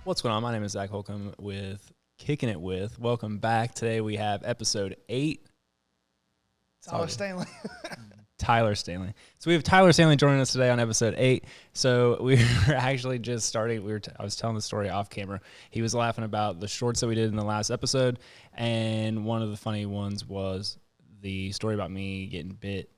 What's going on? My name is Zac Holcomb with Kickin It With. Welcome back. Today we have episode 8. Tyler Stanley. Tyler Stanley. So we have Tyler Stanley joining us today on episode 8. So we were actually just starting. I was telling the story off camera. He was laughing about the shorts that we did in the last episode, and one of the funny ones was the story about me getting bit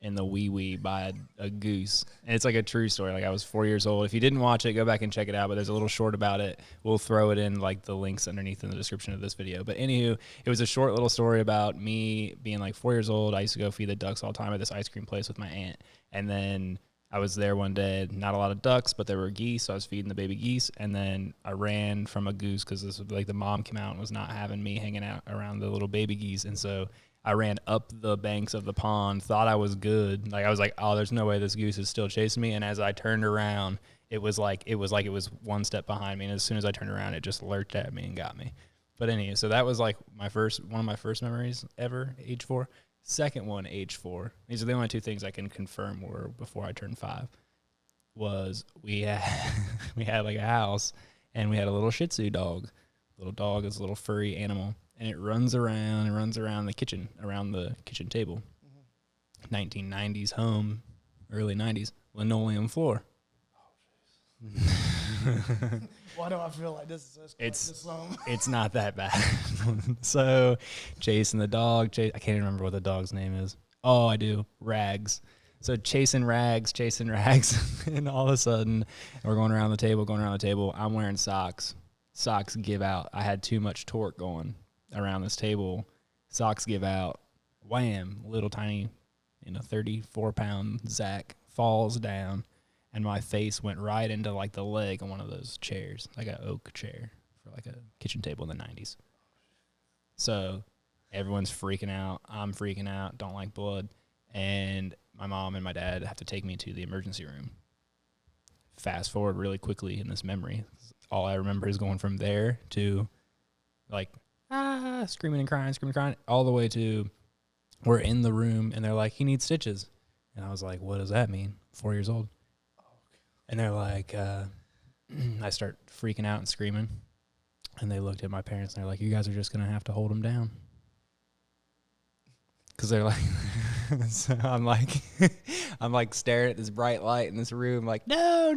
in the wee by a goose. And it's like a true story. Like, I was 4 years old. If you didn't watch it, go back and check it out. But there's a little short about it. We'll throw it in like the links underneath in the description of this video. But anywho, it was a short little story about me being like 4 years old. I used to go feed the ducks all the time at this ice cream place with my aunt. And then I was there one day, not a lot of ducks, but there were geese. So I was feeding the baby geese. And then I ran from a goose because this was like the mom came out and was not having me hanging out around the little baby geese. And so I ran up the banks of the pond, thought I was good. Like, I was like, oh, there's no way this goose is still chasing me. And as I turned around, it was one step behind me. And as soon as I turned around, it just lurched at me and got me. But anyway, so that was like one of my first memories ever, age 4. Second one, age 4. These are the only two things I can confirm were before I turned 5. Was we had like a house, and we had a little Shih Tzu dog. Little dog is a little furry animal. And it runs around the kitchen, around the kitchen table. 1990s home, early 90s, linoleum floor. Why do I feel like this is It's not that bad. So, chasing the dog. I can't even remember what the dog's name is. Oh, I do. Rags. So, chasing Rags. And all of a sudden, we're going around the table. I'm wearing socks. Socks give out. I had too much torque going around this table. Socks give out. Wham, little tiny 34-pound Zac falls down, and my face went right into like the leg on one of those chairs, like an oak chair for like a kitchen table in the 90s. So everyone's freaking out. I'm freaking out. Don't like blood. And my mom and my dad have to take me to the emergency room. Fast forward really quickly in this memory. All I remember is going from there to like screaming and crying, all the way to we're in the room and they're like, he needs stitches. And I was like, what does that mean? 4 years old. And they're like, I start freaking out and screaming. And they looked at my parents and they're like, you guys are just going to have to hold him down. Because they're like, so I'm like staring at this bright light in this room, like, no.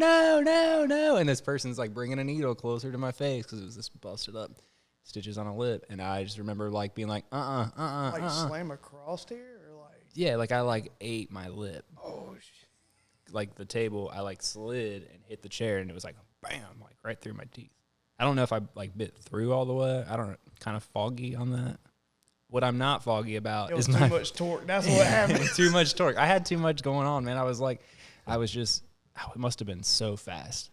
And this person's like bringing a needle closer to my face because it was this busted up stitches on a lip. And I just remember like being like, Like slam across here or like? Yeah, like I like ate my lip. Oh, shit. Like the table, I like slid and hit the chair and it was like, bam, like right through my teeth. I don't know if I like bit through all the way. I don't know, kind of foggy on that. What I'm not foggy about is too much torque. That's what happened. Too much torque. I had too much going on, man. It must have been so fast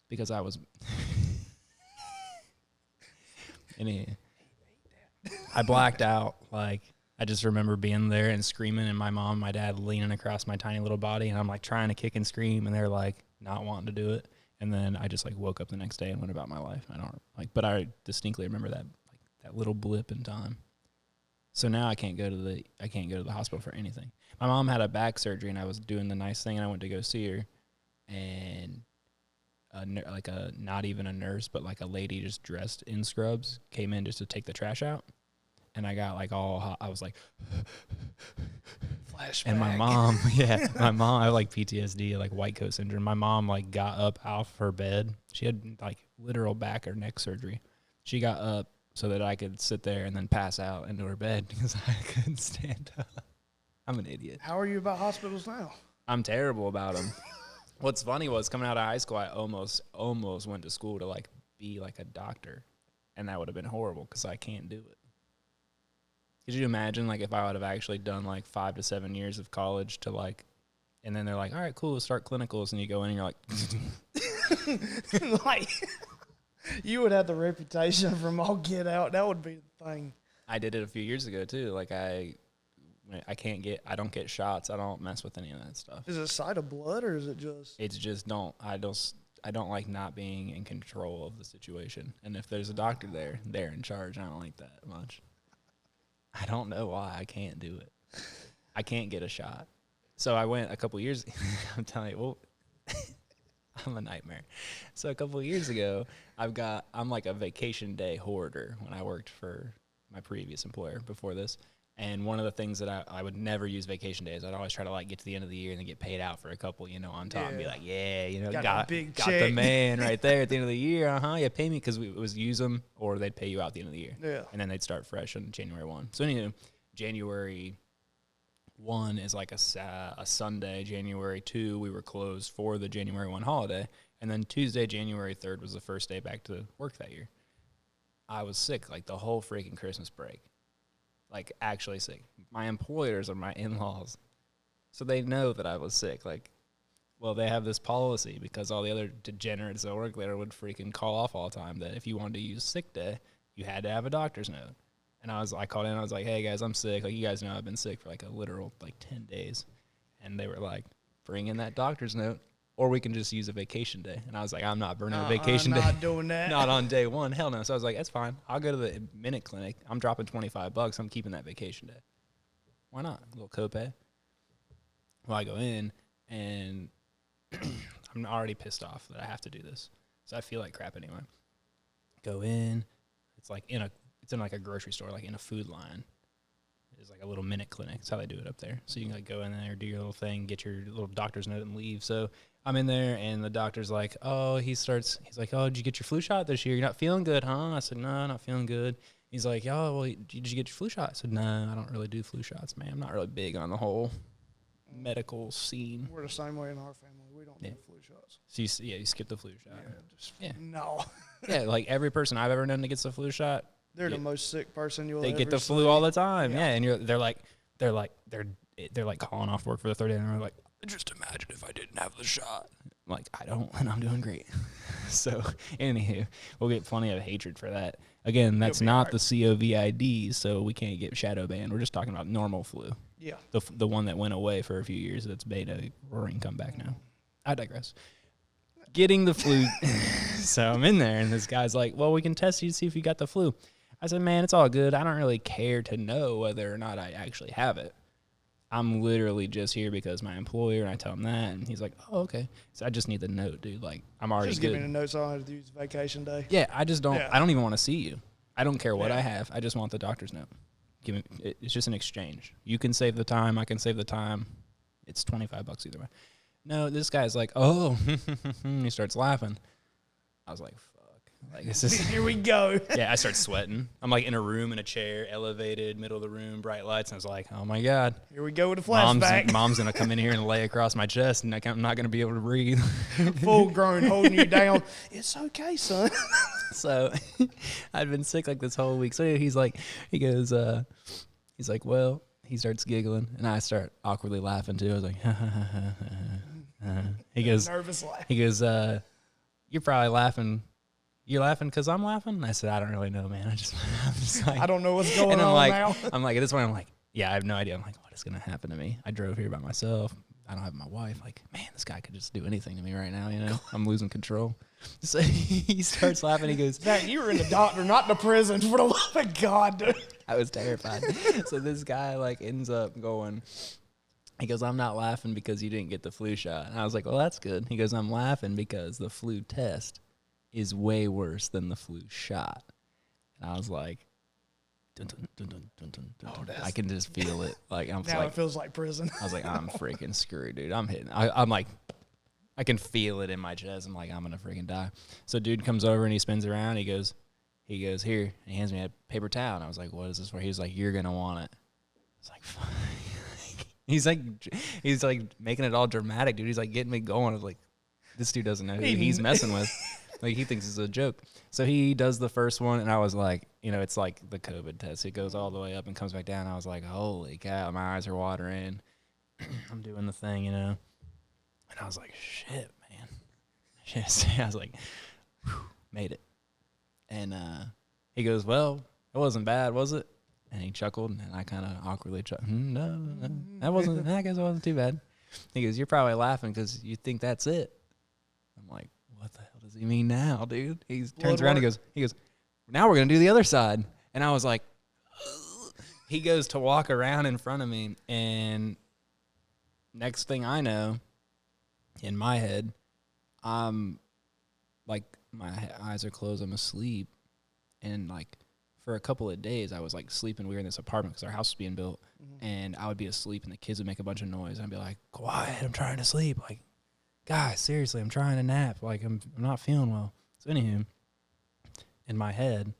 because I was. Anyway, I blacked out. Like, I just remember being there and screaming, and my mom and my dad leaning across my tiny little body, and I'm like trying to kick and scream, and they're like not wanting to do it. And then I just like woke up the next day and went about my life. But I distinctly remember that little blip in time. So now I can't go to the hospital for anything. My mom had a back surgery, and I was doing the nice thing, and I went to go see her, and not even a nurse, but like a lady just dressed in scrubs came in just to take the trash out, and I got like all hot. I was like, flashback. And my mom, I have like PTSD, like white coat syndrome. My mom like got up off her bed. She had like literal back or neck surgery. She got up so that I could sit there and then pass out into her bed because I couldn't stand up. I'm an idiot. How are you about hospitals now? I'm terrible about them. What's funny was coming out of high school, I almost went to school to like be like a doctor, and that would have been horrible because I can't do it. Could you imagine like if I would have actually done like 5 to 7 years of college to like, and then they're like, all right, cool, let's start clinicals, and you go in and you're like, like. You would have the reputation from all get out. That would be the thing. I did it a few years ago too. Like I don't get shots. I don't mess with any of that stuff. Is it a sight of blood or is it just? It's just I don't like not being in control of the situation. And if there's a doctor there, they're in charge. I don't like that much. I don't know why I can't do it. I can't get a shot. So I went a couple years. I'm telling you, well, I'm a nightmare. So a couple of years ago, I'm like a vacation day hoarder when I worked for my previous employer before this. And one of the things that I would never use vacation days, I'd always try to like get to the end of the year and then get paid out for a couple, on top and be like, yeah, got the man right there at the end of the year. Yeah, pay me, because it was use them or they'd pay you out at the end of the year. Yeah. And then they'd start fresh on January 1. So anyway, January 1 is like a Sunday. January 2, we were closed for the January 1 holiday. And then Tuesday, January 3rd was the first day back to work that year. I was sick like the whole freaking Christmas break. Like, actually sick. My employers are my in-laws, so they know that I was sick. Like, well, they have this policy because all the other degenerates that work there would freaking call off all the time that if you wanted to use sick day, you had to have a doctor's note. And I called in, I was like, hey, guys, I'm sick. Like, you guys know I've been sick for, like, a literal, 10 days. And they were like, bring in that doctor's note, or we can just use a vacation day. And I was like, I'm not burning a vacation day. Not doing that. Not on day one. Hell no. So I was like, that's fine. I'll go to the Minute Clinic. I'm dropping $25. I'm keeping that vacation day. Why not? A little copay. Well, I go in, and I'm already pissed off that I have to do this. So I feel like crap anyway. Go in. It's in like a grocery store, like in a food line. It's like a little Minute Clinic. That's how they do it up there. So you can like go in there, do your little thing, get your little doctor's note, and leave. So I'm in there, and the doctor's like, he's like, did you get your flu shot this year? You're not feeling good, huh? I said, no, not feeling good. He's like, did you get your flu shot? I said, no, I don't really do flu shots, man. I'm not really big on the whole medical scene. We're the same way in our family. We don't do flu shots. So you skip the flu shot. No. Yeah, like every person I've ever known that gets the flu shot, they're the most sick person you'll ever see. They get the flu all the time. Yeah, and they're like calling off work for the third day, and they're like, just imagine if I didn't have the shot. I'm like, I don't, and I'm doing great. So, anywho, we'll get plenty of hatred for that. Again, that's not the COVID, so we can't get shadow banned. We're just talking about normal flu. Yeah. The one that went away for a few years that's made a roaring comeback now. I digress. Getting the flu. So I'm in there, and this guy's like, well, we can test you to see if you got the flu. I said, man, it's all good. I don't really care to know whether or not I actually have it. I'm literally just here because my employer, and I tell him that, and he's like, oh, okay. So I just need the note, dude. Like, I'm already just good. Just give me the note so I don't have to use vacation day. Yeah, I just don't. Yeah. I don't even want to see you. I don't care what I have. I just want the doctor's note. It's just an exchange. You can save the time. I can save the time. It's $25 either way. No, this guy's like, oh, he starts laughing. I was like, like, this is here we go. Yeah, I start sweating. I'm like in a room, in a chair, elevated, middle of the room, bright lights. And I was like, oh my God. Here we go with a flashback. Mom's going to come in here and lay across my chest, and I'm not going to be able to breathe. Full grown, holding you down. It's okay, son. So I'd been sick like this whole week. So he's like, well, he starts giggling, and I start awkwardly laughing too. I was like, he goes, nervous laugh. He goes, you're probably laughing. You're laughing because I'm laughing? And I said, I don't really know, man. I'm just like, I don't know what's going on now. I'm like, at this point, I'm like, yeah, I have no idea. I'm like, what is going to happen to me? I drove here by myself. I don't have my wife. Like, man, this guy could just do anything to me right now, I'm losing control. So he starts laughing. He goes, Zach, you were in the doctor, not the prison, for the love of God, dude. I was terrified. So this guy, ends up going, he goes, I'm not laughing because you didn't get the flu shot. And I was like, well, that's good. He goes, I'm laughing because the flu test is way worse than the flu shot. And I was like, dun, dun, dun, dun, dun, dun, dun, dun. I can just feel it. Now it feels like prison. I was like, I'm freaking screwed, dude. I'm like, I can feel it in my chest. I'm like, I'm gonna freaking die. So dude comes over and he spins around. He goes, here. And he hands me a paper towel. And I was like, what is this for? He was like, you're gonna want it. I was like, fuck. He's like making it all dramatic, dude. He's like getting me going. I was like, this dude doesn't know who he's messing with. Like, he thinks it's a joke. So he does the first one, and I was like, it's like the COVID test. It goes all the way up and comes back down. I was like, holy cow, my eyes are watering. I'm doing the thing, And I was like, shit, man. I was like, whew, made it. And he goes, well, it wasn't bad, was it? And he chuckled, and I kind of awkwardly chuckled. No, I guess it wasn't too bad. He goes, you're probably laughing because you think that's it. I'm like, what the hell does he mean now, dude? He turns around, he goes, now we're going to do the other side. And I was like, ugh. He goes to walk around in front of me, and next thing I know, in my head, like my eyes are closed, I'm asleep, and like for a couple of days I was like sleeping. We were in this apartment because our house was being built, and I would be asleep and the kids would make a bunch of noise, and I'd be like, quiet, I'm trying to sleep. Like, guys, seriously, I'm trying to nap. Like, I'm not feeling well. So anywho, in my head,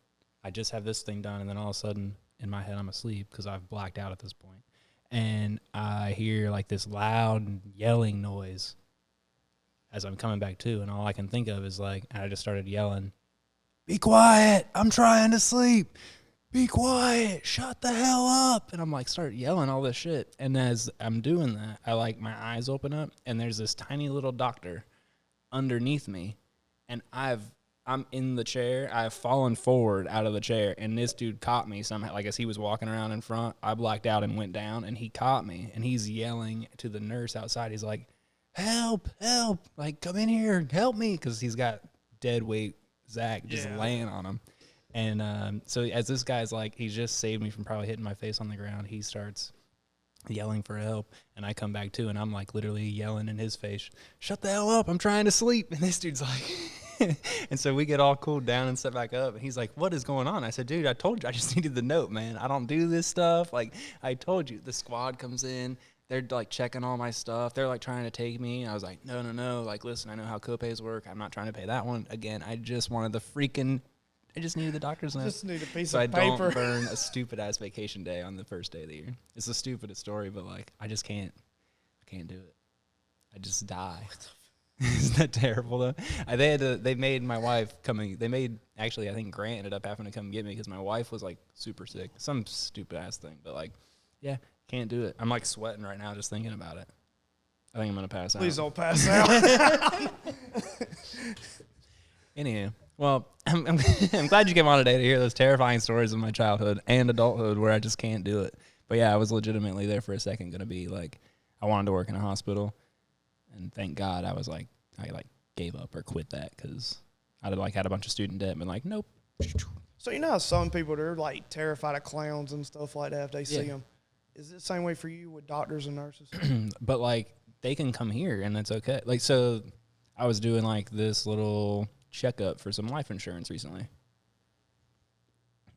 I just have this thing done, and then all of a sudden in my head I'm asleep because I've blacked out at this point, and I hear like this loud yelling noise as I'm coming back to, and all I can think of is like, and I just started yelling, be quiet, I'm trying to sleep, be quiet, shut the hell up. And I'm like, start yelling all this shit. And as I'm doing that, I like, my eyes open up, and there's this tiny little doctor underneath me, and I'm in the chair, I've fallen forward out of the chair, and this dude caught me somehow. Like, as he was walking around in front, I blacked out and went down, and he caught me, and he's yelling to the nurse outside. He's like, help, help, like, come in here, help me, because he's got dead weight Zach just laying on him. And so as this guy's like, he's just saved me from probably hitting my face on the ground, he starts yelling for help, and I come back to, and I'm like literally yelling in his face, shut the hell up, I'm trying to sleep. And this dude's like, and so we get all cooled down and step back up, and he's like, what is going on? I said, dude, I told you, I just needed the note, man. I don't do this stuff. Like, I told you. The squad comes in, they're like checking all my stuff, they're like trying to take me. I was like, no, like, listen, I know how copays work, I'm not trying to pay that one again. I just wanted I just needed the doctor's note. Just need a piece so of paper. I don't burn a stupid ass vacation day on the first day of the year. It's the stupidest story, but like, I just can't do it. I just die. Isn't that terrible though? They made my wife actually, I think Grant ended up having to come get me because my wife was like super sick. Some stupid ass thing, but like, yeah, can't do it. I'm like sweating right now just thinking about it. I think I'm going to pass out. Please don't pass out. Anywho, well, I'm glad you came on today to hear those terrifying stories of my childhood and adulthood where I just can't do it. But yeah, I was legitimately there for a second going to be like, I wanted to work in a hospital, and thank God I gave up or quit that because I'd have like had a bunch of student debt and been like, nope. So you know how some people, they're like terrified of clowns and stuff like that if they see them. Is it the same way for you with doctors and nurses? But like, they can come here and it's okay. Like, so I was doing like this little checkup for some life insurance recently.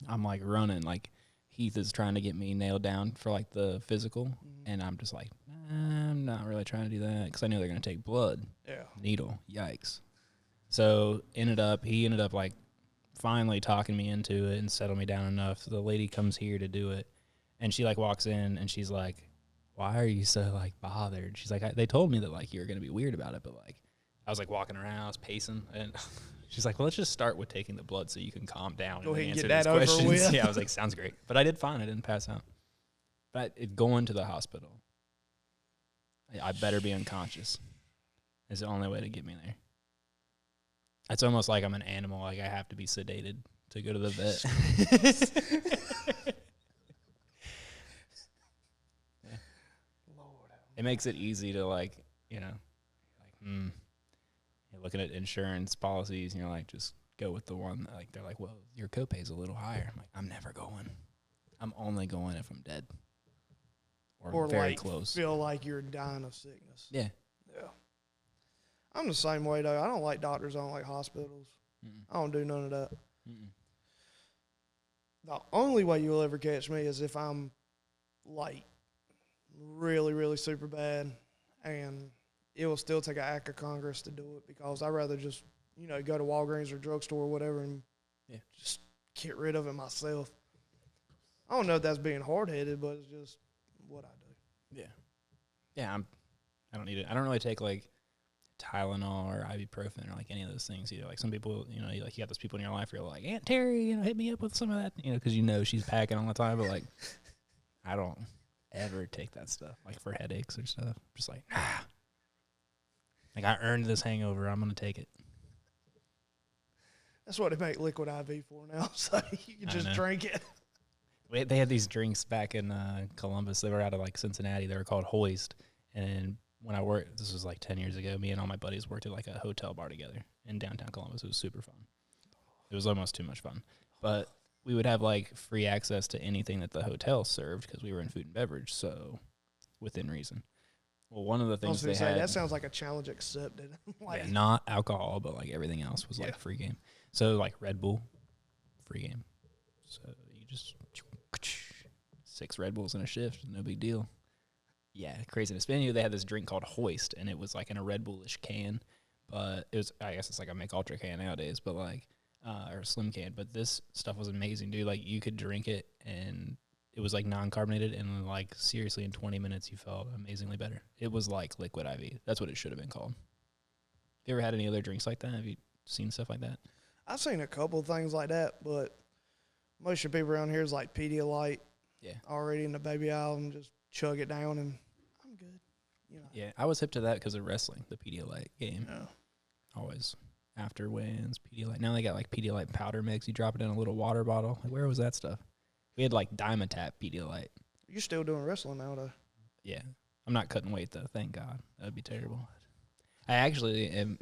I'm like running, like Heath is trying to get me nailed down for like the physical, and I'm just like, I'm not really trying to do that because I know they're gonna take blood. Yeah. Needle. Yikes. So he ended up like finally talking me into it and settled me down enough. So the lady comes here to do it, and she like walks in and she's like, why are you so like bothered? She's like, they told me that like you were gonna be weird about it, but like I was like walking around, I was pacing, and she's like, well, let's just start with taking the blood so you can calm down. Go ahead and answer get that these over questions. with. Yeah, I was like, sounds great. But I did fine. I didn't pass out. But going to the hospital, I better be unconscious. Is the only way to get me there. It's almost like I'm an animal. Like I have to be sedated to go to the vet. Yeah. Lord, it makes it easy to like, you're looking at insurance policies and you're like, just go with the one that, like, they're like, well, your copay's a little higher. I'm like, I'm never going. I'm only going if I'm dead. Or very like close. Feel like you're dying of sickness. Yeah. Yeah. I'm the same way though. I don't like doctors. I don't like hospitals. I don't do none of that. The only way you'll ever catch me is if I'm like really, really super bad, and it will still take an act of Congress to do it because I'd rather just, go to Walgreens or drugstore or whatever and just get rid of it myself. I don't know if that's being hard-headed, but it's just what I do. Yeah. Yeah, I don't need it. I don't really take like Tylenol or ibuprofen or like any of those things either. Like some people, you got those people in your life where you're like, Aunt Terry, hit me up with some of that, because she's packing all the time. But like, I don't ever take that stuff like for headaches or stuff. Just like, like I earned this hangover, I'm gonna take it. That's what they make liquid IV for now, so you can just drink it. They had these drinks back in Columbus. They were out of like Cincinnati. They were called Hoist. And when I worked, this was like 10 years ago, me and all my buddies worked at like a hotel bar together in downtown Columbus. It was super fun. It was almost too much fun. But we would have like free access to anything that the hotel served because we were in food and beverage, so within reason. Well, one of the I was things going they to say, had, that sounds like a challenge accepted. Like, yeah, not alcohol, but like everything else was like free game. So like Red Bull, free game. So you just 6 Red Bulls in a shift, no big deal. Yeah, craziness. But anyway, they had this drink called Hoist, and it was like in a Red Bullish can, but it was, I guess it's like a Make Ultra can nowadays, but like, or a slim can. But this stuff was amazing, dude. Like you could drink it, and it was like non-carbonated, and like seriously, in 20 minutes, you felt amazingly better. It was like liquid IV. That's what it should have been called. Have you ever had any other drinks like that? Have you seen stuff like that? I've seen a couple of things like that, but most of the people around here is like Pedialyte. Yeah. Already in the baby aisle and just chug it down, and I'm good. You know. Yeah, I was hip to that because of wrestling, the Pedialyte game. Yeah. Always after weigh-ins, Pedialyte. Now they got like Pedialyte powder mix. You drop it in a little water bottle. Like, where was that stuff? We had like Dimetap Pedialyte. You're still doing wrestling now, though. Yeah. I'm not cutting weight, though. Thank God. That would be terrible. I actually am.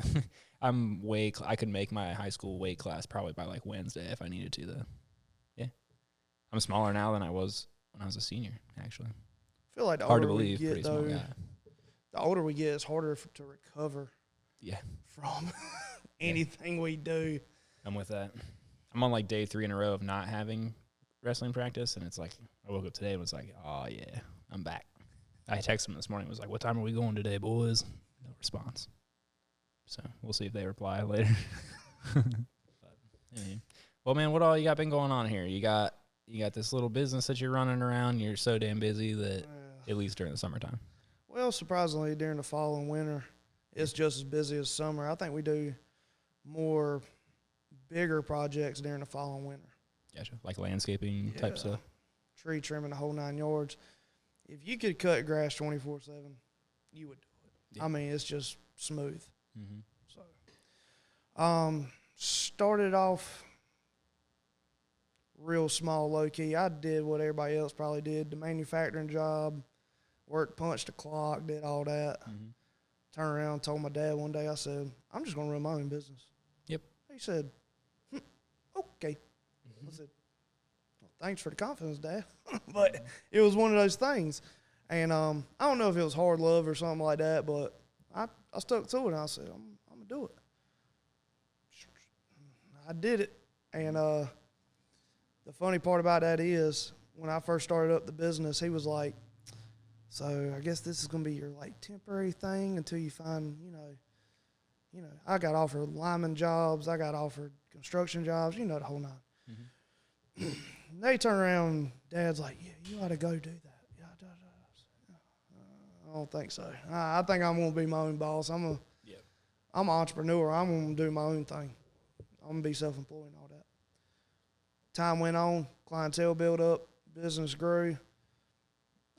I could make my high school weight class probably by like Wednesday if I needed to, though. Yeah. I'm smaller now than I was when I was a senior, actually. I feel like the Hard to older believe, we get, pretty small though, guy. the older we get, it's harder to recover Yeah. from anything we do. I'm with that. I'm on like day 3 in a row of not having wrestling practice, and it's like I woke up today and was like, oh yeah, I'm back. I texted him this morning, was like, what time are we going today, boys? No response. So we'll see if they reply later. But, anyway. Well, man, what all you got been going on here? You got this little business that you're running around. You're so damn busy that at least during the summertime. Well, surprisingly, during the fall and winter, it's just as busy as summer. I think we do more bigger projects during the fall and winter. Gotcha. Like landscaping type stuff. Tree trimming, the whole 9 yards. If you could cut grass 24/7, you would do it. Yeah. I mean, it's just smooth. Mm-hmm. So, started off real small, low key. I did what everybody else probably did: the manufacturing job, worked, punched the clock, did all that. Mm-hmm. Turned around, told my dad one day, I said, "I'm just gonna run my own business." Yep. He said, "Okay." I said, well, thanks for the confidence, Dad. But it was one of those things. And I don't know if it was hard love or something like that, but I stuck to it, and I said, I'm going to do it. I did it. And the funny part about that is when I first started up the business, he was like, so I guess this is going to be your, like, temporary thing until you find, you know, I got offered lineman jobs. I got offered construction jobs, the whole nine. Mm-hmm. They turn around, and Dad's like, yeah, you ought to go do that. Yeah, I don't think so. I think I'm going to be my own boss. I'm an entrepreneur. I'm going to do my own thing. I'm going to be self-employed and all that. Time went on, clientele built up, business grew.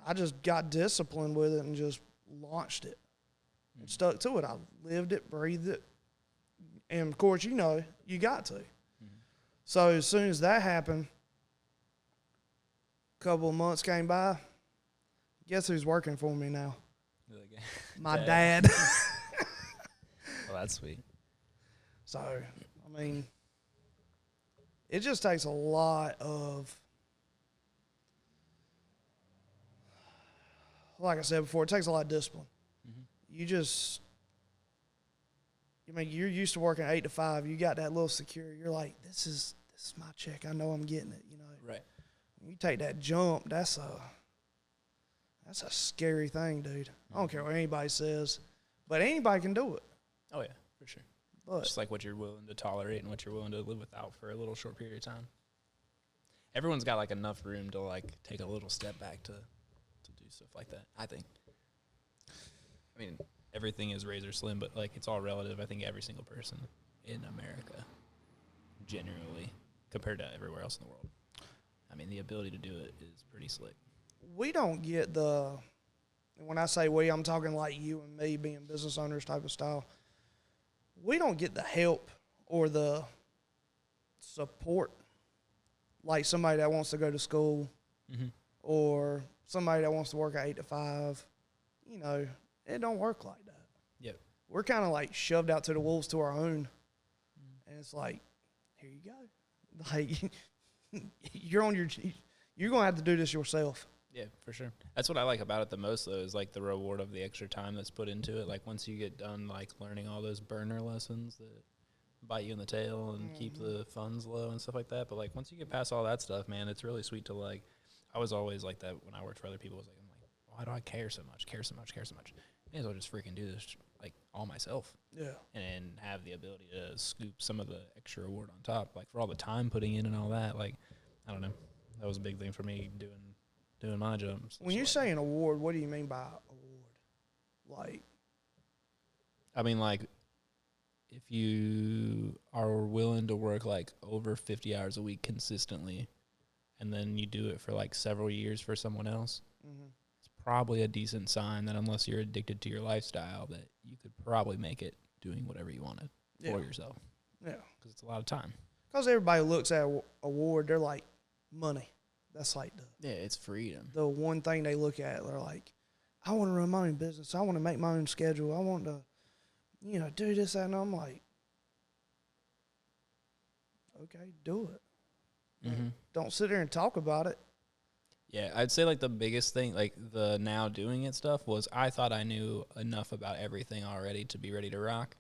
I just got disciplined with it and just launched it and stuck to it. I lived it, breathed it. And, of course, you got to. So as soon as that happened, a couple of months came by. Guess who's working for me now? My dad. Well, that's sweet. So, I mean, it just takes a lot of, like I said before, it takes a lot of discipline. Mm-hmm. You're used to working 8 to 5. You got that little security. You're like, this is my check. I know I'm getting it, Right. When you take that jump, that's a scary thing, dude. I don't care what anybody says, but anybody can do it. Oh, yeah, for sure. But just like what you're willing to tolerate and what you're willing to live without for a little short period of time. Everyone's got, like, enough room to, like, take a little step back to do stuff like that, I think. I mean, everything is razor slim, but, like, it's all relative. I think every single person in America, generally, compared to everywhere else in the world, I mean, the ability to do it is pretty slick. We don't get when I say we, I'm talking like you and me being business owners type of style. We don't get the help or the support like somebody that wants to go to school or somebody that wants to work at 8 to 5. It don't work like that. Yep. We're kind of like shoved out to the wolves to our own. And it's like, here you go. Like, you're going to have to do this yourself. Yeah, for sure. That's what I like about it the most, though, is like the reward of the extra time that's put into it. Like once you get done, like learning all those burner lessons that bite you in the tail and keep the funds low and stuff like that. But like once you get past all that stuff, man, it's really sweet to like. I was always like that when I worked for other people. I'm like, why do I care so much? May as well just freaking do this like all myself. Yeah. And have the ability to scoop some of the extra reward on top, like for all the time putting in and all that. Like, I don't know, that was a big thing for me doing my job. When you say an award, what do you mean by award? Like, I mean, like, if you are willing to work like over 50 hours a week consistently, and then you do it for like several years for someone else, it's probably a decent sign that unless you're addicted to your lifestyle, that you could probably make it doing whatever you wanted for yourself. Yeah. Because it's a lot of time. Because everybody looks at award, they're like, money. That's like it's freedom. The one thing they look at. They're like, I want to run my own business. I want to make my own schedule. I want to, do this, that, and I'm like, okay, do it. Don't sit there and talk about it. Yeah, I'd say like the biggest thing, like the now doing it stuff, was I thought I knew enough about everything already to be ready to rock.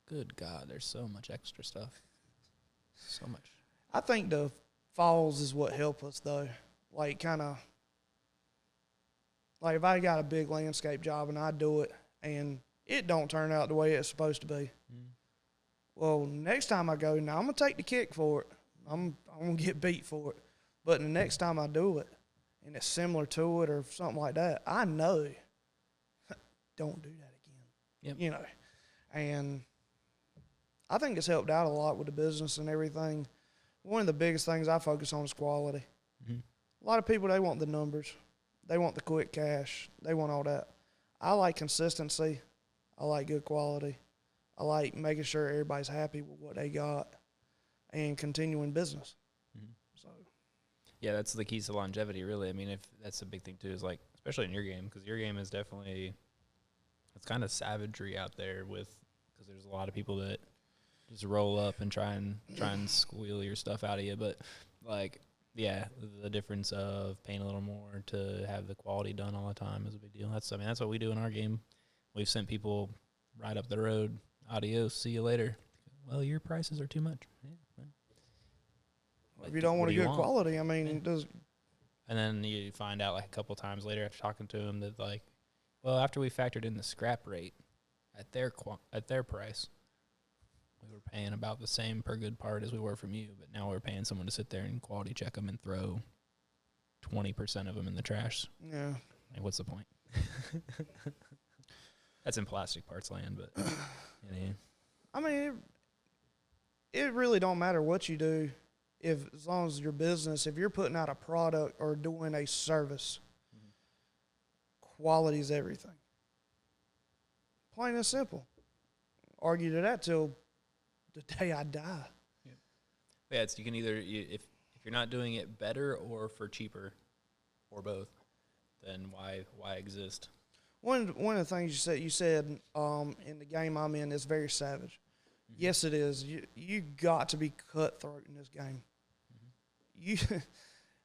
Good God, there's so much extra stuff. So much. I think the falls is what help us though. Like kind of, like if I got a big landscape job and I do it and it don't turn out the way it's supposed to be. Well, next time I go, now I'm gonna take the kick for it. I'm gonna get beat for it. But the next time I do it, and it's similar to it or something like that, I know, don't do that again. And I think it's helped out a lot with the business and everything. One of the biggest things I focus on is quality. A lot of people, they want the numbers. They want the quick cash. They want all that. I like consistency. I like good quality. I like making sure everybody's happy with what they got and continuing business. So, yeah, that's the keys to longevity, really. I mean, if that's a big thing, too, is like, especially in your game, because your game is definitely, it's kind of savagery out there because there's a lot of people that just roll up and try and squeal your stuff out of you. But, like, yeah, the difference of paying a little more to have the quality done all the time is a big deal. That's what we do in our game. We've sent people right up the road. Adios, see you later. Well, your prices are too much. Yeah, well. If you don't want a good quality, I mean, it does. And then you find out like a couple times later after talking to them that like, well, after we factored in the scrap rate at their price, we were paying about the same per good part as we were from you, but now we're paying someone to sit there and quality check them and throw 20% of them in the trash. Yeah. Like, what's the point? That's in plastic parts land, but I mean, it really don't matter what you do. As long as your business, if you're putting out a product or doing a service, quality is everything. Plain and simple. Argue to that till the day I die. Yeah, it's you can either if you're not doing it better or for cheaper, or both, then why exist? One of the things you said in the game I'm in is very savage. Yes, it is. You got to be cutthroat in this game.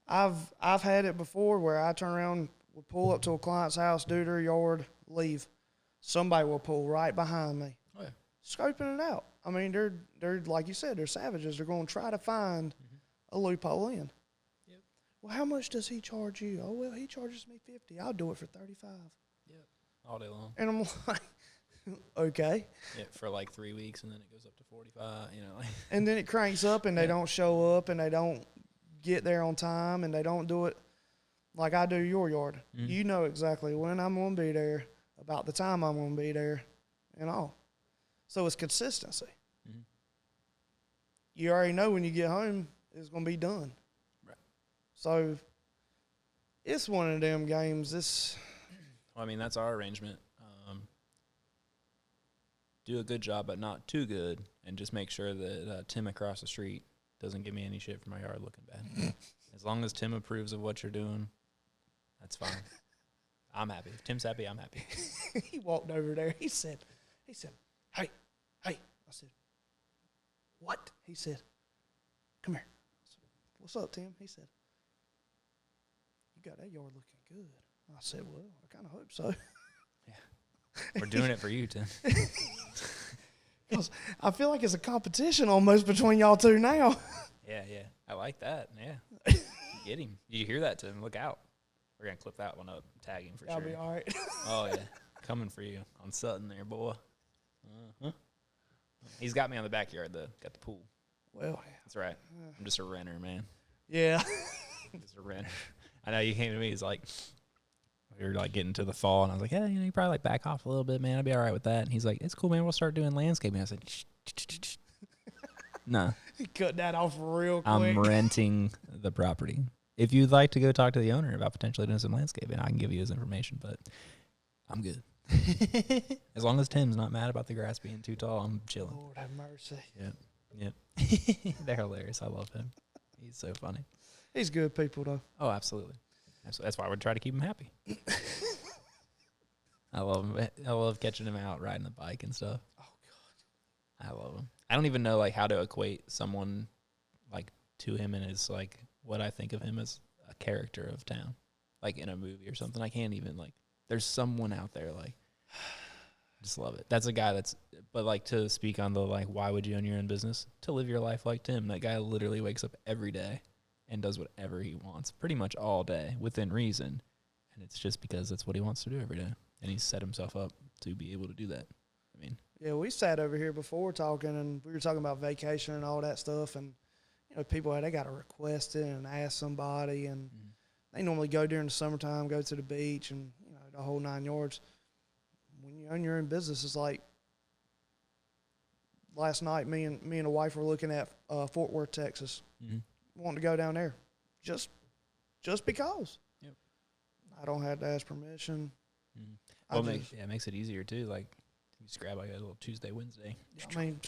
I've had it before where I turn around, will pull up to a client's house, do their yard, leave. Somebody will pull right behind me, scoping it out. I mean, they're like you said, they're savages. They're going to try to find a loophole in. Yep. Well, how much does he charge you? Oh, well, he charges me $50. I'll do it for $35. Yep. All day long. And I'm like, okay. Yeah, for like 3 weeks, and then it goes up to 45. And then it cranks up, and they don't show up, and they don't get there on time, and they don't do it like I do your yard. You know exactly when I'm going to be there, about the time I'm going to be there, and all. So it's consistency. You already know when you get home it's going to be done. Right. So it's one of them games. Well, I mean, that's our arrangement. Do a good job, but not too good, and just make sure that Tim across the street doesn't give me any shit for my yard looking bad. As long as Tim approves of what you're doing, that's fine. I'm happy. If Tim's happy, I'm happy. He walked over there. He said, hey. I said, what? He said, come here. I said, what's up, Tim? He said, you got that yard looking good. I said, well, I kind of hope so. We're doing it for you, Tim. Because I feel like it's a competition almost between y'all two now. Yeah. I like that. Yeah. Get him. You hear that, Tim? Look out. We're going to clip that one up. Tag him for That'll sure. be all right. Oh, yeah. Coming for you on Sutton there, boy. Uh-huh. He's got me on the backyard, though. Got the pool. Well, That's right. I'm just a renter, man. yeah. Just a renter. I know you came to me. He's like, we were like getting to the fall, and I was like, yeah, you probably like back off a little bit, man. I'll be all right with that. And he's like, it's cool, man. We'll start doing landscaping. I said, shh. No. Cut that off real quick. I'm renting the property. If you'd like to go talk to the owner about potentially doing some landscaping, I can give you his information, but I'm good. As long as Tim's not mad about the grass being too tall, I'm chilling. Lord have mercy. Yep. They're hilarious. I love him. He's so funny. He's good people, though. Oh, absolutely. That's why I would try to keep him happy. I love him. I love catching him out riding the bike and stuff. Oh, God. I love him. I don't even know like how to equate someone like to him and his like what I think of him as a character of town, like in a movie or something. I can't even like. There's someone out there like. Just love it. That's a guy that's, but like to speak on the like, why would you own your own business? To live your life like Tim. That guy literally wakes up every day and does whatever he wants, pretty much all day within reason, and it's just because that's what he wants to do every day, and he's set himself up to be able to do that. I mean. Yeah, we sat over here before talking, and we were talking about vacation and all that stuff. And, you know, people, they got to request it and ask somebody. And they normally go during the summertime, go to the beach and, you know, the whole 9 yards. When you own your own business, it's like last night me and the wife were looking at Fort Worth, Texas, wanting to go down there just because. Yep. I don't have to ask permission. Well, it makes it easier, too. Like, you just grab like a little Tuesday, Wednesday. I mean,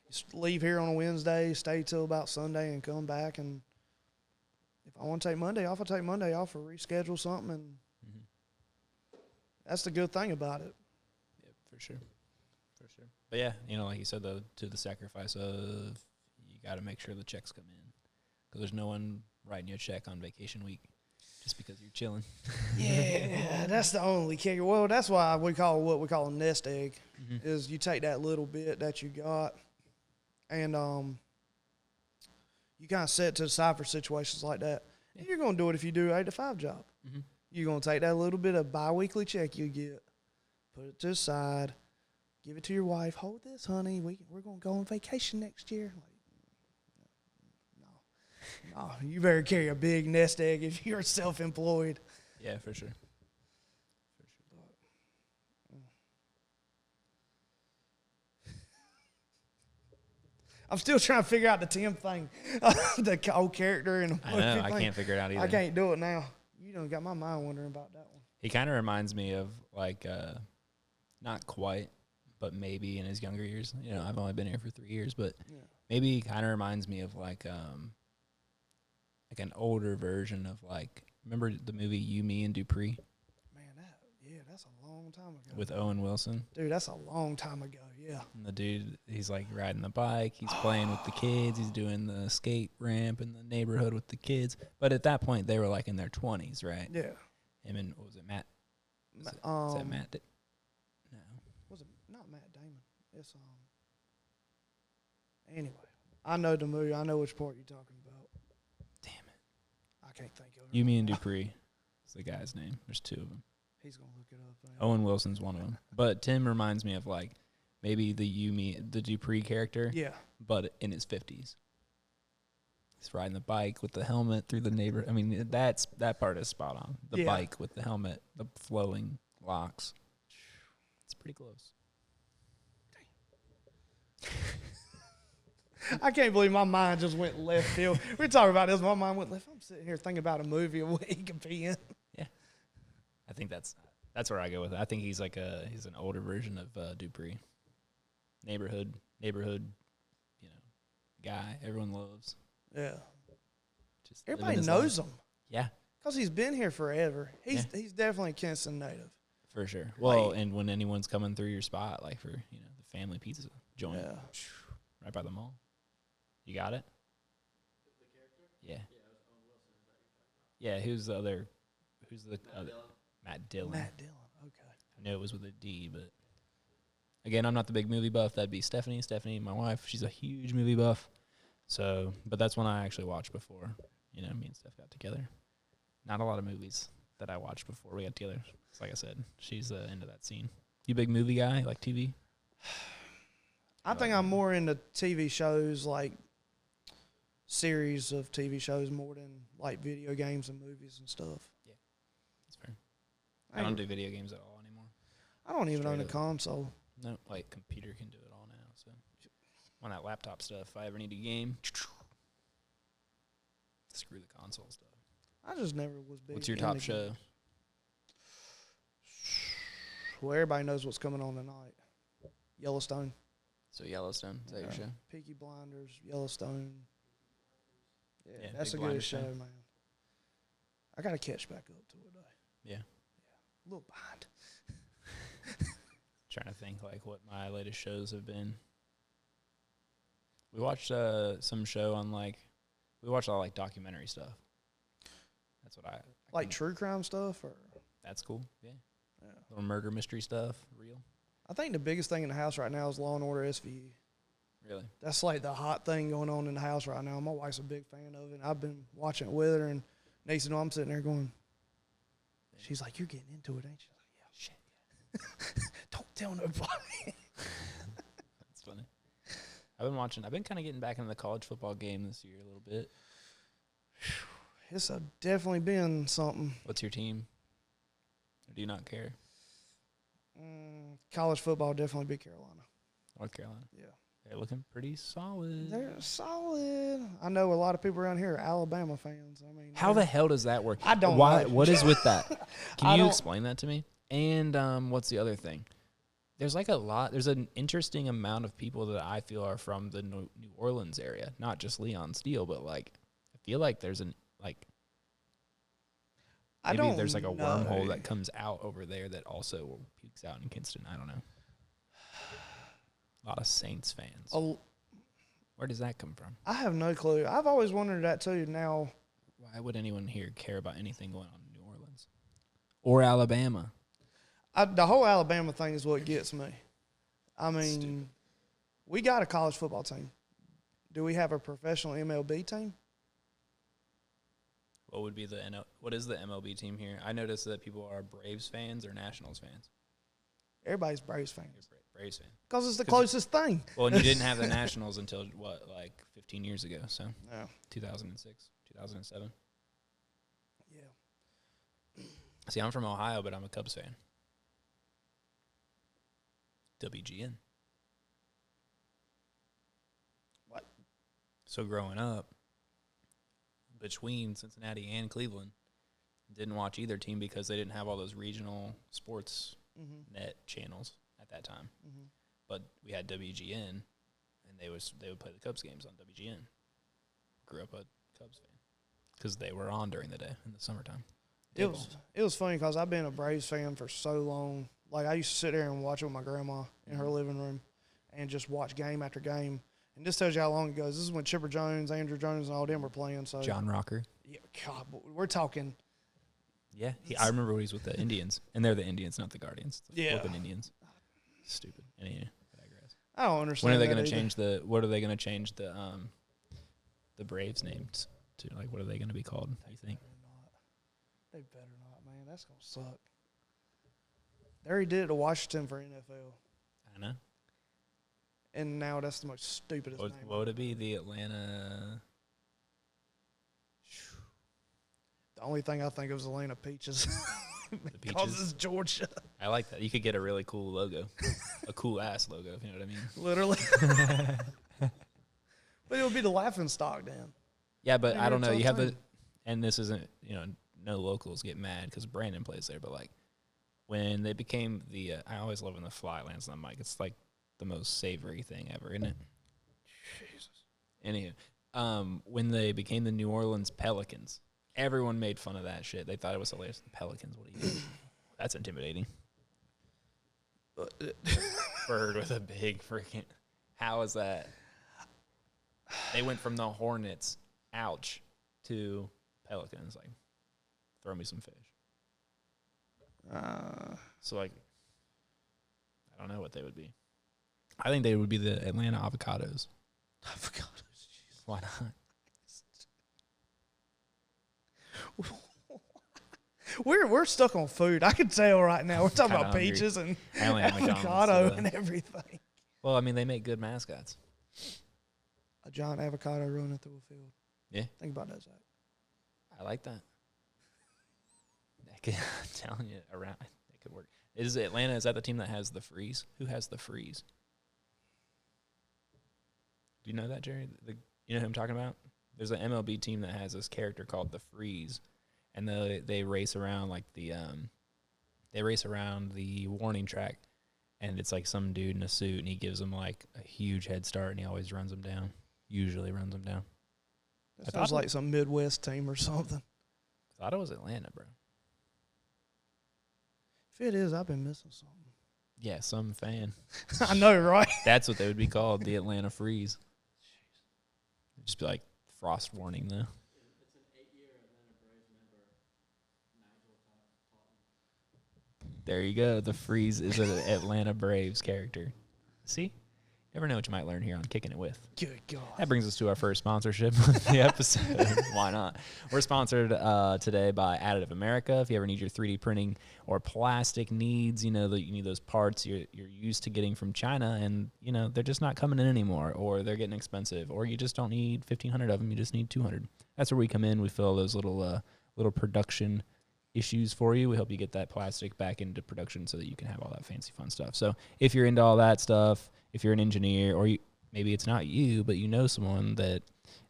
just leave here on a Wednesday, stay till about Sunday, and come back. And if I want to take Monday off, I'll take Monday off or reschedule something. And that's the good thing about it. Yeah, for sure. But yeah, you know, like you said, to the sacrifice of you got to make sure the checks come in, because there's no one writing you a check on vacation week just because you're chilling. Yeah, that's the only kicker. Well, that's why we call what we call a nest egg, is you take that little bit that you got, and you kind of set it to the side for situations like that. Yeah. You're going to do it if you do an 8 to 5 job. You're going to take that little bit of biweekly check you get, put it to the side, give it to your wife. Hold this, honey. We're going to go on vacation next year. Like, no, you better carry a big nest egg if you're self-employed. Yeah, for sure. I'm still trying to figure out the Tim thing, the old character and I know, I can't figure it out either. I can't do it now. You done got my mind wondering about that one. He kind of reminds me of like, not quite, but maybe in his younger years. You know, I've only been here for 3 years, but maybe he kind of reminds me of like an older version of like, remember the movie You, Me, and Dupree? Man, that's a long time ago. With Owen Wilson. Dude, that's a long time ago, yeah. And the dude, he's like riding the bike, he's playing with the kids, he's doing the skate ramp in the neighborhood with the kids. But at that point, they were like in their 20s, right? Yeah. Him and, what was it, Matt? Is that Matt? No. Was it not Matt Damon? It's anyway, I know the movie. I know which part you're talking about. Damn it. I can't think of it. You, Me, and Dupree is the guy's name. There's 2 of them. He's gonna look it up. Man. Owen Wilson's one of them. But Tim reminds me of like maybe the Dupree character. Yeah. But in his 50s. He's riding the bike with the helmet through the neighborhood. I mean, that part is spot on. The bike with the helmet, the flowing locks. It's pretty close. I can't believe my mind just went left field. We were talking about this. My mind went left. I'm sitting here thinking about a movie and what he could be in. Yeah. I think that's where I go with it. I think he's like he's an older version of Dupree. Neighborhood, you know, guy everyone loves. Yeah. Just everybody knows him. Yeah. Because he's been here forever. He's definitely a Kinston native. For sure. Well, and when anyone's coming through your spot, like for, you know, the family pizza joint, right by the mall. You got it? The character? Yeah. Yeah, who's the other who's the other? Matt Dillon. Matt Dillon. Okay. I knew it was with a D, but again, I'm not the big movie buff. That'd be Stephanie. Stephanie, my wife, she's a huge movie buff. So, but that's one I actually watched before. You know, me and Steph got together. Not a lot of movies that I watched before we got together. So like I said, she's into that scene. You a big movie guy, like TV? I think I'm more into TV shows, like series of TV shows, more than like video games and movies and stuff. Yeah, that's fair. I don't do video games at all anymore. I don't even own a up. console. No, like computer can do it all now. So on that laptop stuff, if I ever need a game, screw the console stuff. I just never was big. What's your top show? Well, everybody knows what's coming on tonight. Yellowstone. So Yellowstone, is that your show? Peaky Blinders, Yellowstone. Yeah, that's big a good Blinders show, fan. man. I got to catch back up to it, though. Yeah. A little behind. Trying to think like what my latest shows have been. We watched some show on we watched a lot of documentary stuff. That's what I like true crime stuff, or that's cool. Yeah. Little murder mystery stuff, real. I think the biggest thing in the house right now is Law and Order SVU. Really? That's like the hot thing going on in the house right now. My wife's a big fan of it. I've been watching it with her, and next thing you know, I'm sitting there going, she's like, "You're getting into it, ain't you?" I'm like, "Yeah, shit." Don't tell nobody. That's funny. I've been kind of getting back into the college football game this year a little bit. It's definitely been something. What's your team? Or do you not care? College football definitely beat Carolina. North Carolina. Yeah. They're looking pretty solid. They're solid. I know a lot of people around here are Alabama fans. I mean, how the hell does that work? I don't know. know. What is with that? Can you explain that to me? And what's the other thing? There's there's an interesting amount of people that I feel are from the New Orleans area, not just Leon Steele, but I feel like there's maybe there's a wormhole that comes out over there that also pukes out in Kinston. I don't know. A lot of Saints fans. Where does that come from? I have no clue. I've always wondered that too. Now, why would anyone here care about anything going on in New Orleans or Alabama? The whole Alabama thing is what gets me. I mean, Stupid. We got a college football team. Do we have a professional MLB team? What would be what is the MLB team here? I noticed that people are Braves fans or Nationals fans. Everybody's Braves fans. Braves fan. Because it's the closest thing. Well, and you didn't have the Nationals until, 15 years ago, so Yeah. 2006, 2007. Yeah. See, I'm from Ohio, but I'm a Cubs fan. WGN. What? So growing up, between Cincinnati and Cleveland, didn't watch either team because they didn't have all those regional sports net channels at that time. Mm-hmm. But we had WGN, and they would play the Cubs games on WGN. Grew up a Cubs fan because they were on during the day in the summertime. It was funny because I've been a Braves fan for so long. Like, I used to sit there and watch it with my grandma in her living room and just watch game after game. And this tells you how long it goes. This is when Chipper Jones, Andrew Jones, and all them were playing. So John Rocker. Yeah, God, we're talking. Yeah, I remember when he was with the Indians, and they're the Indians, not the Guardians. The flipping Indians. Stupid. Anyway, I digress. I don't understand. When are they going to change the? What are they going to change the Braves names to? What are they going to be called? You think? They better not, man. That's gonna suck. They already did it to Washington for NFL. I know. And now that's the most stupidest name. What would it be? The Atlanta. The only thing I think of is Atlanta Peaches. The Because Peaches. it's Georgia. I like that. You could get a really cool logo, a cool ass logo. If you know what I mean. Literally. But it would be the laughing stock, then. Yeah, but Maybe I don't it's know. all You have time. and this isn't, no locals get mad because Brandon plays there, but when they became I always love when the fly lands on the mic. It's the most savory thing ever, isn't it? Jesus. Anywho, when they became the New Orleans Pelicans, everyone made fun of that shit. They thought it was hilarious. The Pelicans, what do you do? That's intimidating. Bird with a big freaking. How is that? They went from the Hornets, ouch, to Pelicans. Throw me some fish. So, like, I don't know what they would be. I think they would be the Atlanta Avocados. Avocados. Why not? We're stuck on food. I can tell right now. We're talking Kinda about hungry. peaches and I only have McDonald's, avocado so- and everything. Well, I mean, they make good mascots. A giant avocado running through a field. Yeah. Think about that, Zach. I like that. I'm telling you, around it could work. Is Atlanta? Is that the team that has the freeze? Who has the freeze? Do you know that, Jerry? You know who I'm talking about? There's an MLB team that has this character called the Freeze, and they race around like the warning track, and it's like some dude in a suit, and he gives them like a huge head start, and he always runs them down. Usually runs them down. That sounds like some Midwest team or something. I thought it was Atlanta, bro. If it is, I've been missing something. Yeah, some fan. I know, right? That's what they would be called, the Atlanta Freeze. It'd just be like frost warning, though. It's an 8-year Atlanta Braves member, Nigel Totten. There you go. The Freeze is an Atlanta Braves character. See? Never know what you might learn here on Kicking It With. Good God. That brings us to our first sponsorship of the episode. Why not? We're sponsored today by Additive America. If you ever need your 3D printing or plastic needs, you know that you need those parts you're used to getting from China, and you know they're just not coming in anymore, or they're getting expensive, or you just don't need 1,500 of them. You just need 200. That's where we come in. We fill those little production issues for you. We help you get that plastic back into production so that you can have all that fancy fun stuff. So if you're into all that stuff, if you're an engineer, or maybe it's not you, but you know someone that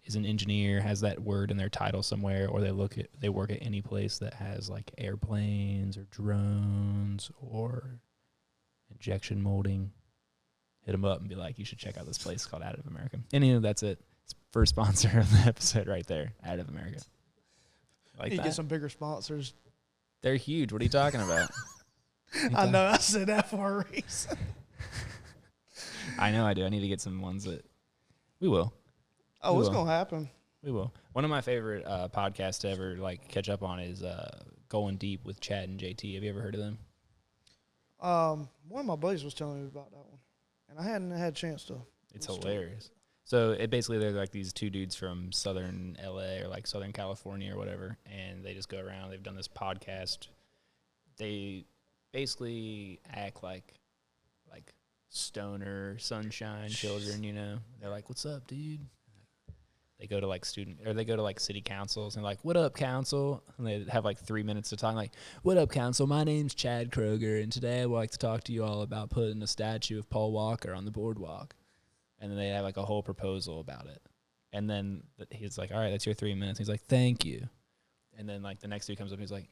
is an engineer, has that word in their title somewhere, or they work at any place that has like airplanes or drones or injection molding, hit them up and be like, you should check out this place called Additive America. And that's it. It's first sponsor of the episode right there, Additive America. Like Need to that? get some bigger sponsors. They're huge. What are you talking about? I know. I said that for a reason. I know I do. I need to get some ones that we will. Oh, We it's will. going to happen. We will. One of my favorite podcasts to ever like catch up on is Going Deep with Chad and JT. Have you ever heard of them? One of my buddies was telling me about that one, and I hadn't had a chance to. It's Let's hilarious. So they're like these two dudes from southern LA or like Southern California or whatever, and they just go around. They've done this podcast. They basically act like stoner sunshine children, you know. They're like, "What's up, dude?" They go to like city councils and like, "What up, council?" And they have like 3 minutes to talk. Like, "What up, council? My name's Chad Kroger, and today I would like to talk to you all about putting a statue of Paul Walker on the boardwalk." And then they have like a whole proposal about it. And then he's like, "All right, that's your 3 minutes." He's like, "Thank you." And then like the next dude comes up, he's like,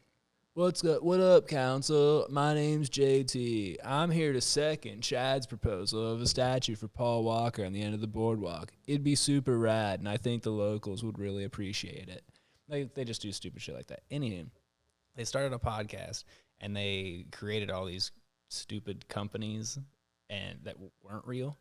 "What up, council? My name's JT. I'm here to second Chad's proposal of a statue for Paul Walker on the end of the boardwalk. It'd be super rad, and I think the locals would really appreciate it." They just do stupid shit like that. Anywho, they started a podcast, and they created all these stupid companies and that weren't real.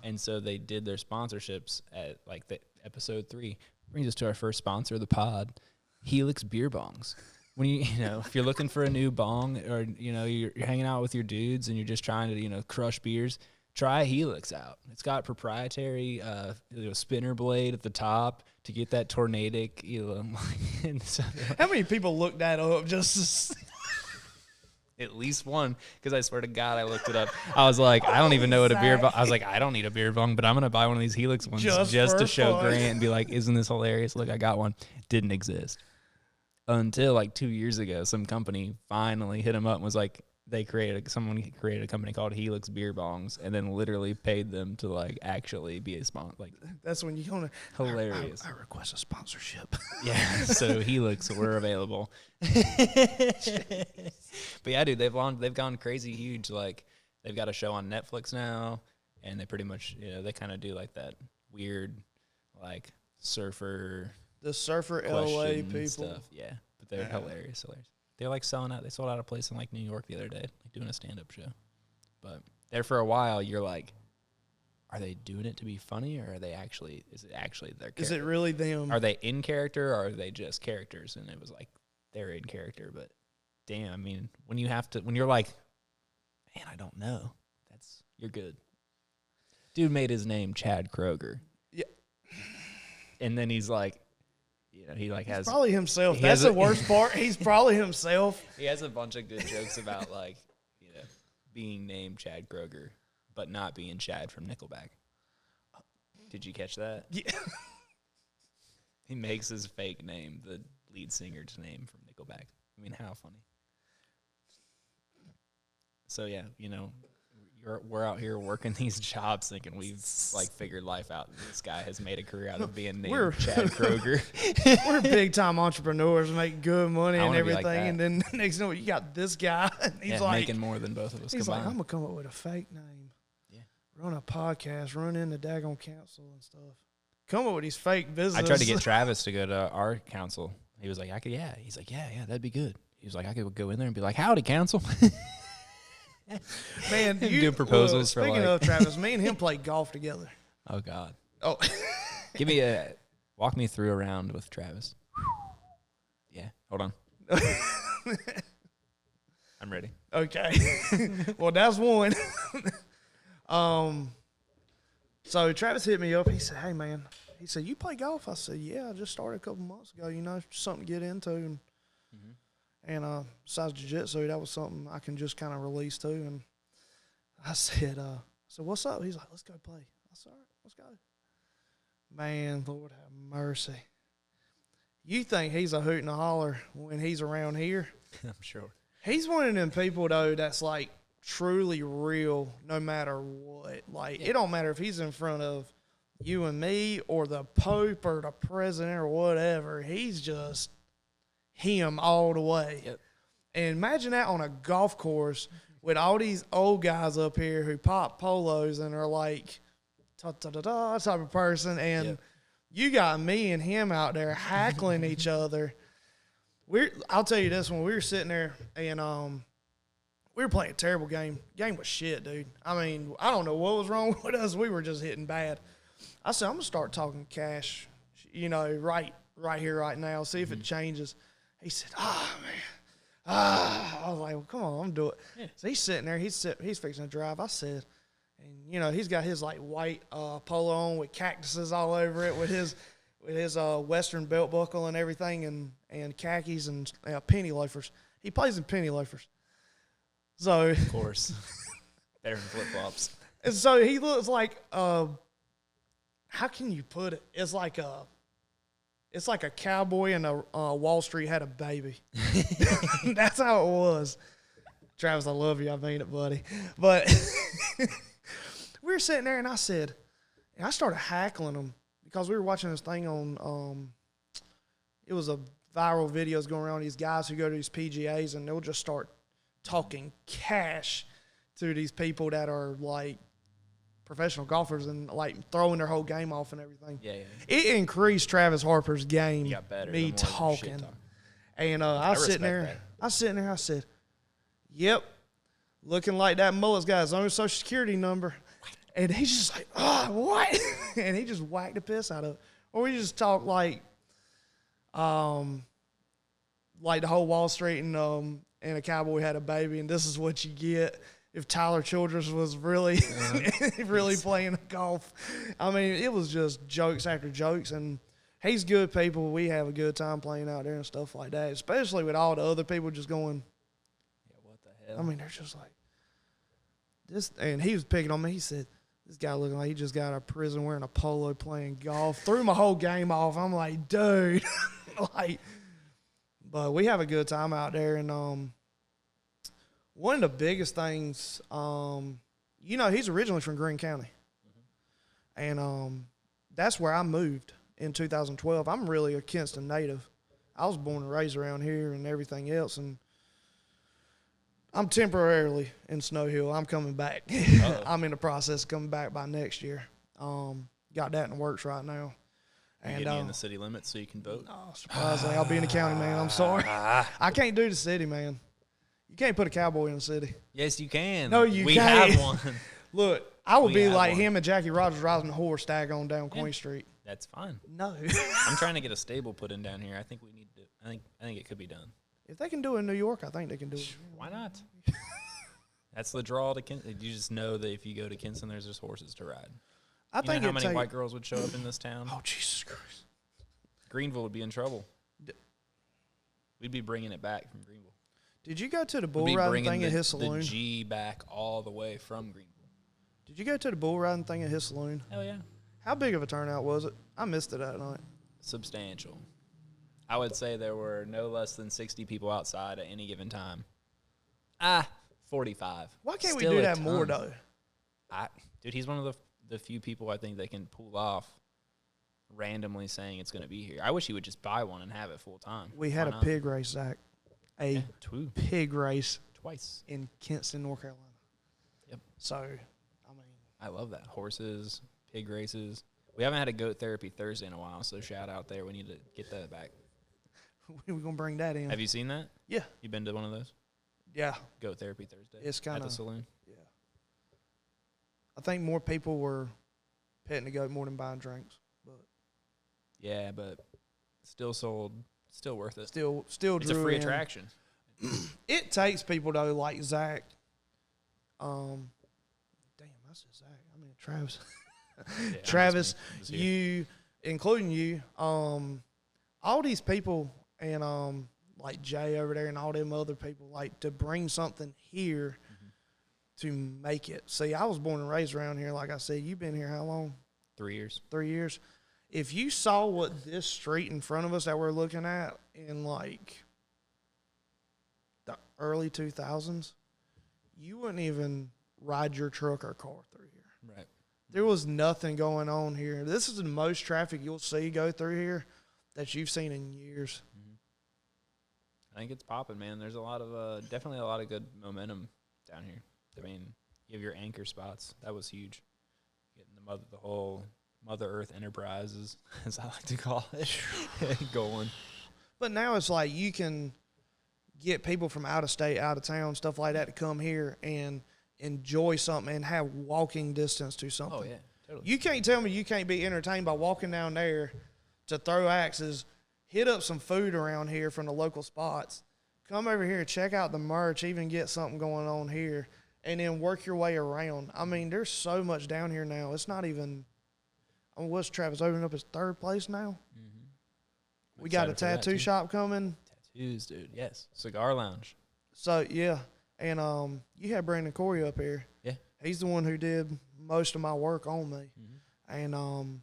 And so they did their sponsorships at like the episode 3. Brings us to our first sponsor of the pod, Helix Beer Bongs. When if you're looking for a new bong, or you're hanging out with your dudes and you're just trying to crush beers, try Helix out. It's got proprietary spinner blade at the top to get that tornadic. And so How many people looked that up just to at least one, because I swear to God, I looked it up. I was like, I don't even know what a beer bong. I was like, I don't need a beer bong, but I'm gonna buy one of these Helix ones just for to show fun. Grant and be like, isn't this hilarious? Look, I got one. Didn't exist until like 2 years ago. Some company finally hit him up and was like, someone created a company called Helix Beer Bongs, and then literally paid them to like actually be a sponsor. Like, That's when you want to. hilarious. I request a sponsorship. Yeah, so Helix, we're available. But yeah, dude, they've gone crazy huge. Like, they've got a show on Netflix now, and they pretty much, they kind of do like that weird, like surfer The surfer LA question people. stuff. Yeah, but they're Yeah. hilarious. They're like selling out. They sold out a place in like New York the other day, like doing a stand-up show. But there for a while, you're like, are they doing it to be funny, or is it actually their character? Is it really them? Are they in character, or are they just characters? And it was like they're in character, but damn, I mean, when you're like, man, I don't know, you're good. Dude made his name Chad Kroger. Yeah. And then he's like, he like He's has probably himself. That's the worst part. He's probably himself. He has a bunch of good jokes about like, being named Chad Kroger, but not being Chad from Nickelback. Did you catch that? Yeah. He makes his fake name the lead singer's name from Nickelback. I mean, how funny. So yeah, we're out here working these jobs thinking we've like figured life out. This guy has made a career out of being named Chad Kroger. We're big time entrepreneurs, make good money and everything, like and then next thing you got this guy, and he's like making more than both of us he's combined. like, I'm gonna come up with a fake name. Yeah. Run a podcast, run in the daggone council and stuff. Come up with these fake businesses. I tried to get Travis to go to our council. He was like, He's like, yeah, that'd be good. He was like, I could go in there and be like, howdy, council. Man, you do proposals for speaking like of Travis, me and him played golf together. Oh God. Oh, Walk me through a round with Travis. Yeah, hold on. I'm ready. Okay. Well, that's one. So Travis hit me up. He said, "Hey man," he said, "You play golf?" I said, "Yeah, I just started a couple months ago. Something to get into." And besides jiu-jitsu, that was something I can just kind of release too. And I said, what's up? He's like, let's go play. I said, all right, let's go. Man, Lord have mercy. You think he's a hoot and a holler when he's around here? I'm sure. He's one of them people, though, that's like truly real no matter what. Like, It don't matter if he's in front of you and me or the Pope or the president or whatever. He's just him all the way. Yep. And imagine that on a golf course with all these old guys up here who pop polos and are like ta-ta-ta-ta type of person, and you got me and him out there hackling each other. I'll tell you this, when we were sitting there and we were playing a terrible game. Game was shit, dude. I mean, I don't know what was wrong with us. We were just hitting bad. I said, I'm gonna start talking cash, right here, right now, see if it changes. He said, man. I was like, well, come on, I'm doing it. Yeah. So he's sitting there. He's fixing to drive. I said, and, he's got his, like, white polo on with cactuses all over it with his Western belt buckle and everything and khakis and penny loafers. He plays in penny loafers. So. Of course. Better than flip-flops. And so he looks like, how can you put it? It's like a cowboy and a Wall Street had a baby. That's how it was. Travis, I love you. I mean it, buddy. But we were sitting there, and I started hackling him because we were watching this thing on, it was a viral videos going around these guys who go to these PGAs, and they'll just start talking cash to these people that are, like, professional golfers and like throwing their whole game off and everything. Yeah. It increased Travis Harper's game. He got better. Me talking. And I was sitting there. I said, "Yep, looking like that mullet's got his own Social Security number." And he's just like, "Oh, what?" And he just whacked the piss out of it. Or we just talk like the whole Wall Street and a cowboy had a baby, and this is what you get if Tyler Childress was really really playing golf. I mean, it was just jokes after jokes, and he's good people. We have a good time playing out there and stuff like that, especially with all the other people just going, yeah, what the hell? I mean, they're just like, this. And he was picking on me. He said, this guy looking like he just got out of prison wearing a polo playing golf. Threw my whole game off. I'm like, dude. But we have a good time out there, and one of the biggest things, he's originally from Greene County. And that's where I moved in 2012. I'm really a Kinston native. I was born and raised around here and everything else. And I'm temporarily in Snow Hill. I'm coming back. I'm in the process of coming back by next year. Got that in the works right now. And getting in the city limits so you can vote? No, surprisingly, I'll be in the county, man. I'm sorry. I can't do the city, man. You can't put a cowboy in the city. Yes, you can. No, you we can't. We have one. Look, I would be like one. him and Jackie Rogers riding a horse down Queen Street. That's fine. No. I'm trying to get a stable put in down here. I think we need to. I think it could be done. If they can do it in New York, I think they can do it. Why not? That's the draw to Kinston. You just know that if you go to Kinston, there's just horses to ride. I think know how many white girls would show up in this town? Oh, Jesus Christ. Greenville would be in trouble. We'd be bringing it back from Greenville. Did you go to the We'd bull be riding bringing thing at his the saloon? G back all the way from Greenville. Did you go to the bull riding thing at his saloon? Hell yeah. How big of a turnout was it? I missed it that night. Substantial. I would say there were no less than 60 people outside at any given time. 45. Why can't Still we do a that more, ton. though? Dude, he's one of the few people I think that can pull off randomly saying it's going to be here. I wish he would just buy one and have it full time. We had Why a not? pig race, Zach. Two. Pig race Twice. in Kinston, North Carolina. Yep. So, I mean. I love that. Horses, pig races. We haven't had a goat therapy Thursday in a while, so shout out there. We need to get that back. We're going to bring that in. Have you seen that? Yeah. You been to one of those? Yeah. Goat therapy Thursday? It's at kinda- the saloon? Yeah. I think more people were petting the goat more than buying drinks. But Yeah, but still sold. Still worth it. still It's a drew free in. attraction. It takes people, though, like Zach. Damn, I said Zach. I mean, Travis. Yeah, Travis, I'm just here. you, including you, all these people and like Jay over there and all them other people, like to bring something here to make it. See, I was born and raised around here. Like I said, you've been here how long? 3 years. 3 years. If you saw what this street in front of us that we're looking at in like the early 2000s, you wouldn't even ride your truck or car through here. Right. There was nothing going on here. This is the most traffic you'll see go through here that you've seen in years. I think it's popping, man. There's a lot of definitely a lot of good momentum down here. I mean, you have your anchor spots. That was huge. Getting the whole Mother Earth Enterprises, as I like to call it, going. But now it's like you can get people from out of state, out of town, stuff like that to come here and enjoy something and have walking distance to something. Oh yeah, totally. You can't tell me you can't be entertained by walking down there to throw axes, hit up some food around here from the local spots, come over here, check out the merch, even get something going on here, and then work your way around. I mean, there's so much down here now. It's not even – what's Travis opening up his third place now? Mm-hmm. We got a tattoo shop coming. Tattoos, dude. Yes. Cigar lounge. So, yeah. And you had Brandon Corey up here. Yeah. He's the one who did most of my work on me. Mm-hmm. And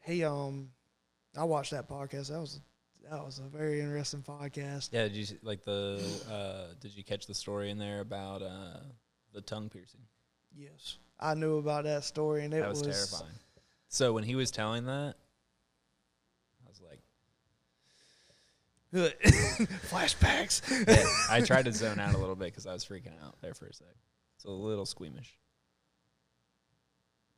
he I watched that podcast. That was a very interesting podcast. Yeah. Did you see, did you catch the story in there about the tongue piercing? Yes. I knew about that story, and That was terrifying. So when he was telling that, I was like, flashbacks. yeah, I tried to zone out a little bit because I was freaking out there for a sec. It's a little squeamish.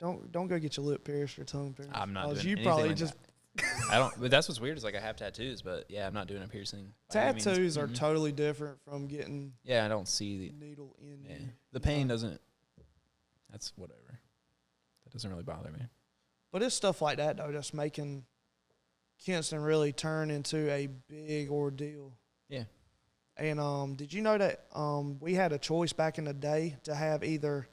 Don't go get your lip pierced or tongue pierced. I'm not doing you anything probably like just that. I don't. But that's what's weird is like I have tattoos, but yeah, I'm not doing a piercing. by any means. tattoos are Mhm. totally different from getting Yeah, I don't see a needle in Yeah. you. The pain doesn't. That's whatever. That doesn't really bother me. But it's stuff like that though that's making Kinston really turn into a big ordeal. Yeah. And did you know that we had a choice back in the day to have either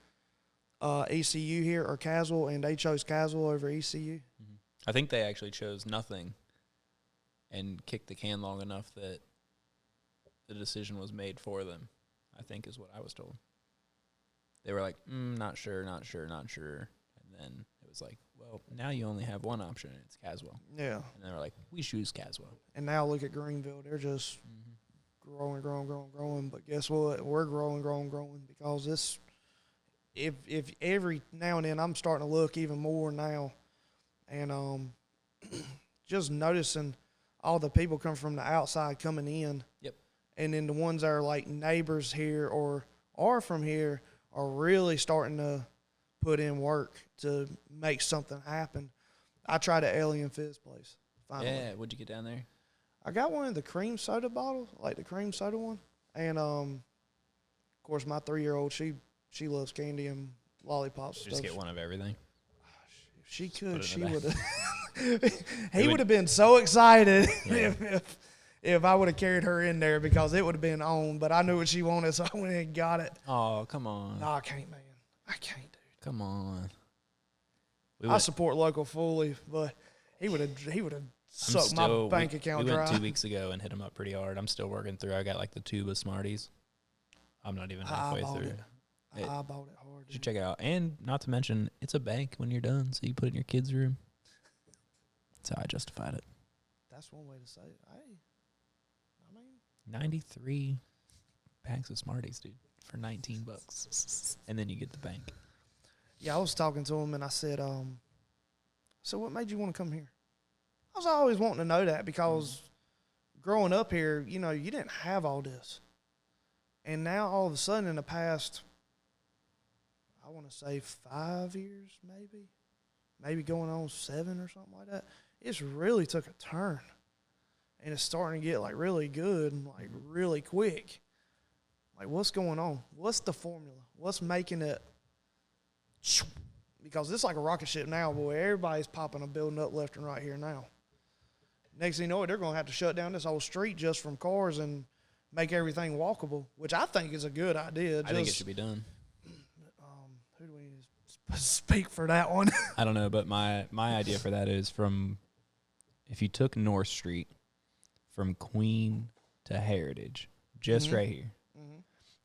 ECU here or Caswell, and they chose Caswell over ECU? I think they actually chose nothing and kicked the can long enough that the decision was made for them, I think is what I was told. They were like, not sure. And then it was like, well, now you only have one option, and it's Caswell. Yeah. And they were like, we choose Caswell. And now look at Greenville. They're just growing. But guess what? We're growing because this, if every now and then I'm starting to look even more now, and just noticing all the people come from the outside coming in. Yep. And then the ones that are like neighbors here or are from here are really starting to put in work to make something happen. I tried an Alien Fizz place. Finally. Yeah, what'd you get down there? I got one of the cream soda bottles, like the cream soda one. And, of course, my 3-year-old, she loves candy and lollipops. Just get one of everything. If she put could, it she in would the have. He would have been so excited Yeah. if I would have carried her in there because it would have been on. But I knew what she wanted, so I went and got it. Oh, come on. No, I can't, man. I can't, dude. Come on. I support local fully, but he would have sucked my bank account dry. We went 2 weeks ago and hit him up pretty hard. I'm still working through. I got like the tube of Smarties. I'm not even halfway through. I bought it hard. You should check it out. And not to mention, it's a bank when you're done, so you put it in your kids' room. That's how I justified it. That's one way to say it. Hey, I mean, 93 packs of Smarties, dude, for $19, and then you get the bank. Yeah, I was talking to him and I said, so what made you want to come here? I was always wanting to know that because growing up here, you know, you didn't have all this. And now all of a sudden in the past, I want to say 5 years maybe going on 7 or something like that, it's really took a turn. And it's starting to get like really good and like really quick. Like, what's going on? What's the formula? What's making it? Because it's like a rocket ship now, boy. Everybody's popping and building up left and right here now. Next thing you know it, they're going to have to shut down this whole street just from cars and make everything walkable, which I think is a good idea. I think it should be done. Who do we need to speak for that one? I don't know, but my idea for that is if you took North Street from Queen to Heritage, just right here,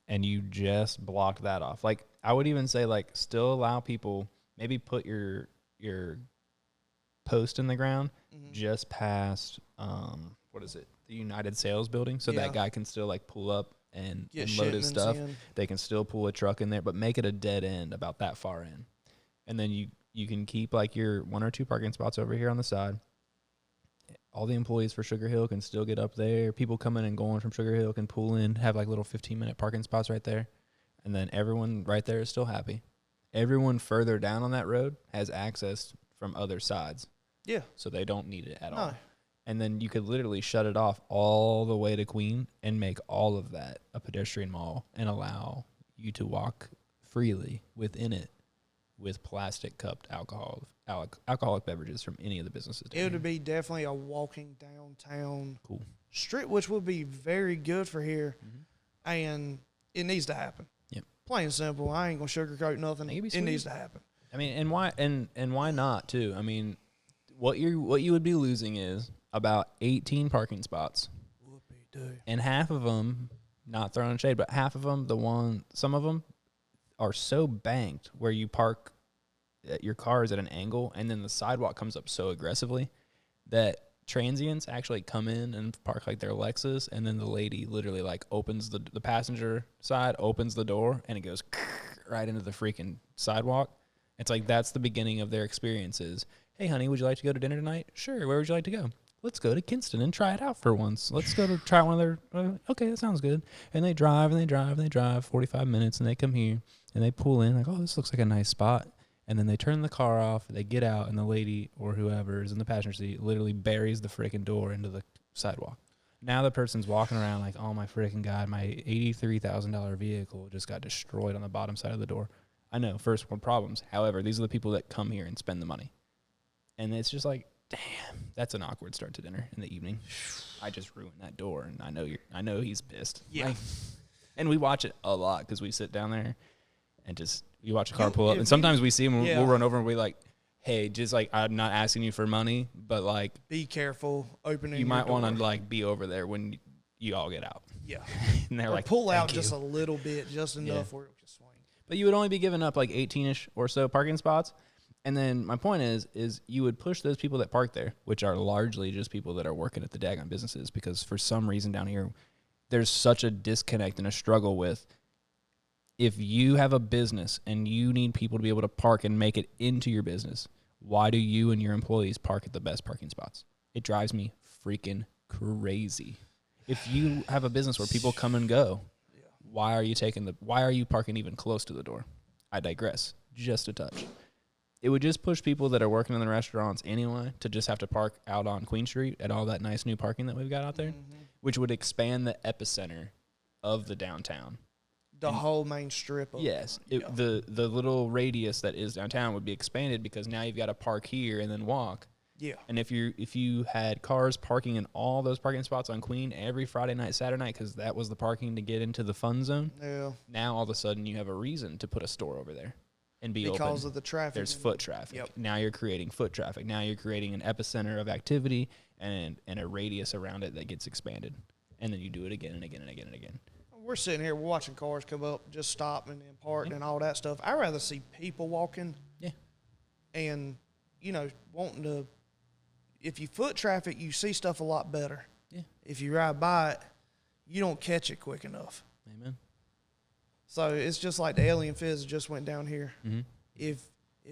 and you just blocked that off. Like, I would even say, like, still allow people, maybe put your post in the ground just past, what is it, the United Sales Building, so that guy can still, like, pull up and load his stuff. They can still pull a truck in there, but make it a dead end about that far in. And then you can keep, like, your 1 or 2 parking spots over here on the side. All the employees for Sugar Hill can still get up there. People coming and going from Sugar Hill can pull in, have like little 15-minute parking spots right there. And then everyone right there is still happy. Everyone further down on that road has access from other sides. Yeah. So they don't need it at all. And then you could literally shut it off all the way to Queen and make all of that a pedestrian mall and allow you to walk freely within it with plastic cupped alcoholic beverages from any of the businesses. It would be definitely a walking downtown strip, which would be very good for here, and it needs to happen. Yep. Plain and simple. I ain't gonna sugarcoat nothing. It needs to happen. I mean, and why not too? I mean, what you would be losing is about 18 parking spots, and half of them, not throwing shade, but half of them, some of them are so banked where you park your cars at an angle and then the sidewalk comes up so aggressively that transients actually come in and park like their Lexus, and then the lady literally like opens the passenger side, opens the door, and it goes right into the freaking sidewalk. It's like that's the beginning of their experiences. Hey, honey, would you like to go to dinner tonight? Sure. Where would you like to go? Let's go to Kinston and try it out for once. Let's go to try one of their, okay, that sounds good. And they drive 45 minutes and they come here and they pull in like, oh, this looks like a nice spot. And then they turn the car off, they get out, and the lady or whoever is in the passenger seat literally buries the freaking door into the sidewalk. Now the person's walking around like, oh my freaking God, my $83,000 vehicle just got destroyed on the bottom side of the door. I know, first world problems. However, these are the people that come here and spend the money. And it's just like, damn, that's an awkward start to dinner in the evening. I just ruined that door, and I know he's pissed. Yeah. Like, and we watch it a lot because we sit down there and just you watch a car pull up, and sometimes we see him. We'll run over and we like, hey, just like I'm not asking you for money, but like be careful opening. You might want to like be over there when you all get out. Yeah, and they're like, pull out just a little bit, just enough where it can swing. But you would only be giving up like 18ish or so parking spots. And then my point is you would push those people that park there, which are largely just people that are working at the daggone businesses, because for some reason down here, there's such a disconnect and a struggle with if you have a business and you need people to be able to park and make it into your business, why do you and your employees park at the best parking spots? It drives me freaking crazy. If you have a business where people come and go, why are you parking even close to the door? I digress just a touch. It would just push people that are working in the restaurants anyway to just have to park out on Queen Street at all that nice new parking that we've got out there, which would expand the epicenter of the downtown. The whole main strip of the little radius that is downtown would be expanded because now you've got to park here and then walk. Yeah. And if you had cars parking in all those parking spots on Queen every Friday night, Saturday night, because that was the parking to get into the fun zone, Yeah. now all of a sudden you have a reason to put a store over there and be Because open. of the traffic. There's foot traffic. Yep. Now you're creating foot traffic. Now you're creating an epicenter of activity and a radius around it that gets expanded. And then you do it again and again and again and again. We're sitting here, we're watching cars come up, just stopping and parking and all that stuff. I'd rather see people walking. Yeah. And, wanting to, if you foot traffic, you see stuff a lot better. Yeah. If you ride by it, you don't catch it quick enough. Amen. So it's just like the Alien Fizz just went down here. Mm-hmm. If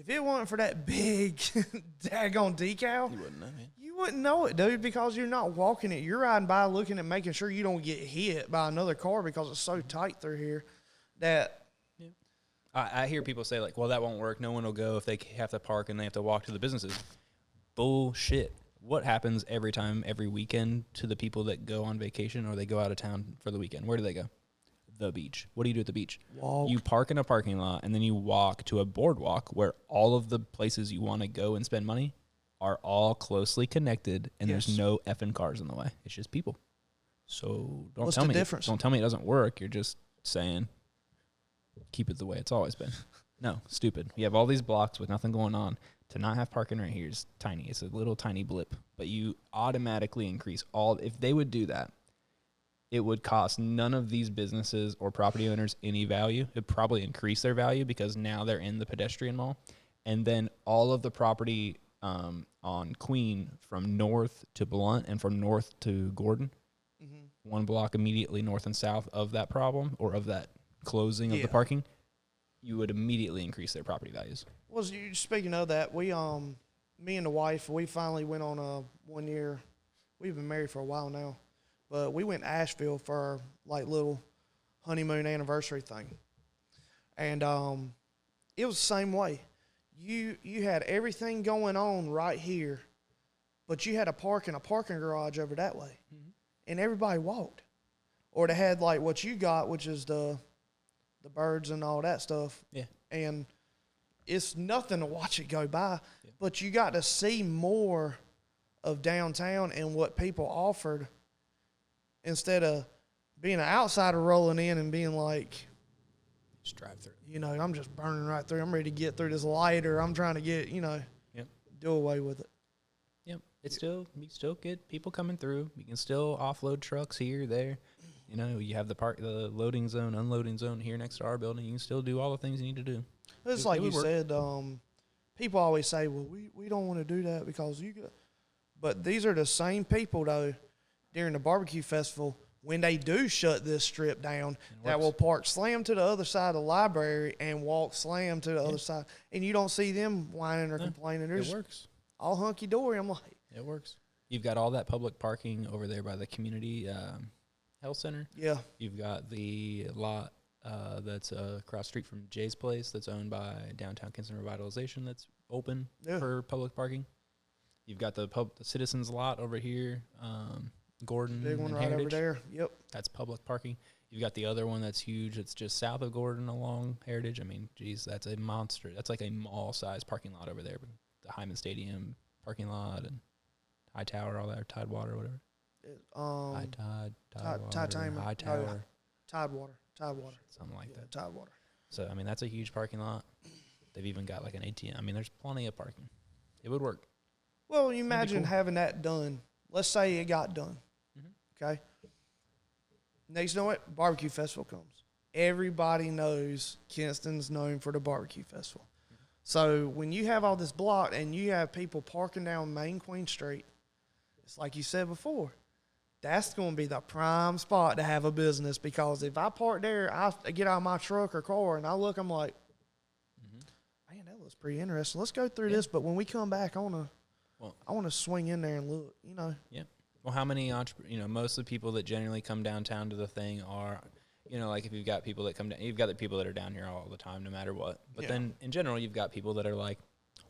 it wasn't for that big daggone decal, You wouldn't know, man. you wouldn't know it, dude, because you're not walking it. You're riding by looking at making sure you don't get hit by another car because it's so tight through here that I hear people say, like, well, that won't work. No one will go if they have to park and they have to walk to the businesses. Bullshit. What happens every weekend to the people that go on vacation or they go out of town for the weekend? Where do they go? The beach. What do you do at the beach? walk. You park in a parking lot and then you walk to a boardwalk where all of the places you want to go and spend money are all closely connected and Yes. there's no effing cars in the way. It's just people. So don't What's tell the me difference? Don't tell me it doesn't work. You're just saying keep it the way it's always been. No, stupid. You have all these blocks with nothing going on. To not have parking right here is tiny. It's a little tiny blip. But you automatically increase all. If they would do that, it would cost none of these businesses or property owners any value. It'd probably increase their value because now they're in the pedestrian mall. And then all of the property on Queen from north to Blunt and from north to Gordon, one block immediately north and south of that problem or of that closing of the parking, you would immediately increase their property values. Well, speaking of that, we me and the wife, we finally went on a 1 year. We've been married for a while now, but we went to Asheville for our like little honeymoon anniversary thing, and it was the same way. You had everything going on right here, but you had a parking garage over that way, and everybody walked, or they had like what you got, which is the birds and all that stuff. Yeah. And it's nothing to watch it go by, but you got to see more of downtown and what people offered instead of being an outsider rolling in and being like, Just drive through. I'm just burning right through. I'm ready to get through this light, or I'm trying to get, do away with it. Yep. You still get people coming through. You can still offload trucks here, there. You have the loading zone, unloading zone here next to our building. You can still do all the things you need to do. It's like you said, people always say, well, we don't want to do that because you got, but these are the same people though during the barbecue festival when they do shut this strip down that will park slam to the other side of the library and walk slam to the other side, and you don't see them whining or complaining. It works. All hunky dory. I'm like, it works. You've got all that public parking over there by the community health center. yeah, You've got the lot that's across the street from Jay's place that's owned by Downtown Kinston Revitalization that's open for public parking. You've got the Citizens lot over here, Gordon big one and right Heritage. over there. Yep. That's public parking. You've got the other one that's huge. It's just south of Gordon along Heritage. I mean, geez, that's a monster. That's like a mall-sized parking lot over there. The Hyman Stadium parking lot and High Tower, all that, Tidewater, whatever. High Tide, Tidewater. High Tower. Tidewater. Something like that. Tidewater. So, I mean, that's a huge parking lot. They've even got like an ATM. I mean, there's plenty of parking. It would work. Well, you imagine having that done. Let's say it got done. Okay. Next, you know what? Barbecue festival comes. Everybody knows Kinston's known for the barbecue festival. So when you have all this blocked and you have people parking down Main Queen Street, it's like you said before, that's going to be the prime spot to have a business, because if I park there, I get out of my truck or car and I look, I'm like, man, that looks pretty interesting. Let's go through this. But when we come back, I want to swing in there and look, Yeah. Well, how many most of the people that generally come downtown to the thing are, like if you've got people that come down, you've got the people that are down here all the time, no matter what. But then in general, you've got people that are like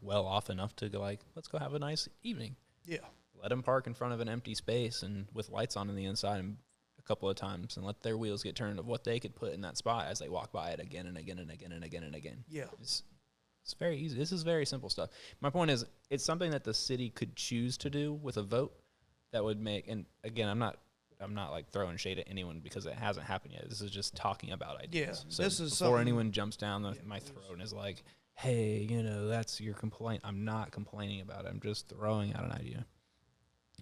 well off enough to go like, let's go have a nice evening. Yeah. Let them park in front of an empty space and with lights on the inside and a couple of times, and let their wheels get turned of what they could put in that spot as they walk by it again and again and again and again and again. Yeah. It's very easy. This is very simple stuff. My point is, it's something that the city could choose to do with a vote that would make. And again, I'm not like throwing shade at anyone because it hasn't happened yet. This is just talking about ideas. Yeah, So this is before something- anyone jumps down my throat and is like, "Hey, that's your complaint." I'm not complaining about it. I'm just throwing out an idea.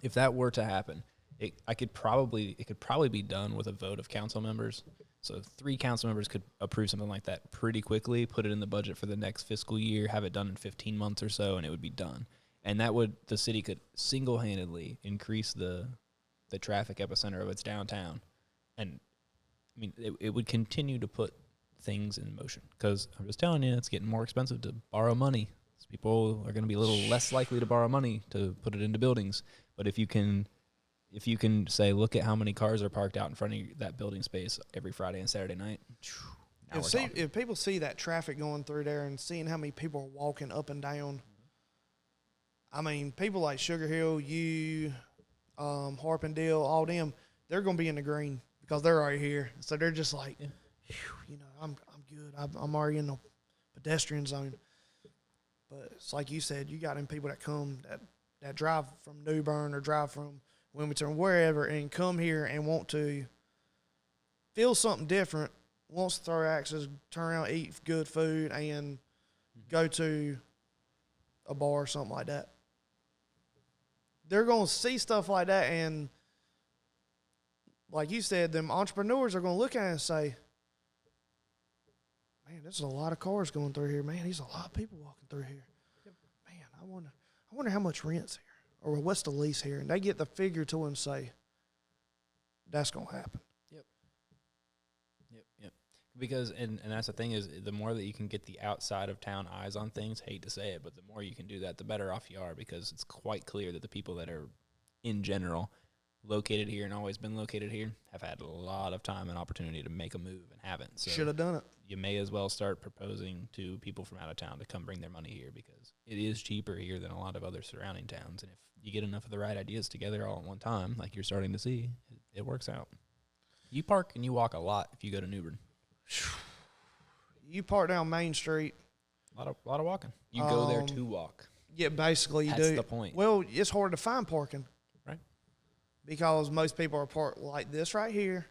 If that were to happen, it could probably be done with a vote of council members. So 3 council members could approve something like that pretty quickly, put it in the budget for the next fiscal year, have it done in 15 months or so, and it would be done. And the city could single-handedly increase the traffic epicenter of its downtown. And, I mean, it would continue to put things in motion. Because I'm just telling you, it's getting more expensive to borrow money. So people are going to be a little less likely to borrow money to put it into buildings. But if you can say, look at how many cars are parked out in front of that building space every Friday and Saturday night. If people see that traffic going through there and seeing how many people are walking up and down, I mean, people like Sugar Hill, Harpendale, all them, they're going to be in the green because they're right here. So they're just like, I'm good. I'm already in the pedestrian zone. But it's like you said, you got them people that come that drive from New Bern or drive from Wilmington, wherever, and come here and want to feel something different, wants to throw axes, turn around, eat good food, and go to a bar or something like that. They're going to see stuff like that, and like you said, them entrepreneurs are going to look at it and say, man, there's a lot of cars going through here. Man, there's a lot of people walking through here. Man, I wonder how much rent's here. Or what's the lease here? And they get the figure to and say, that's going to happen. Yep. Because, and that's the thing is, the more that you can get the outside of town eyes on things, hate to say it, but the more you can do that, the better off you are, because it's quite clear that the people that are, in general, located here and always been located here have had a lot of time and opportunity to make a move and haven't. So should have done it. You may as well start proposing to people from out of town to come bring their money here, because it is cheaper here than a lot of other surrounding towns. And if you get enough of the right ideas together all at one time, like you're starting to see, it works out. You park and you walk a lot if you go to New Bern. You park down Main Street. A lot of walking. You go there to walk. Yeah, basically you do. That's the point. Well, it's hard to find parking. Right. Because most people are parked like this right here.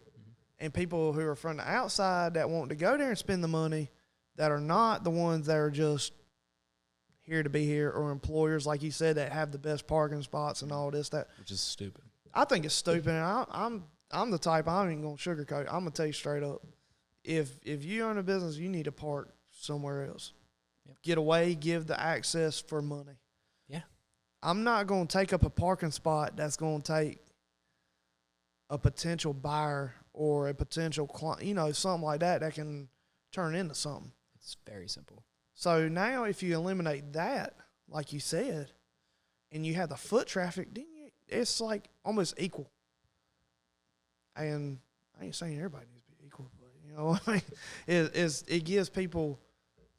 And people who are from the outside that want to go there and spend the money, that are not the ones that are just here to be here, or employers, like you said, that have the best parking spots and all this, that. Which is stupid. I think it's stupid. And I'm the type, I ain't going to sugarcoat it. I'm going to tell you straight up. If you own a business, you need to park somewhere else. Yep. Get away, give the access for money. Yeah. I'm not going to take up a parking spot that's going to take a potential buyer or a potential client, something like that can turn into something. It's very simple. So now if you eliminate that, like you said, and you have the foot traffic, then it's like almost equal. And I ain't saying everybody needs to be equal, but what I mean? It gives people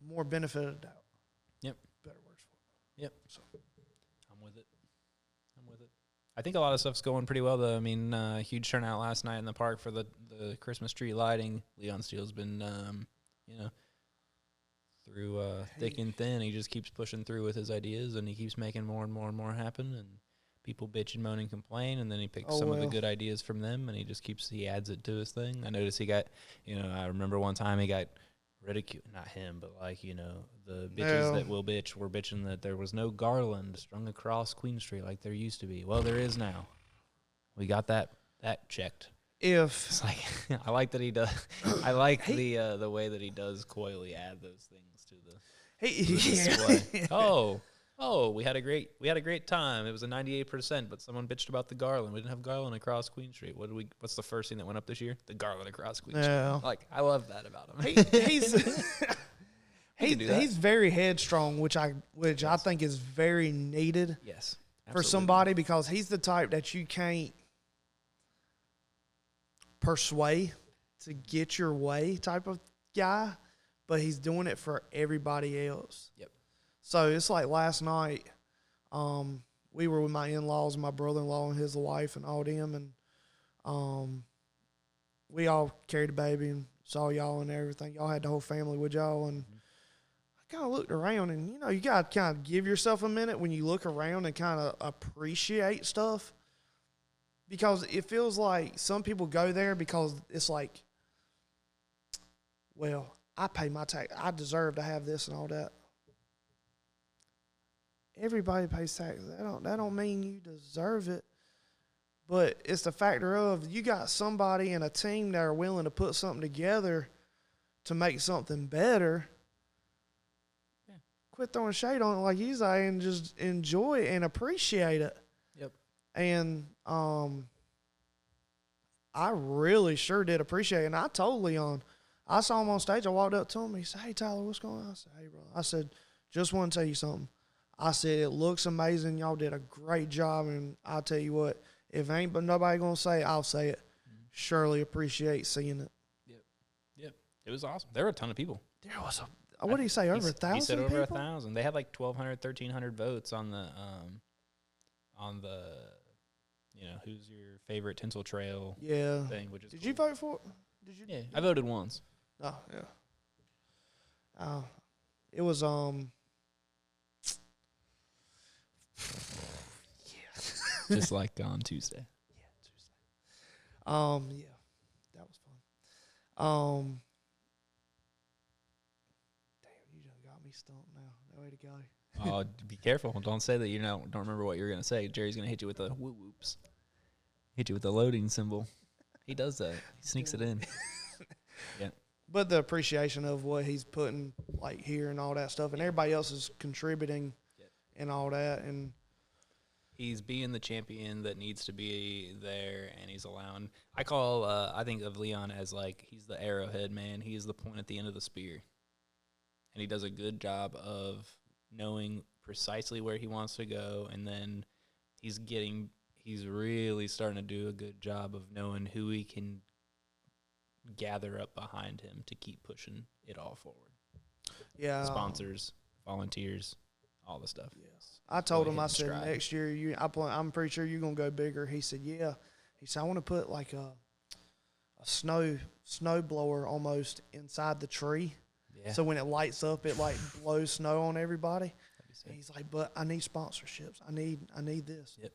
more benefit of the doubt. Yep. Better words for it. Yep. So I'm with it. I think a lot of stuff's going pretty well, though. I mean, huge turnout last night in the park for the Christmas tree lighting. Leon Steele's been, through thick and thin. He just keeps pushing through with his ideas, and he keeps making more and more and more happen. And people bitch and moan and complain, and then he picks some of the good ideas from them, and he adds it to his thing. I noticed he got, I remember one time he got ridiculed, not him, but the bitches that will bitch were bitching that there was no garland strung across Queen Street like there used to be. Well, there is now. We got that checked. It's like, I like that he does. I like the way that he does coyly add those things to the display. We had a great time. It was a 98%, but someone bitched about the garland. We didn't have garland across Queen Street. What's the first thing that went up this year? The garland across Queen Street. Like, I love that about him. He's very headstrong, which I think is very needed. Yes. For Absolutely. somebody, because he's the type that you can't persuade to get your way type of guy, but he's doing it for everybody else. Yep. So it's like last night, we were with my in-laws, my brother-in-law and his wife and all them, and we all carried a baby and saw y'all and everything. Y'all had the whole family with y'all, and I kind of looked around, and you got to kind of give yourself a minute when you look around and kind of appreciate stuff, because it feels like some people go there because it's like, well, I pay my tax, I deserve to have this and all that. Everybody pays taxes. That don't mean you deserve it, but it's the factor of you got somebody in a team that are willing to put something together to make something better. Quit throwing shade on it like you say and just enjoy it and appreciate it. Yep. And I really sure did appreciate it. And I told Leon, I saw him on stage. I walked up to him. He said, "Hey, Tyler, what's going on?" I said, "Hey, bro." I said, "Just want to tell you something." I said, "It looks amazing. Y'all did a great job. And I'll tell you what, if ain't but nobody going to say it, I'll say it. Surely appreciate seeing it." Yep. It was awesome. There were a ton of people. There was what did he say, over 1,000 He said over people? 1,000. They had like 1,200, 1,300 votes on the who's your favorite Tinsel Trail thing, which is Did cool. you vote for it? Did you? Yeah, I voted once. Oh, yeah. It was, Just like on Tuesday. Tuesday. Yeah, that was fun. Damn, you done got me stumped now. No way to go. Oh, be careful. Don't say that you don't remember what you're going to say. Jerry's going to hit you with the whoops. Hit you with the loading symbol. He does that. He sneaks it in. Yeah. But the appreciation of what he's putting, like, here and all that stuff, and everybody else is contributing and all that, and he's being the champion that needs to be there, and he's allowing. I think of Leon as like he's the arrowhead man. He is the point at the end of the spear, and he does a good job of knowing precisely where he wants to go, and then he's really starting to do a good job of knowing who he can gather up behind him to keep pushing it all forward. yeah, Sponsors, volunteers, all the stuff. Yes. I told him, I hit said, stride. next year, I'm pretty sure you're going to go bigger. He said, yeah. He said, I want to put like a snow blower almost inside the tree. Yeah. So when it lights up, it like blows snow on everybody. That'd be sick. And he's like, but I need sponsorships. I need this. Yep.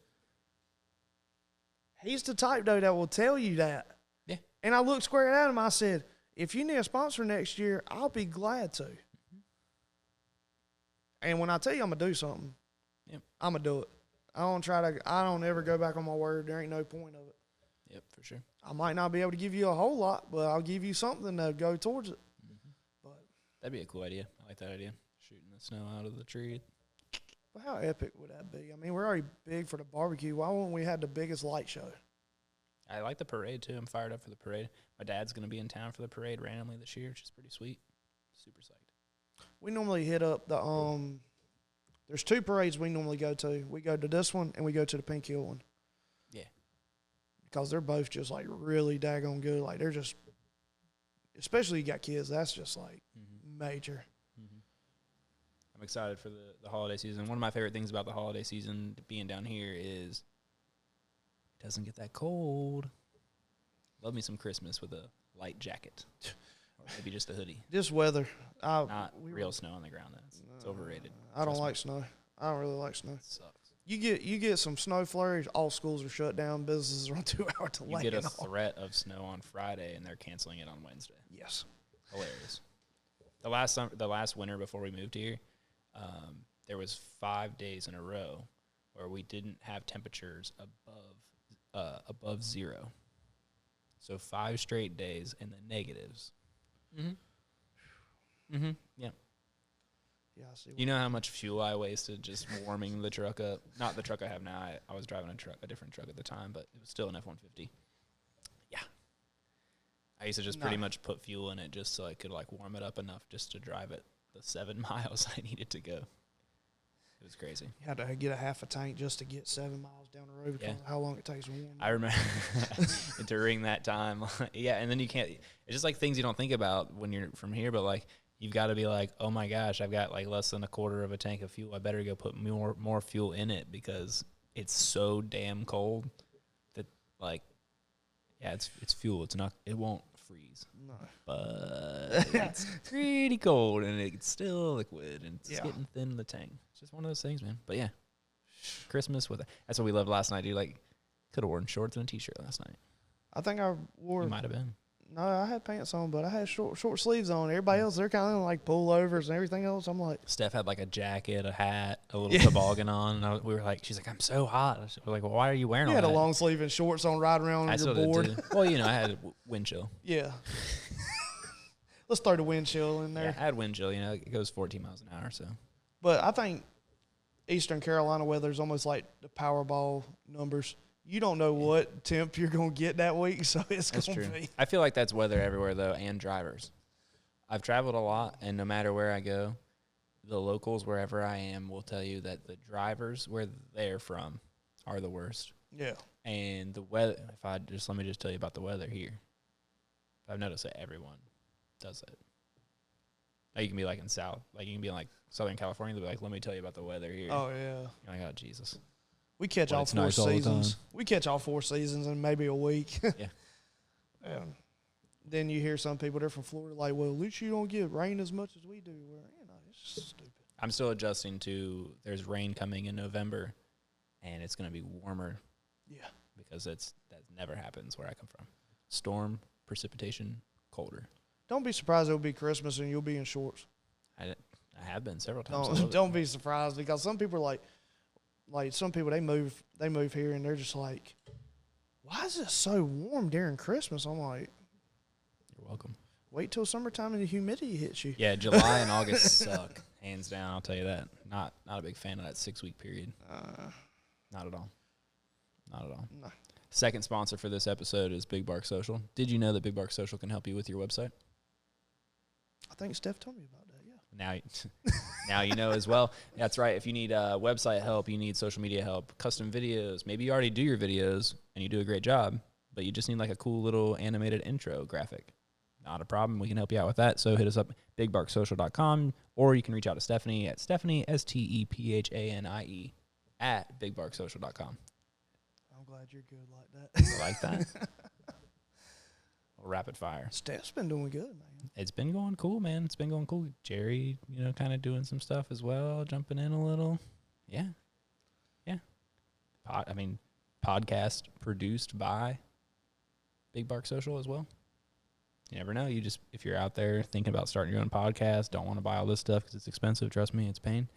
He's the type, though, that will tell you that. Yeah. And I looked square at him. I said, if you need a sponsor next year, I'll be glad to. Mm-hmm. And when I tell you I'm going to do something, Yep. I'm going to do it. I don't ever go back on my word. There ain't no point of it. Yep, for sure. I might not be able to give you a whole lot, but I'll give you something to go towards it. Mm-hmm. But That'd be a cool idea. I like that idea. Shooting the snow out of the tree. how epic would that be? I mean, we're already big for the barbecue. Why wouldn't we have the biggest light show? I like the parade, too. I'm fired up for the parade. My dad's going to be in town for the parade randomly this year, which is pretty sweet. Super psyched. We normally hit up the there's two parades we normally go to. We go to this one and we go to the Pink Hill one. Yeah. Because they're both just like really daggone good. Like they're just, especially you got kids, that's just like major. Mm-hmm. I'm excited for the holiday season. One of my favorite things about the holiday season being down here is it doesn't get that cold. Love me some Christmas with a light jacket. Or maybe just a hoodie. This weather. Not real snow on the ground. It's overrated. I don't like snow. I don't really like snow. It sucks. You get some snow flurries, all schools are shut down, businesses are on 2 hour delay. You get a and all. threat of snow on Friday, and they're canceling it on Wednesday. Yes. Hilarious. The last winter before we moved here, there was 5 days in a row where we didn't have temperatures above zero. So 5 straight days in the negatives. Yeah. Yeah, I see. You know how much fuel I wasted just warming the truck up? Not the truck I have now. I was driving a different truck at the time, but it was still an F-150. Yeah. I used to just pretty much put fuel in it just so I could like warm it up enough just to drive it the 7 miles I needed to go. It was crazy. You had to get a half a tank just to get 7 miles down the road because of how long it takes to warm. I remember during that time. Yeah, and then you can't. It's just like things you don't think about when you're from here, but like you've got to be like, oh my gosh, I've got like less than a quarter of a tank of fuel. I better go put more fuel in it because it's so damn cold that like, yeah, it's fuel. It won't freeze. No. But it's pretty cold, and it's still liquid, and it's Yeah. getting thin in the tank. It's just one of those things, man. But yeah, Christmas with it. That's what we loved last night, dude. Like, could have worn shorts and a t-shirt last night. I think I wore. You might have been. No, I had pants on, but I had short sleeves on. Everybody else, they're kind of like pullovers and everything else. I'm like, Steph had like a jacket, a hat, a little toboggan on. And we were like, she's like, I'm so hot. We're like, well, why are you wearing you all had that? a long sleeve and shorts on riding around I on still your board. did too. Well, you know, I had wind chill. Yeah. Let's throw the wind chill in Yeah, there. I had wind chill. You know, it goes 14 miles an hour. So But I think Eastern Carolina weather is almost like the Powerball numbers. You don't know what temp you're going to get that week, so it's that's going true. to be. I feel like that's weather everywhere though, and drivers. I've traveled a lot, and no matter where I go, the locals wherever I am will tell you that the drivers where they're from are the worst. Yeah. And the weather. Let me just tell you about the weather here. I've noticed that everyone does it. Like you can be like in you can be in like Southern California. They'll be like, let me tell you about the weather here. Oh, yeah. You're like, oh, Jesus. We catch Well, all it's 4 nice all the seasons. time. We catch all 4 seasons in maybe a week. Yeah. And then you hear some people, they're from Florida, like, well, at least you don't get rain as much as we do. Well, it's just stupid. I'm still adjusting to there's rain coming in November, and it's going to be warmer. Yeah. Because that never happens where I come from. Storm, precipitation, colder. Don't be surprised it'll be Christmas and you'll be in shorts. I have been several times. I love it. Don't be surprised because some people are like some people they move here and they're just like, why is it so warm during Christmas? I'm like, You're welcome. wait till summertime and the humidity hits you. Yeah, July and August suck, hands down. I'll tell you that. Not a big fan of that 6-week period. Not at all. Not at all. No. Second sponsor for this episode is Big Bark Social. Did you know that Big Bark Social can help you with your website? I think Steph told me about that. Yeah. Now you know as well. That's right. If you need website help, you need social media help, custom videos. Maybe you already do your videos and you do a great job, but you just need like a cool little animated intro graphic. Not a problem. We can help you out with that. So hit us up, bigbarksocial.com, or you can reach out to Stephanie at Stephanie, Stephanie, at bigbarksocial.com. I'm glad you're good like that. You like that? Rapid fire. Steph's been doing good, man. It's been going cool, man. It's been going cool. Jerry, kind of doing some stuff as well, jumping in a little. Yeah. Yeah. Podcast produced by Big Bark Social as well. You never know. If you're out there thinking about starting your own podcast, don't want to buy all this stuff because it's expensive. Trust me, it's pain.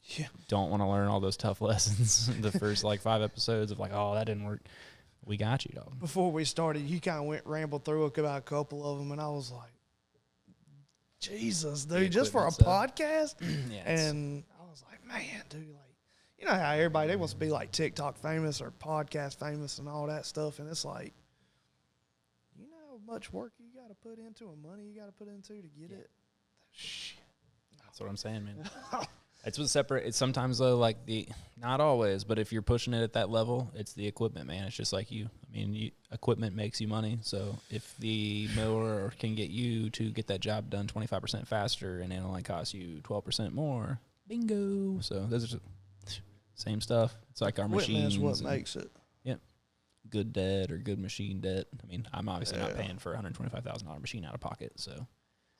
Yeah. Don't want to learn all those tough lessons the first 5 episodes of oh, that didn't work. We got you, dog. Before we started, you kind of rambled through about a couple of them, and I was like, Jesus, dude, just for a podcast? Yeah, and I was like, man, dude, you know how everybody, they wants to be TikTok famous or podcast famous and all that stuff, and it's like, you know how much work you got to put into and money you got to put into to get it? Shit. That's what I'm saying, man. It's what's separate. It's sometimes though, not always, but if you're pushing it at that level, it's the equipment, man. It's just like you. Equipment makes you money. So if the mower can get you to get that job done 25% faster and it only costs you 12% more, bingo. So those are just same stuff. It's like our machines. Equipment is what makes it. Yep. Good debt or good machine debt. I'm obviously not paying for a $125,000 machine out of pocket. So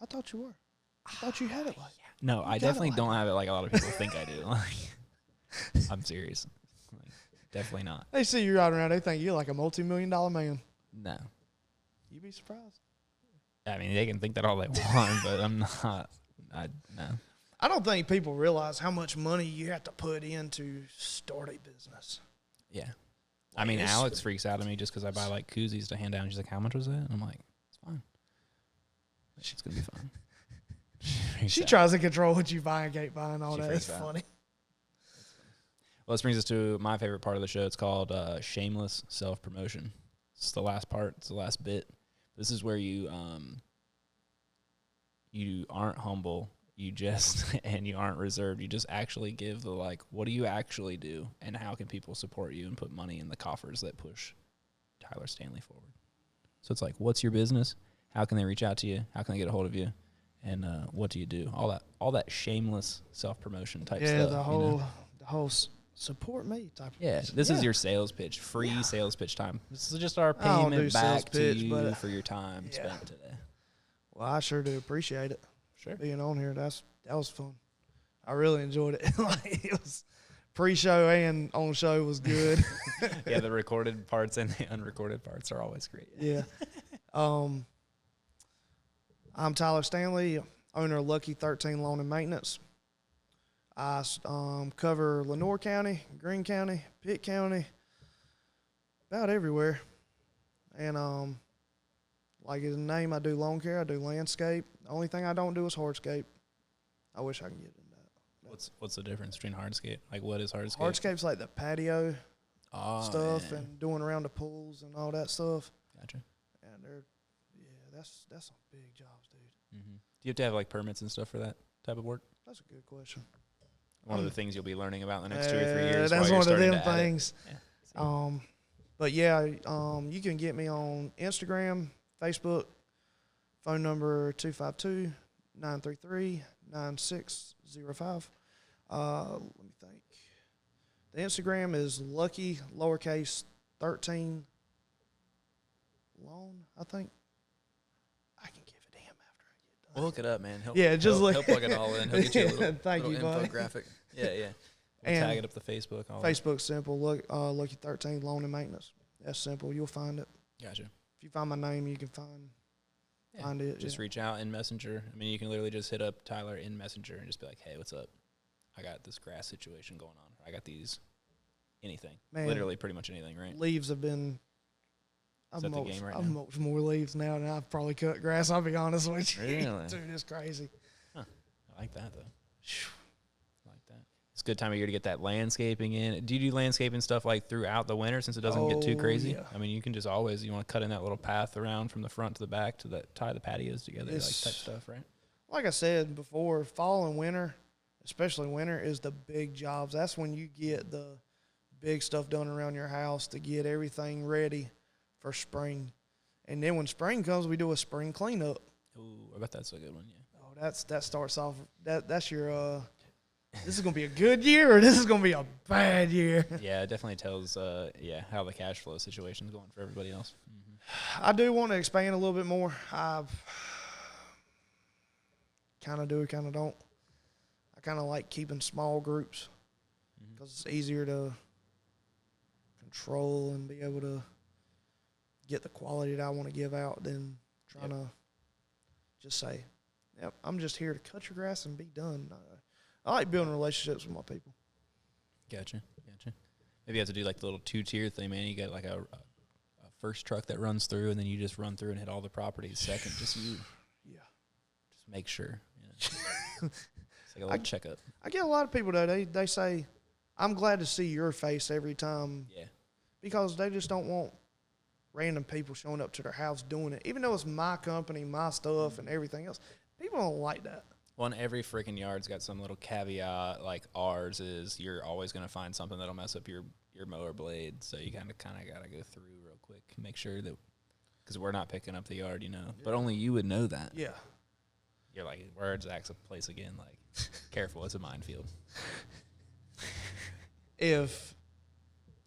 I thought you were. I thought you had it No, I definitely don't have it like a lot of people think I do. I'm serious. Definitely not. They see you riding around, they think you're like a multi-million-dollar man. No. You'd be surprised. They can think that all they want, but I'm not. No. I don't think people realize how much money you have to put in to start a business. Yeah. Alex freaks out at me just because I buy koozies to hand down. She's like, how much was that? And I'm like, it's fine. It's going to be fine. She tries to control what you buy and can't buy and all that. It's funny. Well, this brings us to my favorite part of the show. It's called shameless self-promotion. It's the last part. It's the last bit. This is where you aren't humble. And you aren't reserved. You just actually give the what do you actually do and how can people support you and put money in the coffers that push Tyler Stanley forward. So it's what's your business? How can they reach out to you? How can they get a hold of you? And what do you do? All that shameless self-promotion type stuff. Yeah, the whole support me type of Yeah, person. this is your sales pitch, free sales pitch time. This is just our I don't do payment sales back pitch, to you but, for your time yeah. spent today. Well, I sure do appreciate it. Sure. Being on here, that was fun. I really enjoyed it. Like, it was pre-show and on show was good. Yeah, the recorded parts and the unrecorded parts are always great. Yeah. I'm Tyler Stanley, owner of Lucky 13 Lawn and Maintenance. I cover Lenoir County, Greene County, Pitt County, about everywhere. And like the name, I do lawn care, I do landscape. The only thing I don't do is hardscape. I wish I can get into that. What's the difference between hardscape? Like, what is hardscape? Hardscape's like the patio stuff yeah. and doing around the pools and all that stuff. Gotcha. And that's some big jobs, dude. Mm-hmm. Do you have to have like permits and stuff for that type of work? That's a good question. One of the things you'll be learning about in the next 2 or 3 years. That's while one you're of them starting to add it. things. Yeah. But yeah, you can get me on Instagram, Facebook, phone number 252-933-9605. Let me think. The Instagram is Lucky lowercase 13 Lawn, I think. I can give a damn after I get done. We'll look it up, man. He'll plug it all in. He'll get you a little, Thank you, buddy. infographic. Yeah. We'll And tag it up to Facebook. Facebook's simple. Lucky 13 Lawn and Maintenance. That's simple. You'll find it. Gotcha. If you find my name, you can find it. Just reach out in Messenger. I mean, you can literally just hit up Tyler in Messenger and just be like, "Hey, what's up? I got this grass situation going on. I got these anything. Man, literally, pretty much anything, right?" Leaves have been. Is that the game right I've now? mulched more leaves now than I've probably cut grass. I'll be honest with you. Really? Dude, it's crazy. I like that though. I like that. It's a good time of year to get that landscaping in. Do you do landscaping stuff like throughout the winter since it doesn't get too crazy? Yeah. I mean, you can just always, you want to cut in that little path around from the front to the back to tie the patios together, like type stuff, right? Like I said before, fall and winter, especially winter, is the big jobs. That's when you get the big stuff done around your house to get everything ready for spring. And then when spring comes, we do a spring cleanup. Ooh, I bet that's a good one, yeah. Oh, that starts off. That's your. This is gonna be a good year, or this is gonna be a bad year. Yeah, it definitely tells, how the cash flow situation is going for everybody else. Mm-hmm. I do want to expand a little bit more. I kind of do, kind of don't. I kind of like keeping small groups because it's easier to control and be able to get the quality that I want to give out than trying to just say, "Yep, I'm just here to cut your grass and be done." I like building relationships with my people. Gotcha. Maybe you have to do like the little 2-tier thing, man. You got like a first truck that runs through, and then you just run through and hit all the properties second. Just you. Yeah. Just make sure. It's like a little checkup. I get a lot of people though. They say, "I'm glad to see your face every time." Yeah. Because they just don't want random people showing up to their house doing it. Even though it's my company, my stuff, and everything else, people don't like that. Well, and every freaking yard's got some little caveat. Like ours is, you're always going to find something that'll mess up your mower blade. So you kind of got to go through real quick, make sure that, because we're not picking up the yard, but only you would know that. Yeah. You're like, where's Zach's place again? Like, careful, it's a minefield. If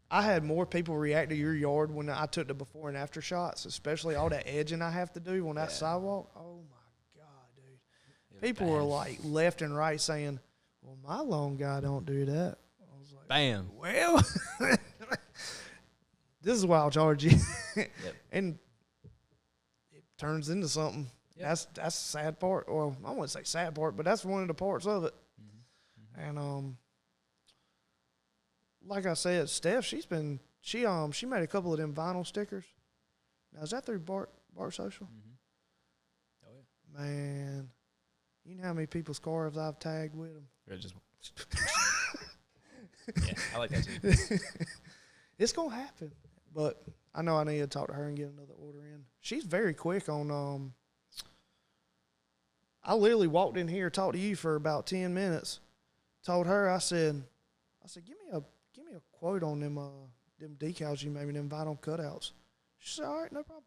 I had more people react to your yard when I took the before and after shots, especially all that edging I have to do on that sidewalk, oh my God, dude. People were like left and right saying, "Well, my lawn guy don't do that." I was like, Bam. "Well, this is why I'll charge you." And it turns into something. Yep. That's the sad part. Well, I wouldn't say sad part, but that's one of the parts of it. Mm-hmm. And like I said, Steph, she made a couple of them vinyl stickers. Now, is that through Bart Social? Mm-hmm. Oh yeah. Man, you know how many people's cars I've tagged with them? Yeah, I like that too. It's gonna happen, but I know I need to talk to her and get another order in. She's very quick on. I literally walked in here, talked to you for about 10 minutes. Told her, I said, give me a quote on them decals you made me, them vinyl cutouts. She said, all right, no problem.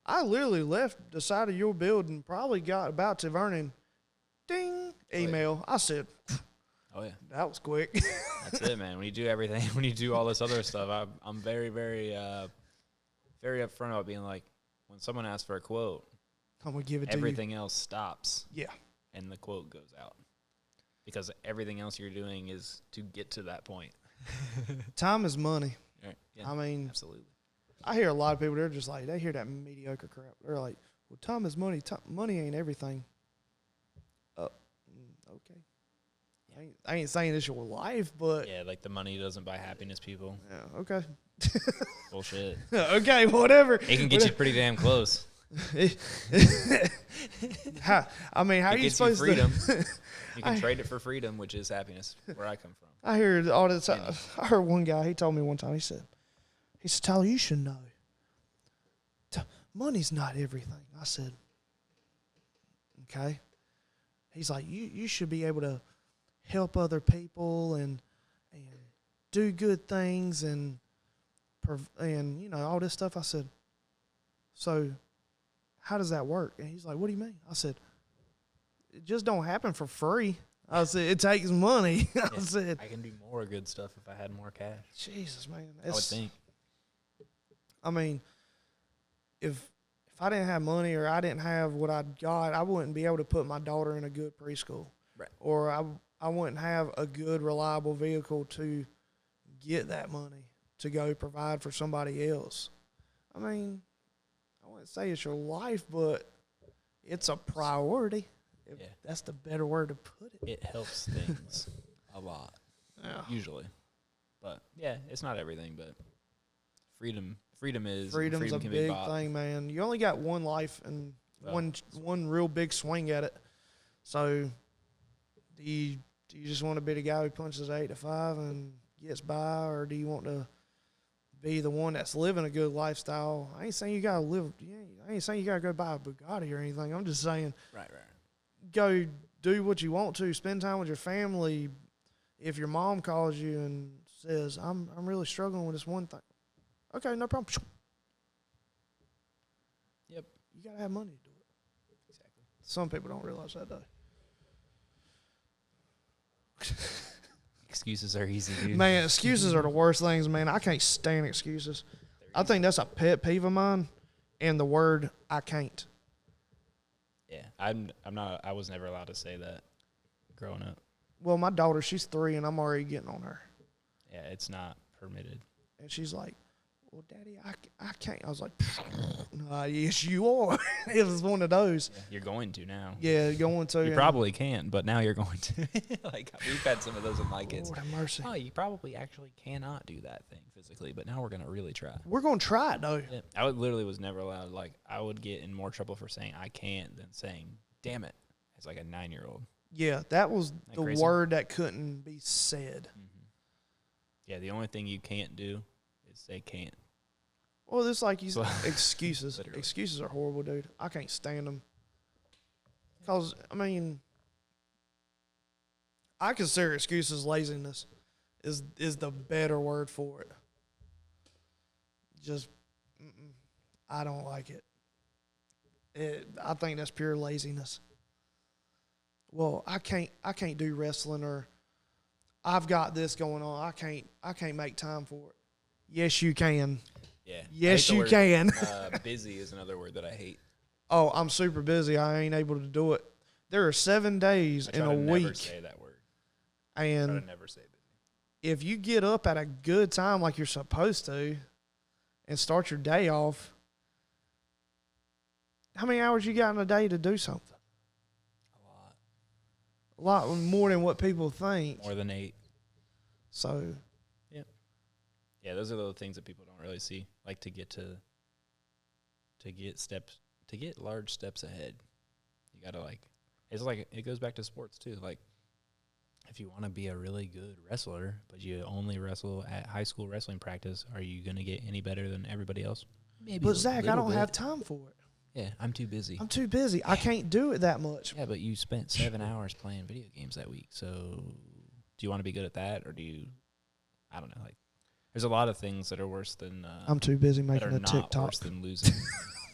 I literally left the side of your building, probably got about to Vernon, ding, email. I said, Oh yeah, That was quick. that's it, man. When you do everything, when you do all this other stuff, I'm very, very, very upfront about being like, when someone asks for a quote, I'm gonna give it to you. everything else stops. Yeah. And the quote goes out because everything else you're doing is to get to that point. Time is money. Right. Yeah, I mean, absolutely. I hear a lot of people. They're just like they hear that mediocre crap. They're like, "Well, time is money. Money ain't everything." Okay. I ain't saying it's your life, but Yeah, like the money doesn't buy happiness, people. yeah, okay. Bullshit. Okay, whatever. It can get you pretty damn close. I mean, how It are you gets you supposed freedom. to? You can trade it for freedom, which is happiness, where I come from. I hear it all the time. I heard one guy. He told me one time. He said, Tyler, you should know. Money's not everything. I said, okay. He's like, you should be able to help other people and do good things and you know all this stuff. I said, so how does that work? And he's like, what do you mean? I said, it just don't happen for free. I said, it takes money. I said, I can do more good stuff if I had more cash. Jesus, man. I would think. I mean, if I didn't have money or I didn't have what I got, I wouldn't be able to put my daughter in a good preschool. Right. Or I wouldn't have a good, reliable vehicle to get that money to go provide for somebody else. I mean, I wouldn't say it's your life, but it's a priority. If that's the better word to put it. It helps things a lot, usually. But, yeah, it's not everything, but freedom is. Freedom's freedom a can big be bought. thing, man. You only got one life and one real big swing at it. So do you just want to be the guy who punches 8 to 5 and gets by, or do you want to be the one that's living a good lifestyle? I ain't saying you gotta live. I ain't saying you gotta go buy a Bugatti or anything. I'm just saying, Right. go do what you want to. Spend time with your family. If your mom calls you and says, "I'm really struggling with this one thing," okay, no problem. Yep. You gotta have money to do it. Exactly. Some people don't realize that though. Excuses are easy, dude. Man, excuses are the worst things, man. I can't stand excuses. I think that's a pet peeve of mine, and the word "I can't." Yeah, I was never allowed to say that growing up. Well, my daughter, she's 3, and I'm already getting on her. Yeah, it's not permitted. And she's like, "Well, Daddy, I can't." I was like, "Yes, you are." It was one of those. Yeah, you're going to now. Yeah, going to. You probably can't, but now you're going to. Like, we've had some of those with my kids. Lord have mercy. Oh, you probably actually cannot do that thing physically, but now we're going to really try. We're going to try it, though. Yeah, I literally was never allowed. Like, I would get in more trouble for saying I can't than saying, damn it, as like a 9-year-old. Yeah, that was Isn't that the crazy? word that couldn't be said. Mm-hmm. Yeah, the only thing you can't do is say can't. Well, it's like you said, excuses. Literally. Excuses are horrible, dude. I can't stand them. Because, I mean, I consider excuses laziness is the better word for it. Just, I don't like it. I think that's pure laziness. Well, I can't do wrestling, or I've got this going on. I can't make time for it. Yes, you can. Yeah. Yes, you can. Busy is another word that I hate. Oh, I'm super busy. I ain't able to do it. There are 7 days in a week. Never say that word. And Try to never say busy. if you get up at a good time like you're supposed to and start your day off, how many hours you got in a day to do something? A lot more than what people think. More than 8. So, Yeah, those are the things that people don't really see. Like to get large steps ahead. You gotta it's like it goes back to sports too. Like if you want to be a really good wrestler, but you only wrestle at high school wrestling practice, are you gonna get any better than everybody else? Maybe. but Zach, I don't have time for it. Yeah, I'm too busy. I'm too busy. I can't do it that much. Yeah, but you spent 7 hours playing video games that week. So do you want to be good at that, or do you? I don't know. Like, there's a lot of things that are worse than. I'm too busy that making are a not TikTok. worse than losing.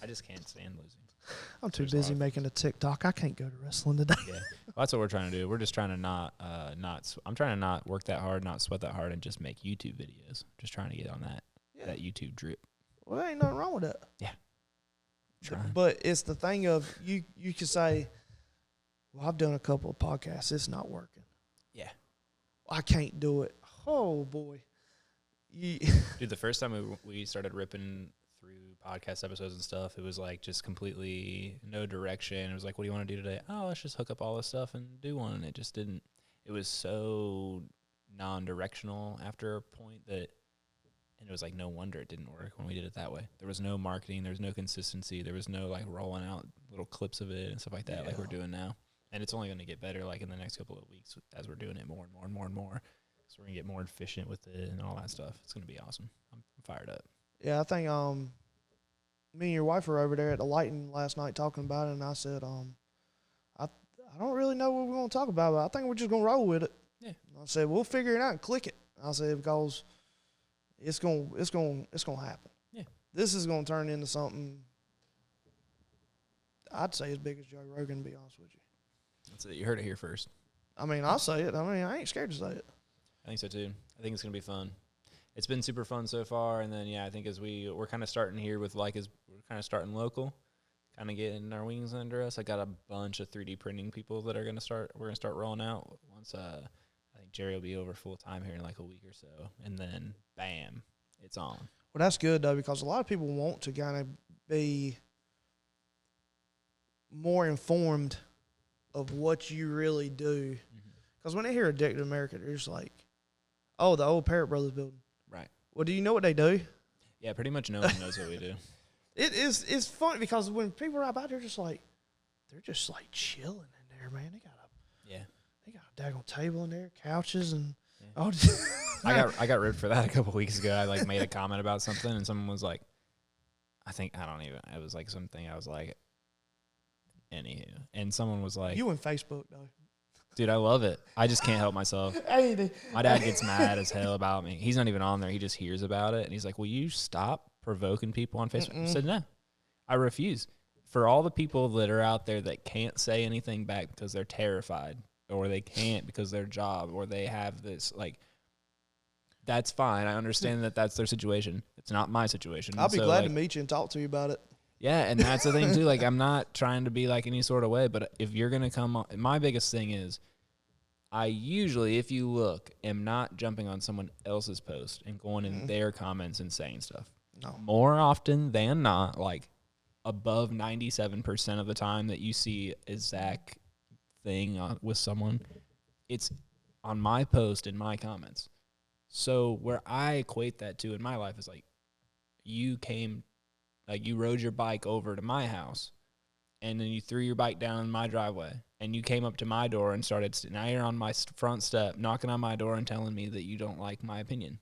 I just can't stand losing. I'm too There's a busy lot. making a TikTok. I can't go to wrestling today. Yeah, well, that's what we're trying to do. We're just trying to not. I'm trying to not work that hard, not sweat that hard, and just make YouTube videos. Just trying to get on that YouTube drip. Well, there ain't nothing wrong with that. Trying. But it's the thing of you can say, well, I've done a couple of podcasts. It's not working. Yeah. I can't do it. Oh, boy. Dude, the first time we started ripping through podcast episodes and stuff, it was like just completely no direction. It was like, what do you want to do today? Oh, let's just hook up all this stuff and do one. And it just didn't. It was so non-directional after a point that, and it was like no wonder it didn't work when we did it that way. There was no marketing. There was no consistency. There was no like rolling out little clips of it and stuff like that like we're doing now. And it's only going to get better like in the next couple of weeks as we're doing it more and more and more and more. So we're going to get more efficient with it and all that stuff. It's going to be awesome. I'm fired up. Yeah, I think me and your wife were over there at the lighting last night talking about it, and I said, I don't really know what we're going to talk about, but I think we're just going to roll with it. Yeah. And I said, we'll figure it out and click it. I said, because it's going to happen. Yeah. This is going to turn into something I'd say as big as Joe Rogan, to be honest with you. That's it. You heard it here first. I mean, I'll say it. I mean, I ain't scared to say it. I think so too. I think it's going to be fun. It's been super fun so far. And then, I think as we're kind of starting here with we're kind of starting local, kind of getting our wings under us. I got a bunch of 3D printing people that we're going to start rolling out once, I think Jerry will be over full time here in like a week or so. And then bam, it's on. Well, that's good, though, because a lot of people want to kind of be more informed of what you really do. Because when they hear Addicted America, they're just like, oh, the old Parrott Brothers building. Right. Well, do you know what they do? Yeah, pretty much no one knows what we do. It's funny because when people are about, they're just like chilling in there, man. They got a daggone table in there, couches, and I got ripped for that a couple weeks ago. I like made a comment about something, and someone was like, it was like something I was like, anywho, and someone was like, you and Facebook though. dude, I love it. I just can't help myself. My dad gets mad as hell about me. He's not even on there. He just hears about it, and he's like, will you stop provoking people on Facebook? I said, no, I refuse. For all the people that are out there that can't say anything back because they're terrified, or they can't because their job, or they have this, like, that's fine. I understand that that's their situation. It's not my situation. I'll be glad to meet you and talk to you about it. Yeah, and that's the thing, too. Like, I'm not trying to be, like, any sort of way, but if you're going to come on, my biggest thing is I usually, if you look, am not jumping on someone else's post and going in their comments and saying stuff. No. More often than not, like, above 97% of the time that you see a Zac thing with someone, it's on my post in my comments. So where I equate that to in my life is, like, you rode your bike over to my house, and then you threw your bike down in my driveway, and you came up to my door and started, now you're on my front step, knocking on my door and telling me that you don't like my opinion.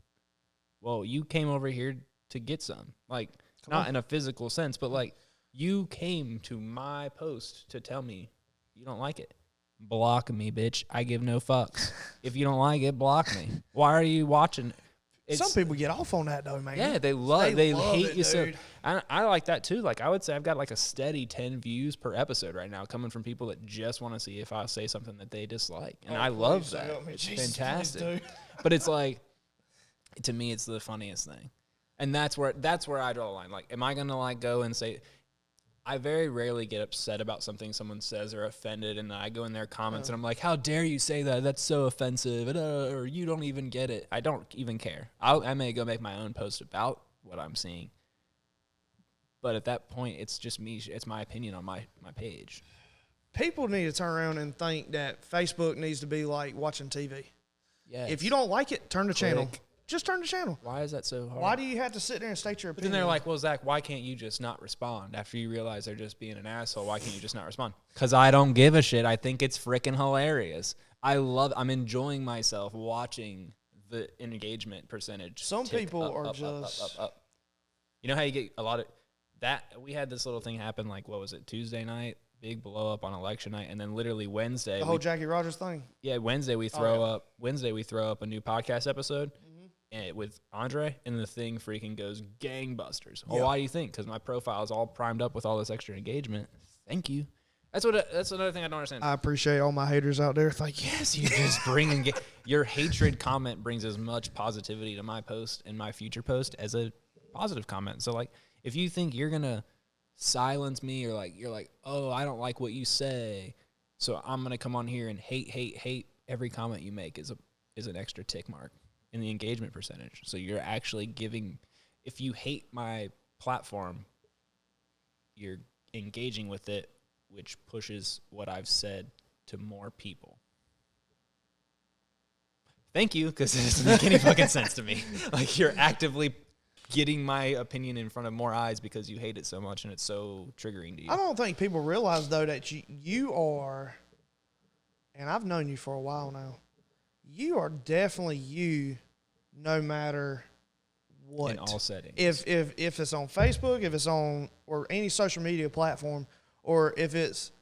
Well, you came over here to get some. Like, not in a physical sense, but, like, you came to my post to tell me you don't like it. Block me, bitch. I give no fucks. If you don't like it, block me. Why are you watching? Some people get off on that, though, man. Yeah, they hate you. Dude. So I like that, too. Like, I would say I've got, like, a steady 10 views per episode right now coming from people that just want to see if I say something that they dislike. And I love that. It's fantastic. But it's like, to me, it's the funniest thing. And that's where I draw the line. Like, am I going to, like, go and say, I very rarely get upset about something someone says or offended, and I go in their comments and I'm like, how dare you say that? That's so offensive, or you don't even get it. I don't even care. I may go make my own post about what I'm seeing. But at that point, it's just me. It's my opinion on my page. People need to turn around and think that Facebook needs to be like watching TV. Yeah. If you don't like it, turn the channel. Just turn the channel. Why is that so hard? Why do you have to sit there and state your But opinion? then they're like, well, Zac, why can't you just not respond? After you realize they're just being an asshole, why can't you just not respond? Because I don't give a shit. I think it's freaking hilarious. I'm enjoying myself watching the engagement percentage. Some people are up. You know how you get a lot of that? We had this little thing happen, like, what was it, Tuesday night? Big blow up on election night, and then literally Wednesday, the whole Jackie Rogers thing. Yeah, Wednesday we throw up a new podcast episode, with Andre, and the thing freaking goes gangbusters. Yeah. Well, why do you think? Because my profile is all primed up with all this extra engagement. Thank you. That's another thing I don't understand. I appreciate all my haters out there. Thank you. Yes, you just bring your hatred comment brings as much positivity to my post and my future post as a positive comment. So like, if you think you're gonna silence me or like you're like, oh, I don't like what you say, so I'm gonna come on here and hate every comment you make is an extra tick mark in the engagement percentage. So you're actually giving. If you hate my platform, you're engaging with it, which pushes what I've said to more people. Thank you, because it doesn't make any fucking sense to me. Like, you're actively getting my opinion in front of more eyes because you hate it so much and it's so triggering to you. I don't think people realize, though, that you are, and I've known you for a while now, you are definitely you no matter what. In all settings. If it's on Facebook, if it's on or any social media platform, or if it's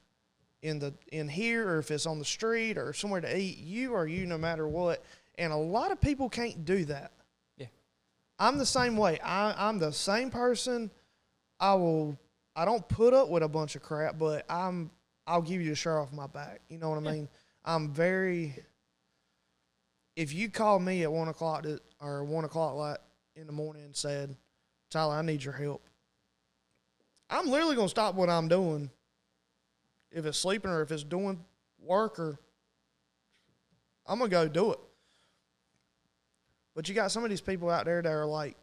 in here, or if it's on the street or somewhere to eat, you are you no matter what. And a lot of people can't do that. Yeah. I'm the same way. I'm the same person. I don't put up with a bunch of crap, but I'll give you the shirt off my back. You know what I mean? I'm very. If you call me at 1 o'clock like in the morning and said, Tyler, I need your help, I'm literally gonna stop what I'm doing. If it's sleeping or if it's doing work, or I'm gonna go do it. But you got some of these people out there that are like,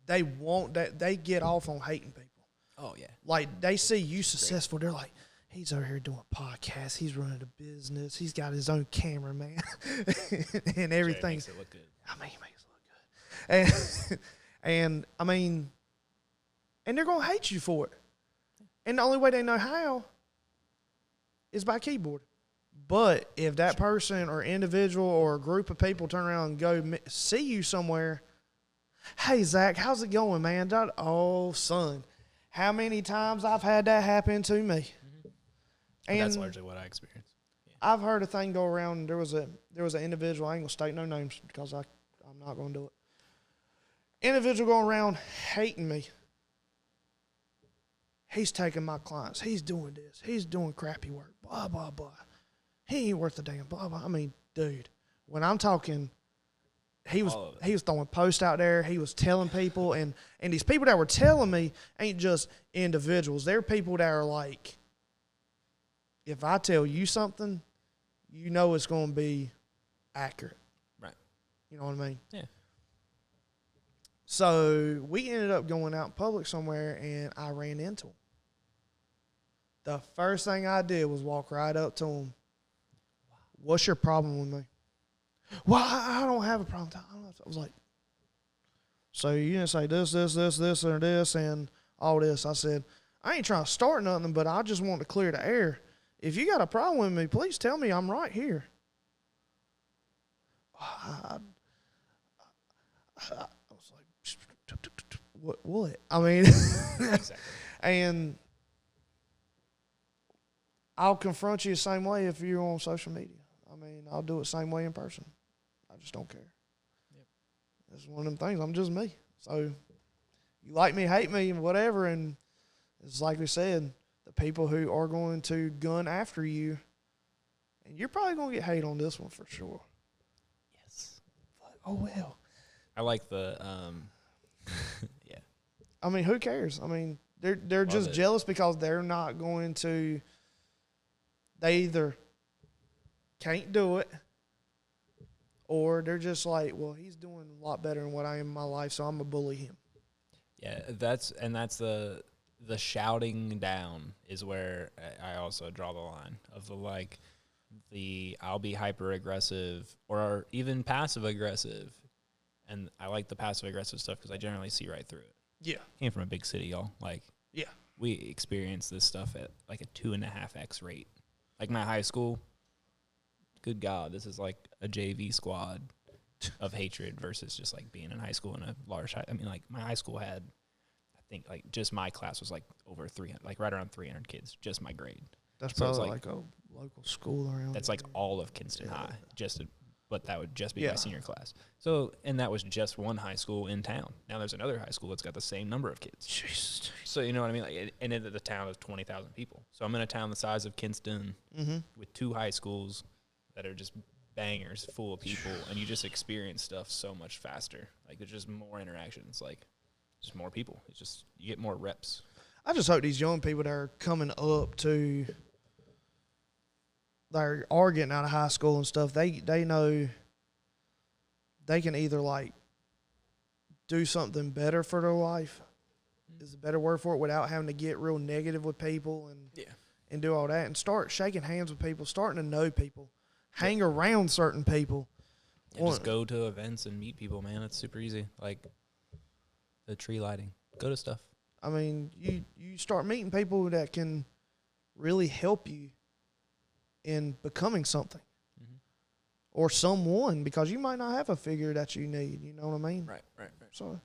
they get off on hating people. Oh, yeah. Like, they see you successful, they're like, he's over here doing podcasts, he's running a business, he's got his own camera, man, and everything. Makes it look good. I mean, he makes it look good. And I mean, and they're gonna hate you for it. And the only way they know how is by keyboard. But if that person or individual or a group of people turn around and go see you somewhere, hey, Zach, how's it going, man? Oh, son, how many times I've had that happen to me. Mm-hmm. And that's largely what I experienced. Yeah. I've heard a thing go around. There was an individual. I ain't gonna state no names because I'm not gonna do it. Individual going around hating me. He's taking my clients. He's doing this. He's doing crappy work. Blah, blah, blah. He ain't worth a damn. Blah, blah. I mean, dude, when I'm talking, he was throwing posts out there. He was telling people. And these people that were telling me ain't just individuals. They're people that are like, if I tell you something, you know it's going to be accurate. Right. You know what I mean? Yeah. So we ended up going out in public somewhere, and I ran into him. The first thing I did was walk right up to him. What's your problem with me? Well, I don't have a problem. I was like, so you didn't say this, or this, and all this. I said, I ain't trying to start nothing, but I just want to clear the air. If you got a problem with me, please tell me. I'm right here. I was like, what? I mean, Exactly. And I'll confront you the same way if you're on social media. I mean, I'll do it the same way in person. I just don't care. Yep. It's one of them things. I'm just me. So you like me, hate me, whatever. And it's like we said, the people who are going to gun after you, and you're probably going to get hate on this one for sure. Yes. But, oh, well. I like the, yeah. I mean, who cares? I mean, they're just jealous because they're not going to, they either can't do it, or they're just like, well, he's doing a lot better than what I am in my life, so I'm going to bully him. Yeah, that's the shouting down is where I also draw the line of the I'll be hyper aggressive or even passive aggressive, and I like the passive aggressive stuff because I generally see right through it. Yeah, Came from a big city, y'all. Yeah, we experience this stuff at like a 2.5x rate. Like my high school, good God, this is like a JV squad of hatred versus just like being in high school in a large I mean, like my high school had, I think like just my class was like over 300, like right around 300 kids, just my grade. that's So it's probably like a local school around. That's like all of Kinston High, just but that would just be my senior class. So, and that was just one high school in town. Now there's another high school that's got the same number of kids. Jesus. So you know what I mean? Like, and the town is 20,000 people. So I'm in a town the size of Kinston with 2 high schools that are just bangers full of people, and you just experience stuff so much faster. Like there's just more interactions, like just more people. It's just you get more reps. I just hope these young people that are coming up to, they are getting out of high school and stuff, they know they can either like do something better for their life, is a better word for it, without having to get real negative with people and do all that, and start shaking hands with people, starting to know people, hang around certain people. Yeah, just go to events and meet people, man. It's super easy. Like the tree lighting. Go to stuff. I mean, you start meeting people that can really help you in becoming something or someone, because you might not have a figure that you need. You know what I mean? Right. So,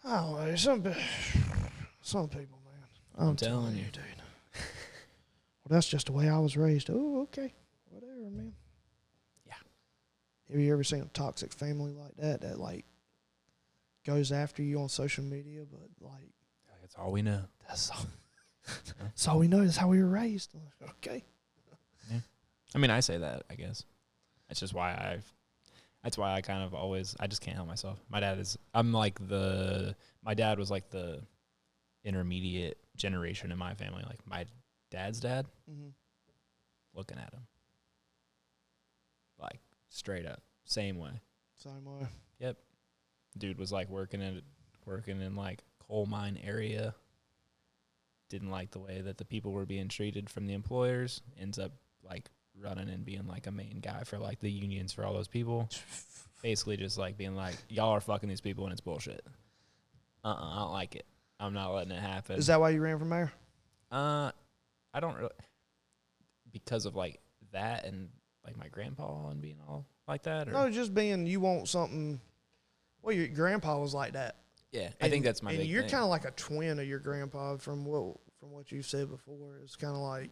I don't know. Some people, man. I'm telling you, dude. Well, that's just the way I was raised. Oh, okay. Whatever, man. Yeah. Have you ever seen a toxic family like that like goes after you on social media, but like That's all we know. that's all we know. That's how we were raised. Okay. Yeah. I mean, I say that, I guess. That's just why that's why I kind of always, I just can't help myself. My dad was like the intermediate generation in my family. Like my dad's dad, looking at him. Like straight up. Same way. Same way. Yep. Dude was like working in like coal mine area. Didn't like the way that the people were being treated from the employers. Ends up like running and being like a main guy for like the unions for all those people. Basically just like being like, y'all are fucking these people and it's bullshit. I don't like it. I'm not letting it happen. Is that why you ran for mayor? I don't really, because of like that and like my grandpa and being all like that, or No, just being you want something. Well, your grandpa was like that. yeah, I think that's my and big you're thing. kind of like a twin of your grandpa from what you said before. It's kind of like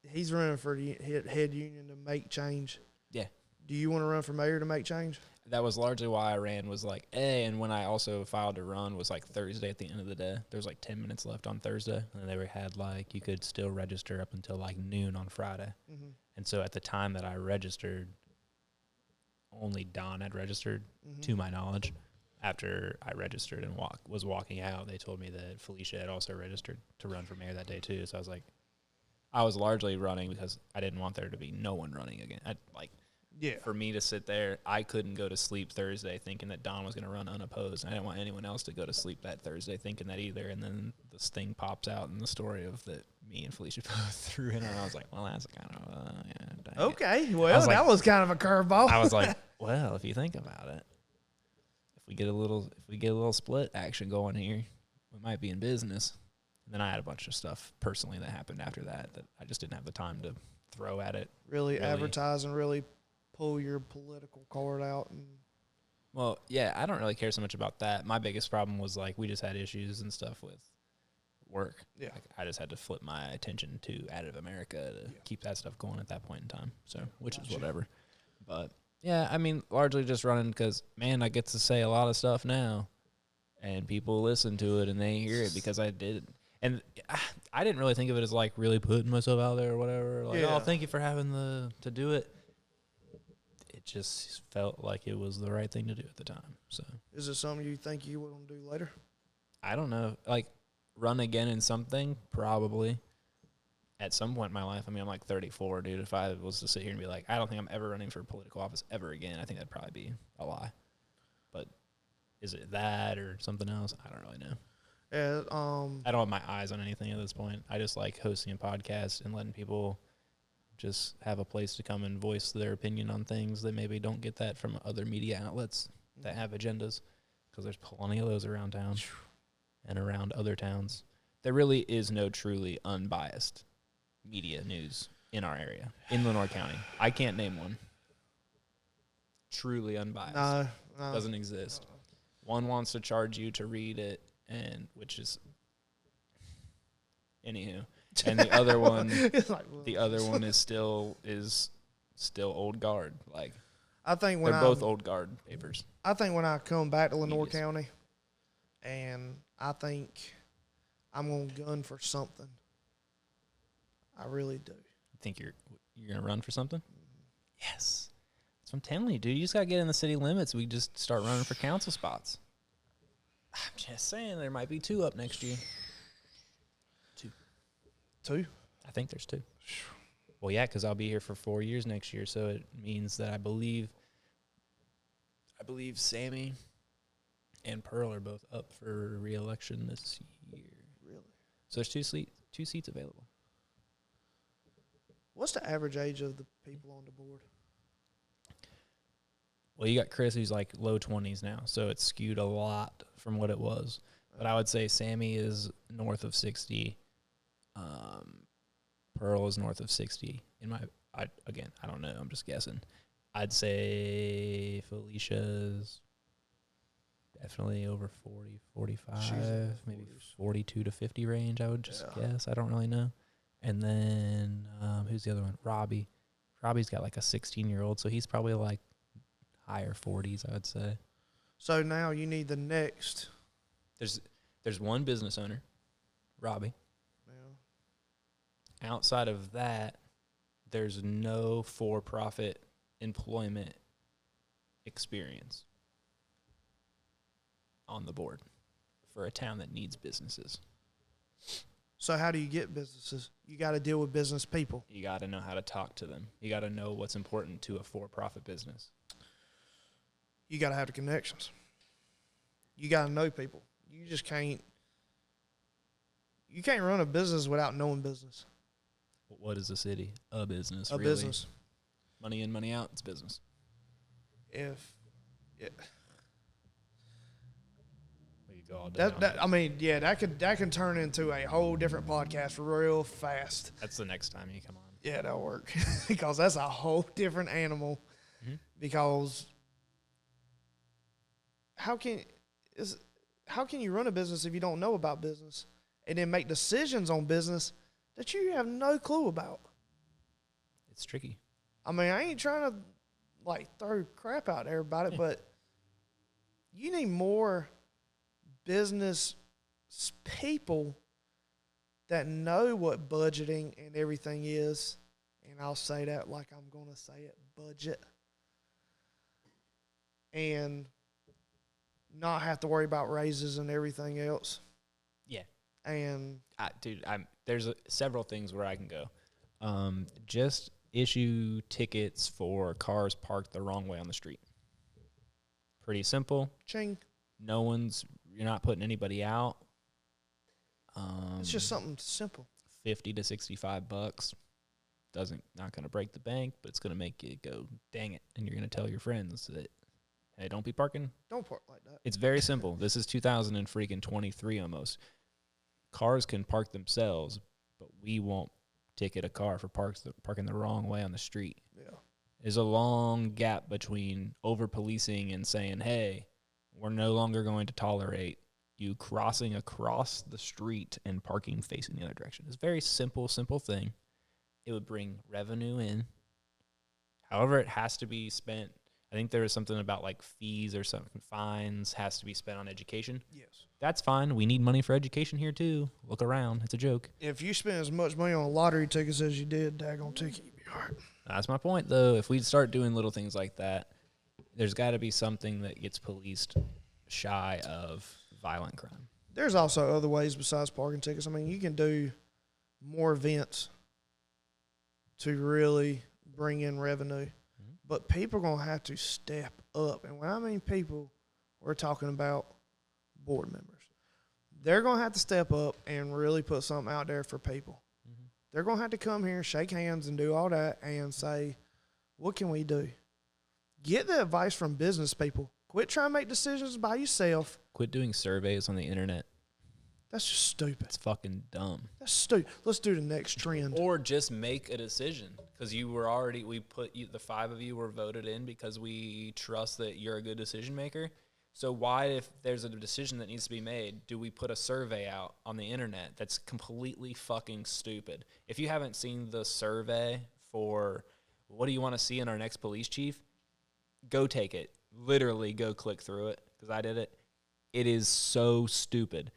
he's running for the head union to make change. Yeah. Do you want to run for mayor to make change? That was largely why I ran, was like, and when I also filed to run was like Thursday at the end of the day. There was like 10 minutes left on Thursday, and they had like, you could still register up until like noon on Friday. And so at the time that I registered, only Don had registered, to my knowledge. After I registered and was walking out, they told me that Felicia had also registered to run for mayor that day too. So I was like, I was largely running because I didn't want there to be no one running again. For me to sit there, I couldn't go to sleep Thursday thinking that Don was going to run unopposed. I didn't want anyone else to go to sleep that Thursday thinking that either. And then this thing pops out in the story of that me and Felicia both threw in, and I was like, well, that's kind of Okay. Well, that was kind of a curveball. I was like, well, if you think about it, if we get a little split action going here, we might be in business. And then I had a bunch of stuff personally that happened after that I just didn't have the time to throw at it. Really advertise and really pull your political card out. Well, yeah, I don't really care so much about that. My biggest problem was like we just had issues and stuff with work. Yeah, like, I just had to flip my attention to Additive America to keep that stuff going at that point in time. So, which is whatever. But yeah, I mean, largely just running because, man, I get to say a lot of stuff now, and people listen to it and they hear it because I did. And I didn't really think of it as like really putting myself out there or whatever. Like, oh, thank you for having to do it. It just felt like it was the right thing to do at the time. So, is it something you think you want to do later? I don't know. Like, run again in something, probably. At some point in my life, I mean, I'm like 34, dude. If I was to sit here and be like, I don't think I'm ever running for political office ever again, I think that'd probably be a lie. But is it that or something else? I don't really know. Yeah, I don't have my eyes on anything at this point. I just like hosting a podcast and letting people just have a place to come and voice their opinion on things that maybe don't get that from other media outlets that have agendas, because there's plenty of those around town and around other towns. There really is no truly unbiased media news in our area, in Lenoir County. I can't name one. Truly unbiased. No. Doesn't exist. One wants to charge you to read it, and which is anywho. And the other one is still old guard. Like, I think when they're both old guard papers. I think when I come back to Lenoir Yes. County, and I think I'm gonna gun for something. I really do. You think you're gonna run for something? Yes. That's what I'm telling you, dude. You just gotta get in the city limits. We just start running for council spots. I'm just saying, there might be 2 up next year. 2. I think there's 2. Well, yeah, because I'll be here for 4 years next year, so it means that I believe Sammy and Pearl are both up for re-election this year. Really? So there's 2 seats available. What's the average age of the people on the board? Well, you got Chris, who's like low 20s now, so it's skewed a lot from what it was. But I would say Sammy is north of 60. Pearl is north of 60. I don't know. I'm just guessing. I'd say Felicia's definitely over 40, 45, She's in the maybe 40s. 42 to 50 range, I would just Yeah. guess. I don't really know. And then who's the other one? Robbie. Robbie's got like a 16-year-old, so he's probably like higher 40s, I would say. So now you need the next. There's one business owner, Robbie. Yeah. Outside of that, there's no for-profit employment experience on the board for a town that needs businesses. So how do you get businesses? You got to deal with business people. You got to know how to talk to them. You got to know what's important to a for-profit business. You got to have the connections. You got to know people. You just can't. You can't run a business without knowing business. What is a city? A business. A really. business. Money in, money out. It's business. If it, We could go all day. that can turn into a whole different podcast real fast. That's the next time you come on. Yeah, that'll work because that's a whole different animal. Mhm. Because how can you run a business if you don't know about business and then make decisions on business that you have no clue about? It's tricky. I mean, I ain't trying to like throw crap out there about it, but you need more business people that know what budgeting and everything is. And I'll say that like I'm going to say it, budget. And not have to worry about raises and everything else. Yeah. And Dude, there's several things where I can go. Just issue tickets for cars parked the wrong way on the street. Pretty simple. ching, You're not putting anybody out. it's just something simple. $50 to $65. Not going to break the bank, but it's going to make you go, dang it. And you're going to tell your friends that, hey, don't be parking. Don't park like that. It's very simple. This is 2023 almost. Cars can park themselves, but we won't ticket a car for parking the wrong way on the street. Yeah. There's a long gap between over-policing and saying, hey, we're no longer going to tolerate you crossing across the street and parking facing the other direction. It's a very simple thing. It would bring revenue in. However, it has to be spent. I think there was something about like fees or something, fines has to be spent on education. Yes. That's fine. We need money for education here too. Look around. It's a joke. If you spend as much money on lottery tickets as you did, daggone ticket, you'd be all right. That's my point, though. If we start doing little things like that, there's got to be something that gets policed shy of violent crime. There's also other ways besides parking tickets. I mean, you can do more events to really bring in revenue. Mhm. But people are going to have to step up. And when I mean people, we're talking about board members. They're going to have to step up and really put something out there for people. Mhm. They're going to have to come here, shake hands, and do all that and say, what can we do? Get the advice from business people. Quit trying to make decisions by yourself. Quit doing surveys on the internet. That's just stupid. It's fucking dumb. That's stupid. Let's do the next trend. Or just make a decision because the 5 of you were voted in because we trust that you're a good decision maker. So why, if there's a decision that needs to be made, do we put a survey out on the internet that's completely fucking stupid? If you haven't seen the survey for what do you want to see in our next police chief? Go take it. Literally go click through it, because I did it. It is so stupid.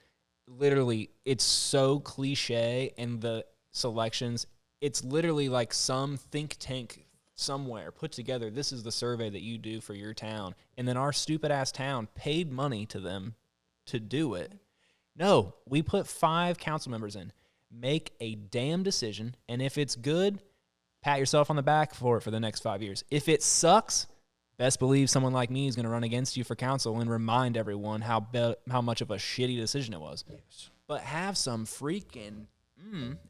Literally, it's so cliche, and the selections, it's literally like some think tank somewhere put together, this is the survey that you do for your town, and then our stupid-ass town paid money to them to do it. No, we put 5 council members in. Make a damn decision, and if it's good, pat yourself on the back for it for the next 5 years. If it sucks, best believe someone like me is going to run against you for council and remind everyone how much of a shitty decision it was. Yes. But have some freaking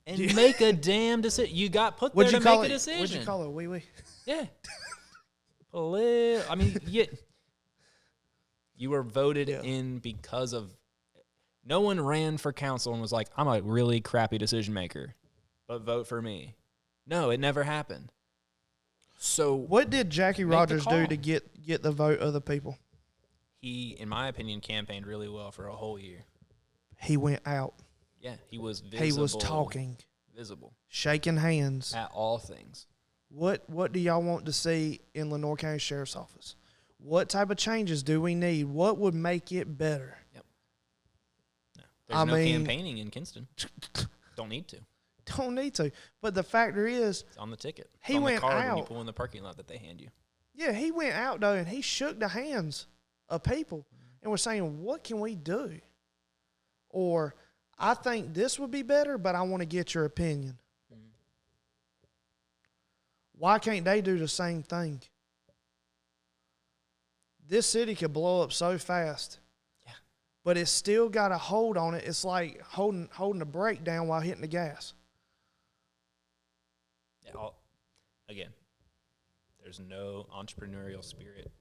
and make a damn decision. You got put there to make a decision. What'd you call it, wee-wee? Yeah. I mean, you were voted in because of – no one ran for council and was like, I'm a really crappy decision maker, but vote for me. No, it never happened. So what did Jackie Rogers do to get the vote of the people? He, in my opinion, campaigned really well for a whole year. He went out. Yeah, he was visible. He was talking. Visible. Shaking hands. At all things. What do y'all want to see in Lenoir County Sheriff's Office? What type of changes do we need? What would make it better? Yep. No. There's no campaigning in Kinston. Don't need to. Don't need to. But the factor is, it's on the ticket. It's he on went the card out. when you pull in the parking lot that they hand you. Yeah, he went out, though, and he shook the hands of people and was saying, what can we do? Or, I think this would be better, but I want to get your opinion. Mm-hmm. Why can't they do the same thing? This city could blow up so fast. Yeah. But it's still got a hold on it. It's like holding the brake down while hitting the gas. Yeah, again, there's no entrepreneurial spirit.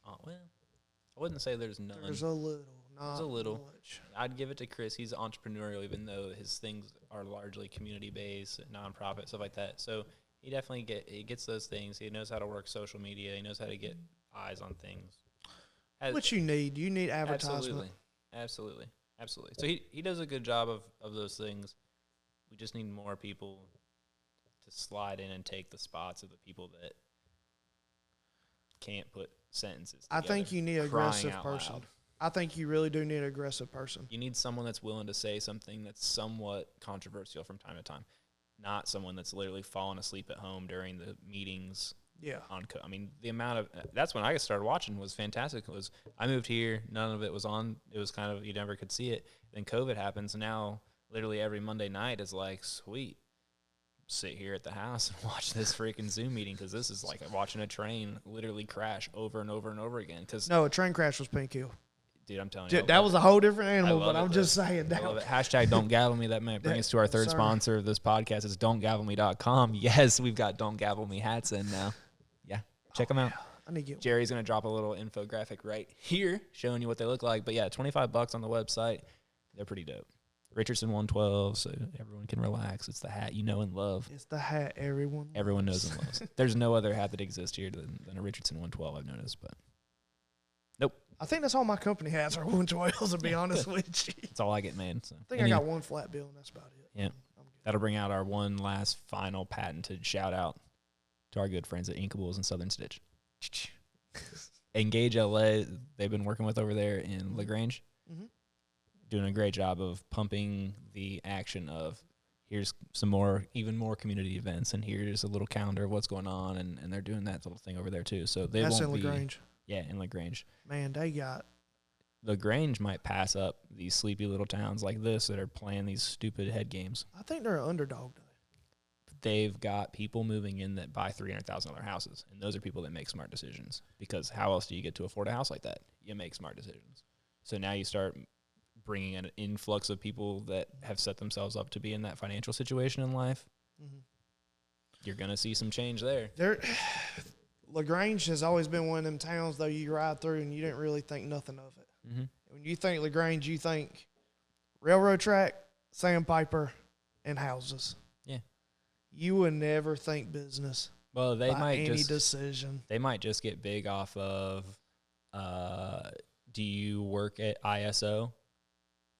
Well, I wouldn't say there's none. There's a little. There's a little. Much. I'd give it to Chris. He's entrepreneurial, even though his things are largely community-based, nonprofit, stuff like that. So he definitely gets those things. He knows how to work social media. He knows how to get eyes on things. What you need. You need advertisement. Absolutely. So he does a good job of those things. We just need more people to slide in and take the spots of the people that can't put sentences together. I think you need an aggressive person. Loud. I think you really do need an aggressive person. You need someone that's willing to say something that's somewhat controversial from time to time, not someone that's literally falling asleep at home during the meetings. Yeah. I mean, the amount of that's when I started watching was fantastic. I moved here, none of it was on. It was kind of you never could see it. Then COVID happens, and now literally every Monday night is like sweet. Sit here at the house and watch this freaking Zoom meeting because this is like watching a train literally crash over and over and over again. No, a train crash was painkiller. Dude, I'm telling you. That was a whole different animal, but I'm just saying. I love it. Hashtag Don't Gavel Me. That might bring us to our third sponsor of this podcast. It's Don'tGavelMe.com. Yes, we've got Don't Gavel Me hats in now. Yeah, check them out. I need to get Jerry's going to drop a little infographic right here showing you what they look like. But yeah, $25 on the website. They're pretty dope. Richardson 112, so everyone can relax. It's the hat you know and love. It's the hat everyone knows and loves. There's no other hat that exists here than a Richardson 112, I've noticed, but nope. I think that's all my company hats are 112s, to be honest with you. That's all I get made. So. I think I got one flat bill, and that's about it. Yeah. That'll bring out our one last final patented shout out to our good friends at Inkables and Southern Stitch. Engage LA, they've been working with over there in LaGrange. Mm-hmm. Doing a great job of pumping the action of here's some more, even more community events, and here's a little calendar of what's going on, and they're doing that little thing over there too. So they that's won't in LaGrange. Yeah, in LaGrange. Man, they got LaGrange might pass up these sleepy little towns like this that are playing these stupid head games. I think they're an underdog though. They've got people moving in that buy $300,000 houses, and those are people that make smart decisions. Because how else do you get to afford a house like that? You make smart decisions. So now you start bringing an influx of people that have set themselves up to be in that financial situation in life. Mm-hmm. You're going to see some change there. LaGrange has always been one of them towns, though, you ride through and you didn't really think nothing of it. Mm-hmm. When you think LaGrange, you think railroad track, sandpiper, and houses. Yeah. You would never think business. Well, they might any decision. They might just get big off of, do you work at ISO?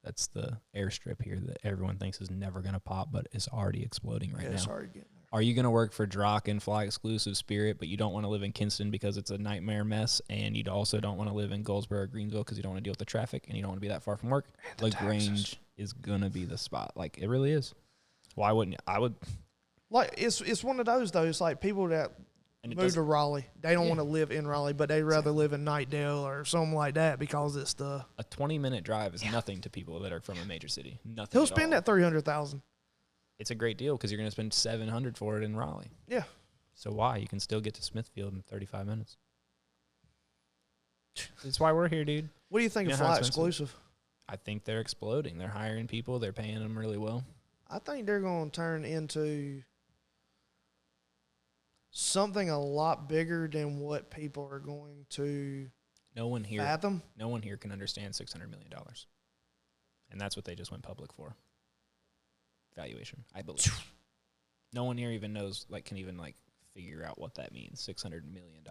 That's the airstrip here that everyone thinks is never going to pop, but is already exploding right now. It's already getting there. Are you going to work for Drock and fly exclusive Spirit, but you don't want to live in Kinston because it's a nightmare mess, and you also don't want to live in Goldsboro or Greenville because you don't want to deal with the traffic, and you don't want to be that far from work? LaGrange is going to be the spot. Like, it really is. Why wouldn't you? I would. Like, it's one of those, though. It's like people that move to Raleigh. They don't want to live in Raleigh, but they'd rather live in Nightdale or something like that because it's a 20-minute drive is nothing to people that are from a major city. Nothing. He'll spend that $300,000. It's a great deal because you're going to spend $700 for it in Raleigh. Yeah. So why? You can still get to Smithfield in 35 minutes. That's why we're here, dude. What do you think of Fly Exclusive? I think they're exploding. They're hiring people. They're paying them really well. I think they're going to turn into something a lot bigger than what people are going to fathom. No one here can understand $600 million. And that's what they just went public for. Valuation, I believe. No one here even knows, can even figure out what that means. $600 million.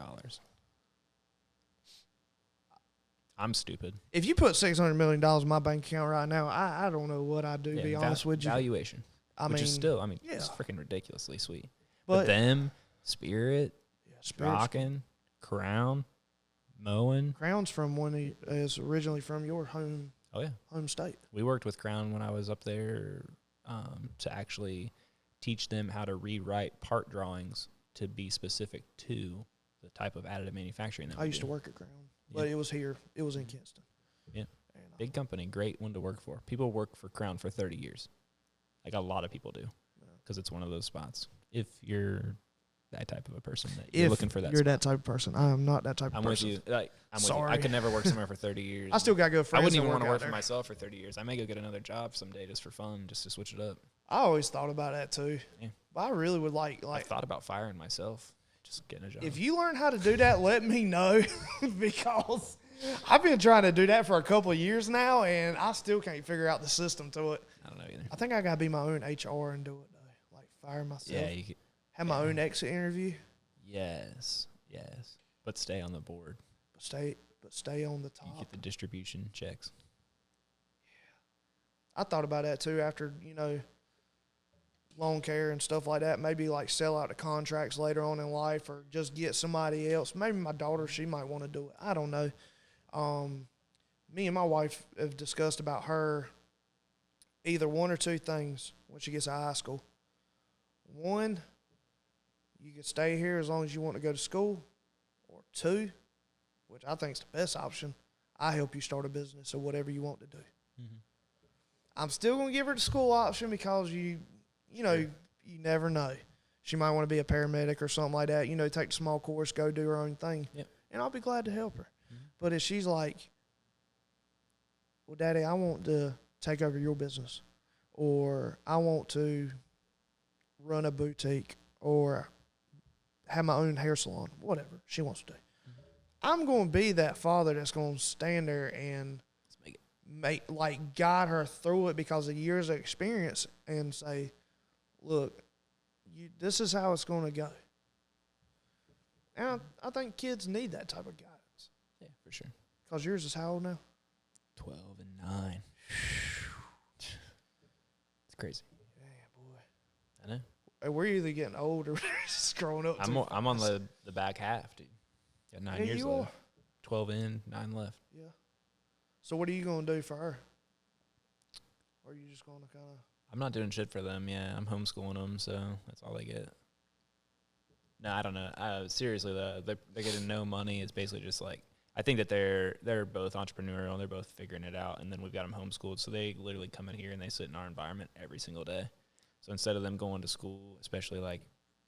I'm stupid. If you put $600 million in my bank account right now, I don't know what I'd do, to be honest with you. Valuation. Which is still, it's freaking ridiculously sweet. But them, Spirit, Rockin', Crown, Moen. Crown's is originally from your home state. We worked with Crown when I was up there to actually teach them how to rewrite part drawings to be specific to the type of additive manufacturing that I used to work at Crown, but it was here. It was in Kinston. Yeah. Big company, great one to work for. People work for Crown for 30 years. A lot of people do because it's one of those spots. If you're that type of a person that you're looking for that you're spot. that type of person. I am not that type of person. I'm with you. I'm with you. I could never work somewhere for 30 years. I still got good friends. I wouldn't even want to work for myself for 30 years. I may go get another job someday just for fun, just to switch it up. I always thought about that too. Yeah. But I really would like I thought about firing myself, just getting a job. If you learn how to do that, let me know because I've been trying to do that for a couple of years now, and I still can't figure out the system to it. I don't know either. I think I got to be my own HR and do it, though. Fire myself. Yeah. You could, have my own exit interview. Yes. But stay on the board. But stay on the top. You get the distribution checks. Yeah. I thought about that, too, after, lawn care and stuff like that. Maybe, sell out the contracts later on in life or just get somebody else. Maybe my daughter, she might want to do it. I don't know. Me and my wife have discussed about her either one or two things when she gets out of high school. One, you can stay here as long as you want to go to school. Or two, which I think is the best option, I help you start a business or whatever you want to do. Mm-hmm. I'm still going to give her the school option because you never know. She might want to be a paramedic or something like that. Take a small course, go do her own thing. Yep. And I'll be glad to help her. Mm-hmm. But if she's like, well, Daddy, I want to take over your business, or I want to run a boutique, or have my own hair salon, whatever she wants to do. Mm-hmm. I'm going to be that father that's going to stand there and guide her through it because of years of experience and say, look, this is how it's going to go. And I think kids need that type of guidance. Yeah, for sure. Because yours is how old now? 12 and 9. It's crazy. Yeah, boy. I know. Hey, we're either getting old or just growing up. I'm on the back half, dude. Got 9 years left. 12 in, 9 left. Yeah. So what are you going to do for her? Or are you just going to kind of... I'm not doing shit for them, yeah. I'm homeschooling them, so that's all they get. No, I don't know. Seriously, though, they're getting no money. It's basically just I think that they're both entrepreneurial and they're both figuring it out, and then we've got them homeschooled, so they literally come in here and they sit in our environment every single day. So instead of them going to school, especially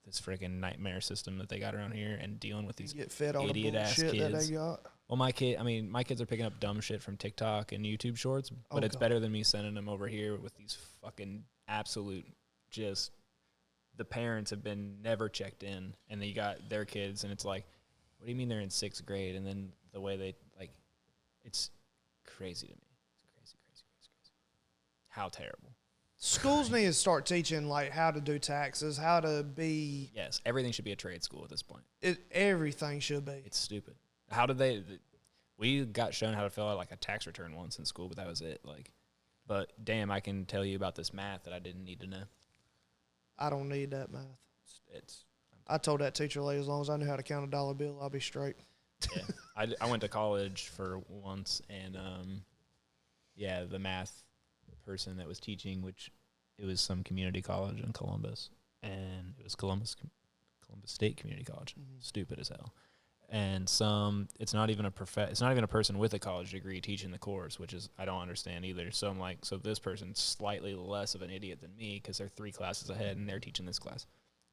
this freaking nightmare system that they got around here and dealing with these idiot-ass kids. That they got. Well, my kids are picking up dumb shit from TikTok and YouTube shorts, but it's better than me sending them over here with these fucking absolute just the parents have been never checked in, and they got their kids, and it's what do you mean they're in 6th grade? And then the way they it's crazy to me. It's crazy. How terrible. Schools need to start teaching how to do taxes, how to be. Yes, everything should be a trade school at this point. Everything should be. It's stupid. How did they? We got shown how to fill out a tax return once in school, but that was it. But damn, I can tell you about this math that I didn't need to know. I don't need that math. it's I told that teacher lady, as long as I knew how to count a dollar bill, I'll be straight. yeah. I went to college for once, and the math person that was teaching, which it was some community college in Columbus, and it was Columbus State Community College. Stupid as hell. And it's not even a person with a college degree teaching the course, which is I don't understand either. So I'm like, so this person's slightly less of an idiot than me because they're 3 classes ahead and they're teaching this class.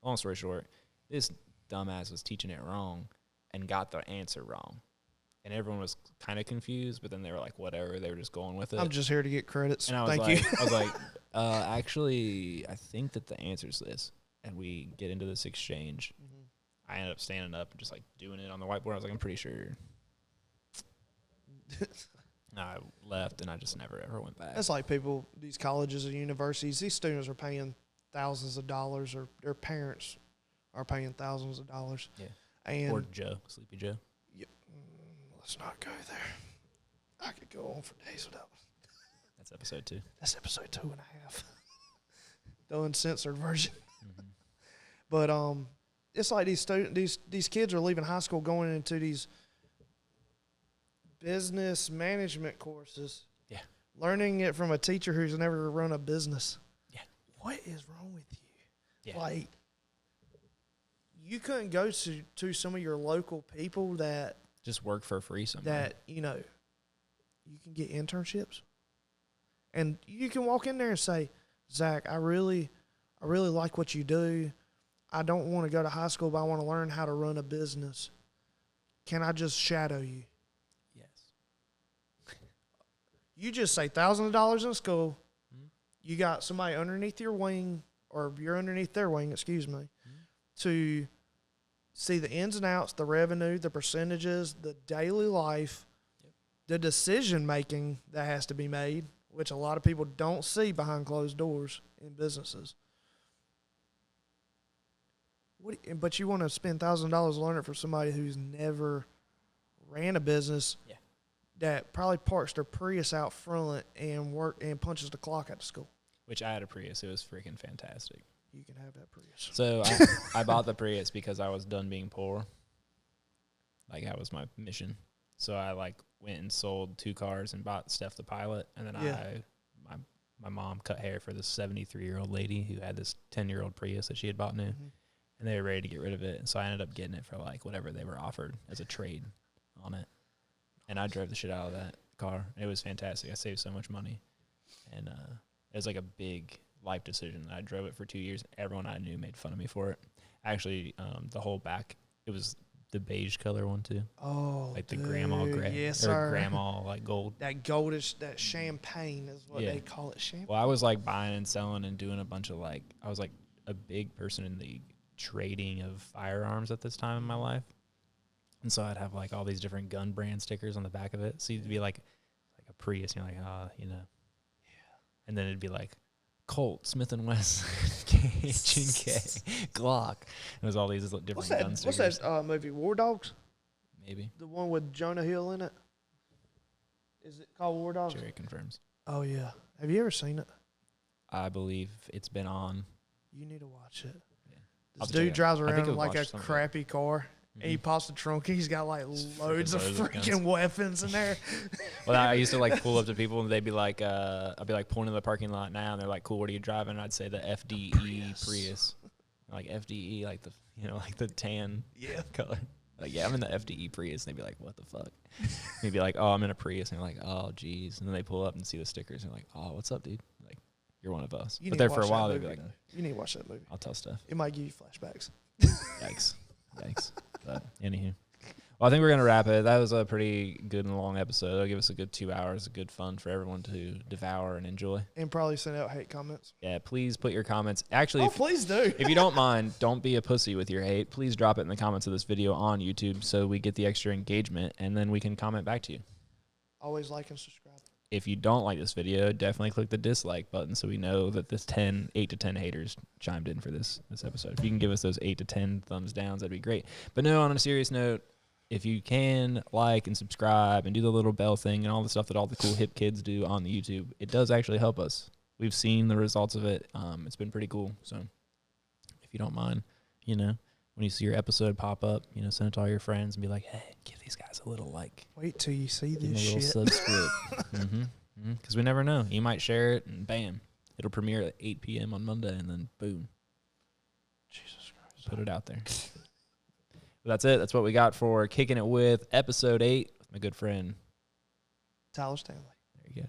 Long story short, this dumbass was teaching it wrong and got the answer wrong. And everyone was kind of confused, but then they were like, whatever. They were just going with it. I'm just here to get credits. And I was Thank like, you. I was like, actually, I think that the answer's this. And we get into this exchange. I ended up standing up and just like doing it on the whiteboard. I was like, I'm pretty sure. I left and I just never ever went back. That's like people, these colleges and universities, these students are paying thousands of dollars, or their parents are paying thousands of dollars. Yeah. And or Joe, Sleepy Joe. Let's not go there. I could go on for days without. That's episode 2. That's episode 2.5. The uncensored version. But it's like these kids are leaving high school going into these business management courses. Yeah. Learning it from a teacher who's never run a business. Yeah. What is wrong with you? Yeah. Like, you couldn't go to some of your local people that just work for free somewhere. that, you can get internships. And you can walk in there and say, Zach, I really like what you do. I don't want to go to high school, but I want to learn how to run a business. Can I just shadow you? Yes. You just say thousands of dollars in school. You got somebody underneath your wing, or you're underneath their wing, to see the ins and outs, the revenue, the percentages, the daily life, the decision-making that has to be made, which a lot of people don't see behind closed doors in businesses. But you want to spend $1,000 to learn it from somebody who's never ran a business that probably parks their Prius out front and punches the clock at the school. Which I had a Prius. It was freaking fantastic. You can have that Prius. So I bought the Prius because I was done being poor. Like, that was my mission. So I went and sold 2 cars and bought Steph the Pilot, and then my mom cut hair for this 73-year-old lady who had this 10-year-old Prius that she had bought new, and they were ready to get rid of it. And so I ended up getting it for whatever they were offered as a trade on it, and I drove the shit out of that car. It was fantastic. I saved so much money, and it was like a big life decision. I drove it for 2 years. Everyone I knew made fun of me for it. Actually, the whole back, it was the beige color one too. Oh, like the grandma gray, yes, or sir. grandma gold. That goldish, that champagne is what they call it. Champagne. Well, I was buying and selling and doing a bunch of I was a big person in the trading of firearms at this time in my life, and so I'd have all these different gun brand stickers on the back of it. So it'd be like a Prius, and you're and then it'd be Colt, Smith & Wesson, H&K, Glock. It was all these different gun stickers. What's that movie, War Dogs? Maybe. The one with Jonah Hill in it? Is it called War Dogs? Jerry confirms. Oh, yeah. Have you ever seen it? I believe it's been on. You need to watch it. Yeah. This dude drives around in I've a watched some of it. crappy car. And he pops the trunk, and he's got loads of freaking guns. weapons in there. Well, I used to pull up to people, and they'd be I'd be pulling in the parking lot now, and they're like, "Cool, what are you driving?" And I'd say the FDE Prius. FDE, the tan color. I'm in the FDE Prius, and they'd be like, "What the fuck?" And he'd be like, "Oh, I'm in a Prius," and they're like, "Oh, geez," and then they pull up and see the stickers, and they're like, "Oh, what's up, dude?" You're one of us. But there for a while, they'd be like, "You need to watch that movie. I'll tell stuff." It might give you flashbacks. Yikes. But anywho, well, I think we're gonna wrap it. That was a pretty good and long episode. It'll give us a good 2 hours of good fun for everyone to devour and enjoy. And probably send out hate comments. Yeah, please put your comments. Actually, please do. If you don't mind, don't be a pussy with your hate. Please drop it in the comments of this video on YouTube so we get the extra engagement, and then we can comment back to you. Always like and subscribe. If you don't like this video, definitely click the dislike button so we know that this 8 to 10 haters chimed in for this episode. If you can give us those 8 to 10 thumbs downs, that'd be great. But no, on a serious note, if you can like and subscribe and do the little bell thing and all the stuff that all the cool hip kids do on the YouTube, it does actually help us. We've seen the results of it. It's been pretty cool. So if you don't mind, you know, when you see your episode pop up, you know, send it to all your friends and be like, hey, give these guys a little like. Wait till you see Give them this a little shit. subscribe. Because we never know. You might share it and bam, it'll premiere at 8 p.m. on Monday and then boom. Jesus Christ. Put it out there. But that's it. That's what we got for Kicking It With episode 8 with my good friend. Tyler Stanley. There you go.